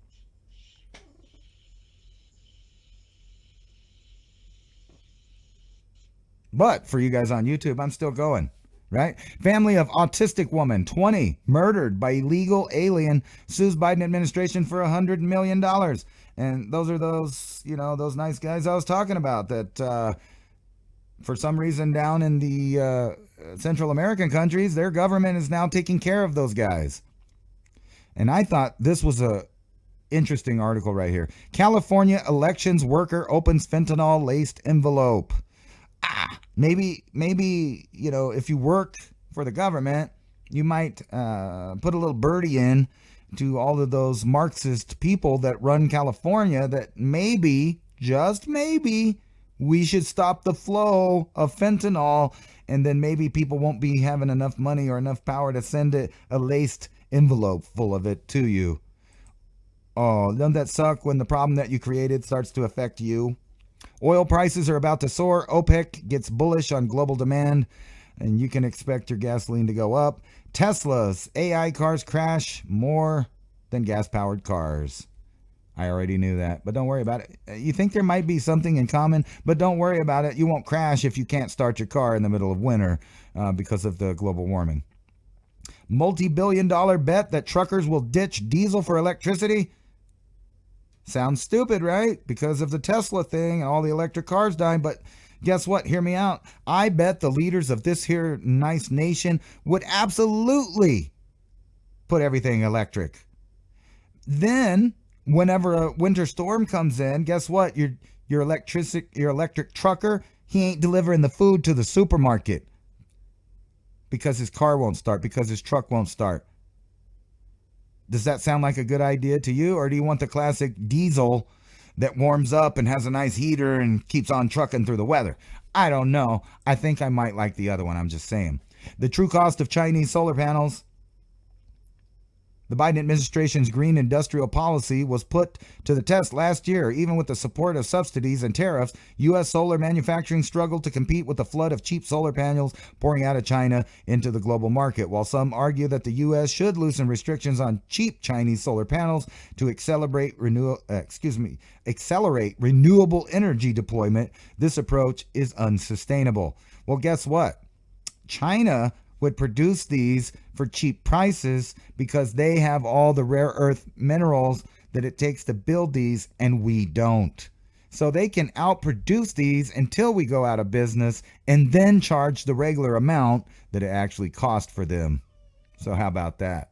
But for you guys on YouTube, I'm still going. Right? Family of autistic woman, 20, murdered by illegal alien, sues Biden administration for $100 million. And those are those nice guys I was talking about that for some reason down in the Central American countries, their government is now taking care of those guys. And I thought this was a interesting article right here. California elections worker opens fentanyl-laced envelope. Maybe, if you work for the government, you might put a little birdie in to all of those Marxist people that run California that maybe, just maybe, we should stop the flow of fentanyl, and then maybe people won't be having enough money or enough power to send a laced envelope full of it to you. Oh, doesn't that suck when the problem that you created starts to affect you? Oil prices are about to soar. OPEC gets bullish on global demand, and you can expect your gasoline to go up. Tesla's AI cars crash more than gas-powered cars. I already knew that, but don't worry about it. You think there might be something in common, but don't worry about it. You won't crash if you can't start your car in the middle of winter because of the global warming. Multi-billion-dollar bet that truckers will ditch diesel for electricity. Sounds stupid, right? Because of the Tesla thing and all the electric cars dying. But guess what? Hear me out. I bet the leaders of this here nice nation would absolutely put everything electric. Then, whenever a winter storm comes in, guess what? Your electric trucker, he ain't delivering the food to the supermarket because his car won't start, because his truck won't start. Does that sound like a good idea to you? Or do you want the classic diesel that warms up and has a nice heater and keeps on trucking through the weather? I don't know. I think I might like the other one. I'm just saying. The true cost of Chinese solar panels. The Biden administration's green industrial policy was put to the test last year. Even with the support of subsidies and tariffs, U.S. solar manufacturing struggled to compete with the flood of cheap solar panels pouring out of China into the global market. While some argue that the U.S. should loosen restrictions on cheap Chinese solar panels to accelerate renewable energy deployment, this approach is unsustainable. Well, guess what? China would produce these for cheap prices because they have all the rare earth minerals that it takes to build these, and we don't. So they can outproduce these until we go out of business and then charge the regular amount that it actually cost for them. So how about that?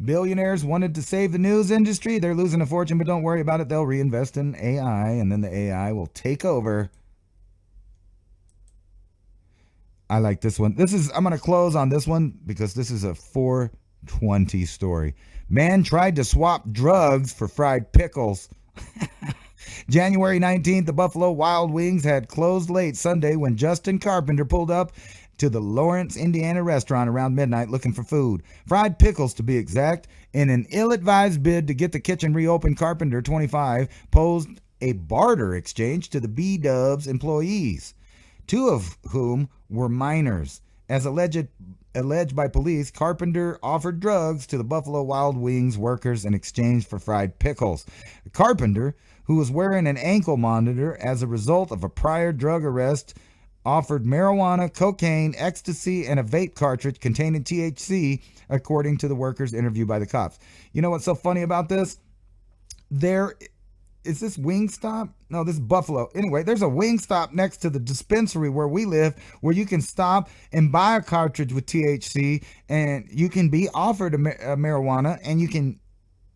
Billionaires wanted to save the news industry. They're losing a fortune, but don't worry about it. They'll reinvest in AI, and then the AI will take over. I like this one. I'm going to close on this one because this is a 420 story. Man tried to swap drugs for fried pickles. January 19th, the Buffalo Wild Wings had closed late Sunday when Justin Carpenter pulled up to the Lawrence, Indiana restaurant around midnight looking for food. Fried pickles, to be exact. In an ill-advised bid to get the kitchen reopened, Carpenter, 25, posed a barter exchange to the B-Dubs employees, two of whom were minors. As alleged by police, Carpenter offered drugs to the Buffalo Wild Wings workers in exchange for fried pickles. Carpenter, who was wearing an ankle monitor as a result of a prior drug arrest, offered marijuana, cocaine, ecstasy, and a vape cartridge containing THC, according to the workers interviewed by the cops. You know what's so funny about this? There is this Wingstop? No, this is Buffalo. Anyway, there's a Wingstop next to the dispensary where we live, where you can stop and buy a cartridge with THC, and you can be offered a marijuana, and you can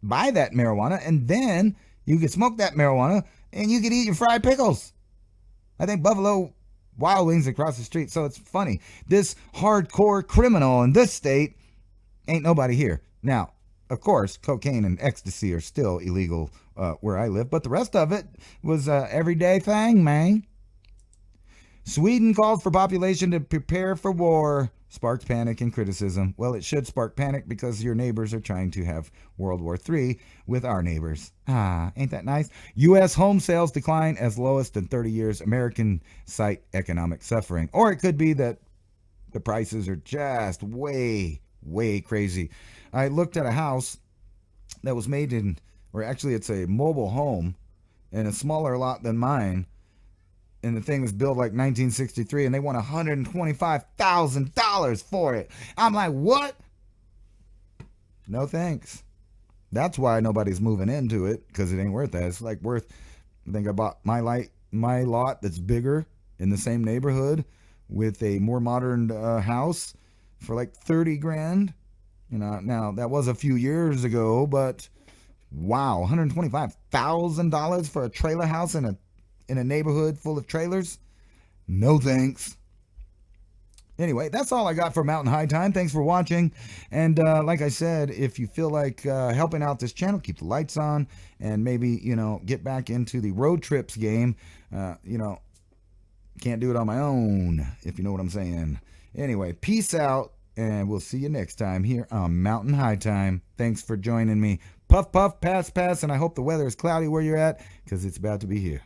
buy that marijuana, and then you can smoke that marijuana, and you can eat your fried pickles. I think Buffalo Wild Wings across the street. So it's funny. This hardcore criminal in this state ain't nobody here. Now, of course, cocaine and ecstasy are still illegal where I live, but the rest of it was a everyday thing, man. Sweden calls for population to prepare for war. Sparks panic and criticism. Well, it should spark panic because your neighbors are trying to have World War III with our neighbors. Ain't that nice? U.S. home sales decline as lowest in 30 years. American cite economic suffering. Or it could be that the prices are just way crazy. I looked at a house that was made in, or actually it's a mobile home in a smaller lot than mine. And the thing was built like 1963, and they want $125,000 for it. I'm like, what? No thanks. That's why nobody's moving into it, because it ain't worth that. It's like worth, I think I bought my lot that's bigger in the same neighborhood with a more modern house for like 30 grand. You know, now that was a few years ago, but wow, $125,000 for a trailer house in a neighborhood full of trailers? No thanks. Anyway, that's all I got for Mountain High Time. Thanks for watching. And like I said, if you feel like helping out this channel, keep the lights on and maybe, get back into the road trips game. Can't do it on my own, if you know what I'm saying. Anyway, peace out, and we'll see you next time here on Mountain High Time. Thanks for joining me. Puff, puff, pass, pass, and I hope the weather is cloudy where you're at, because it's about to be here.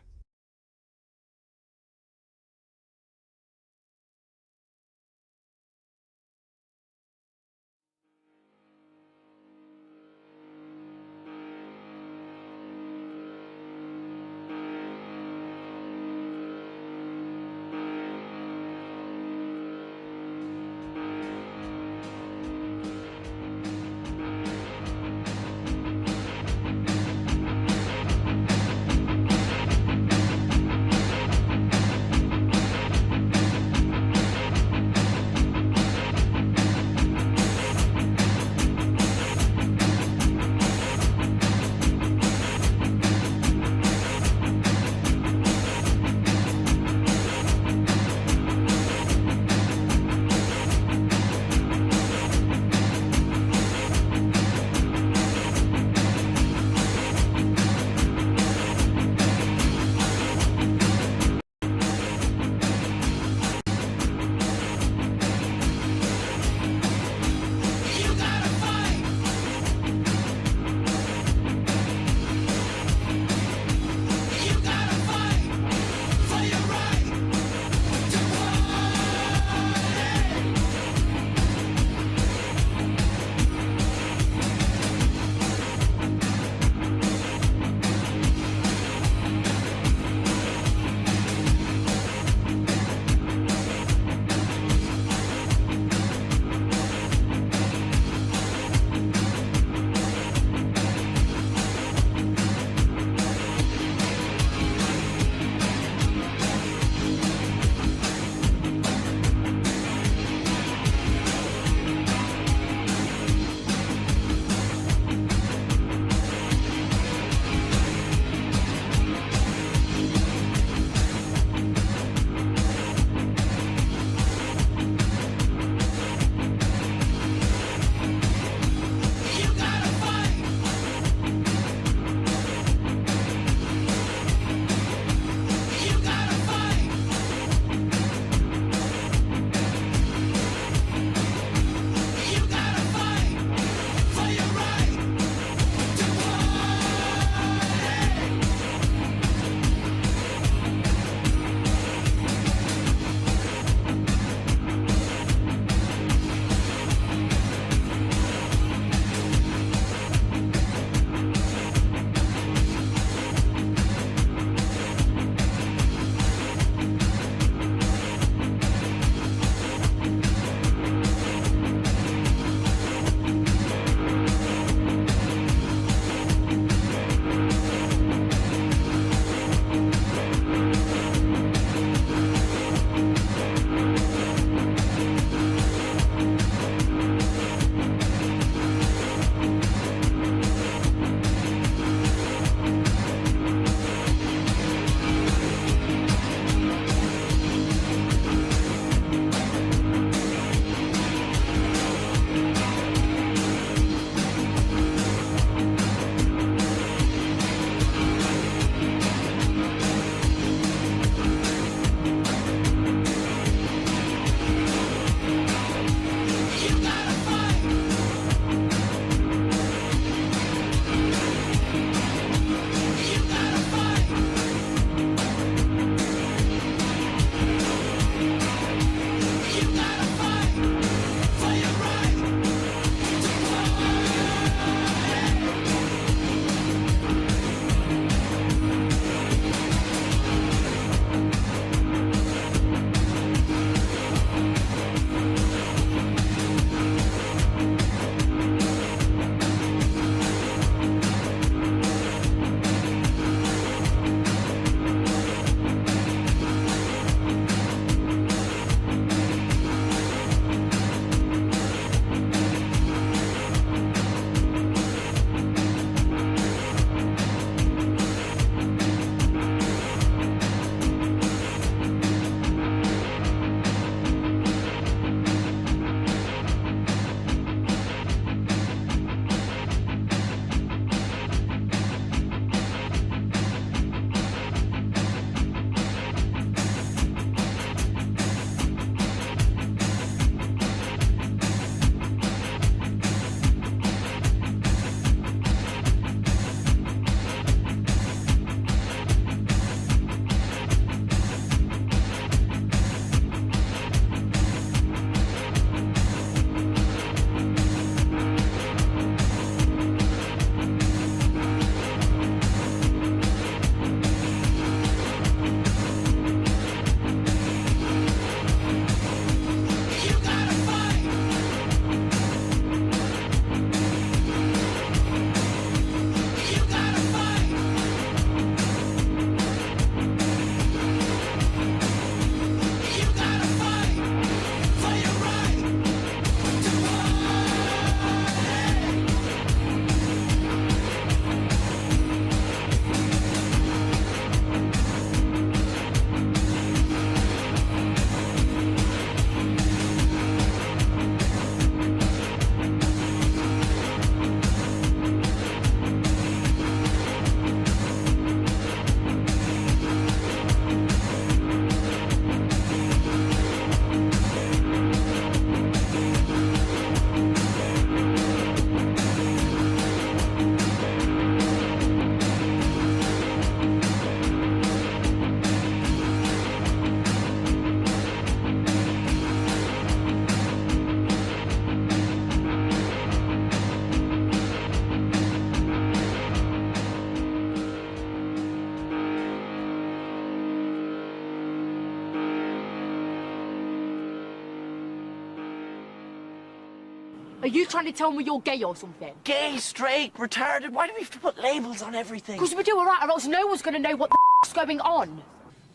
Are you trying to tell me you're gay or something? Gay, straight, retarded. Why do we have to put labels on everything? Because we do all right, or else no one's going to know what the f***'s going on.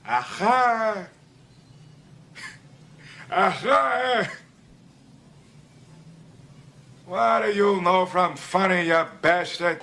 Aha! Aha! What do you know from funny, you bastard?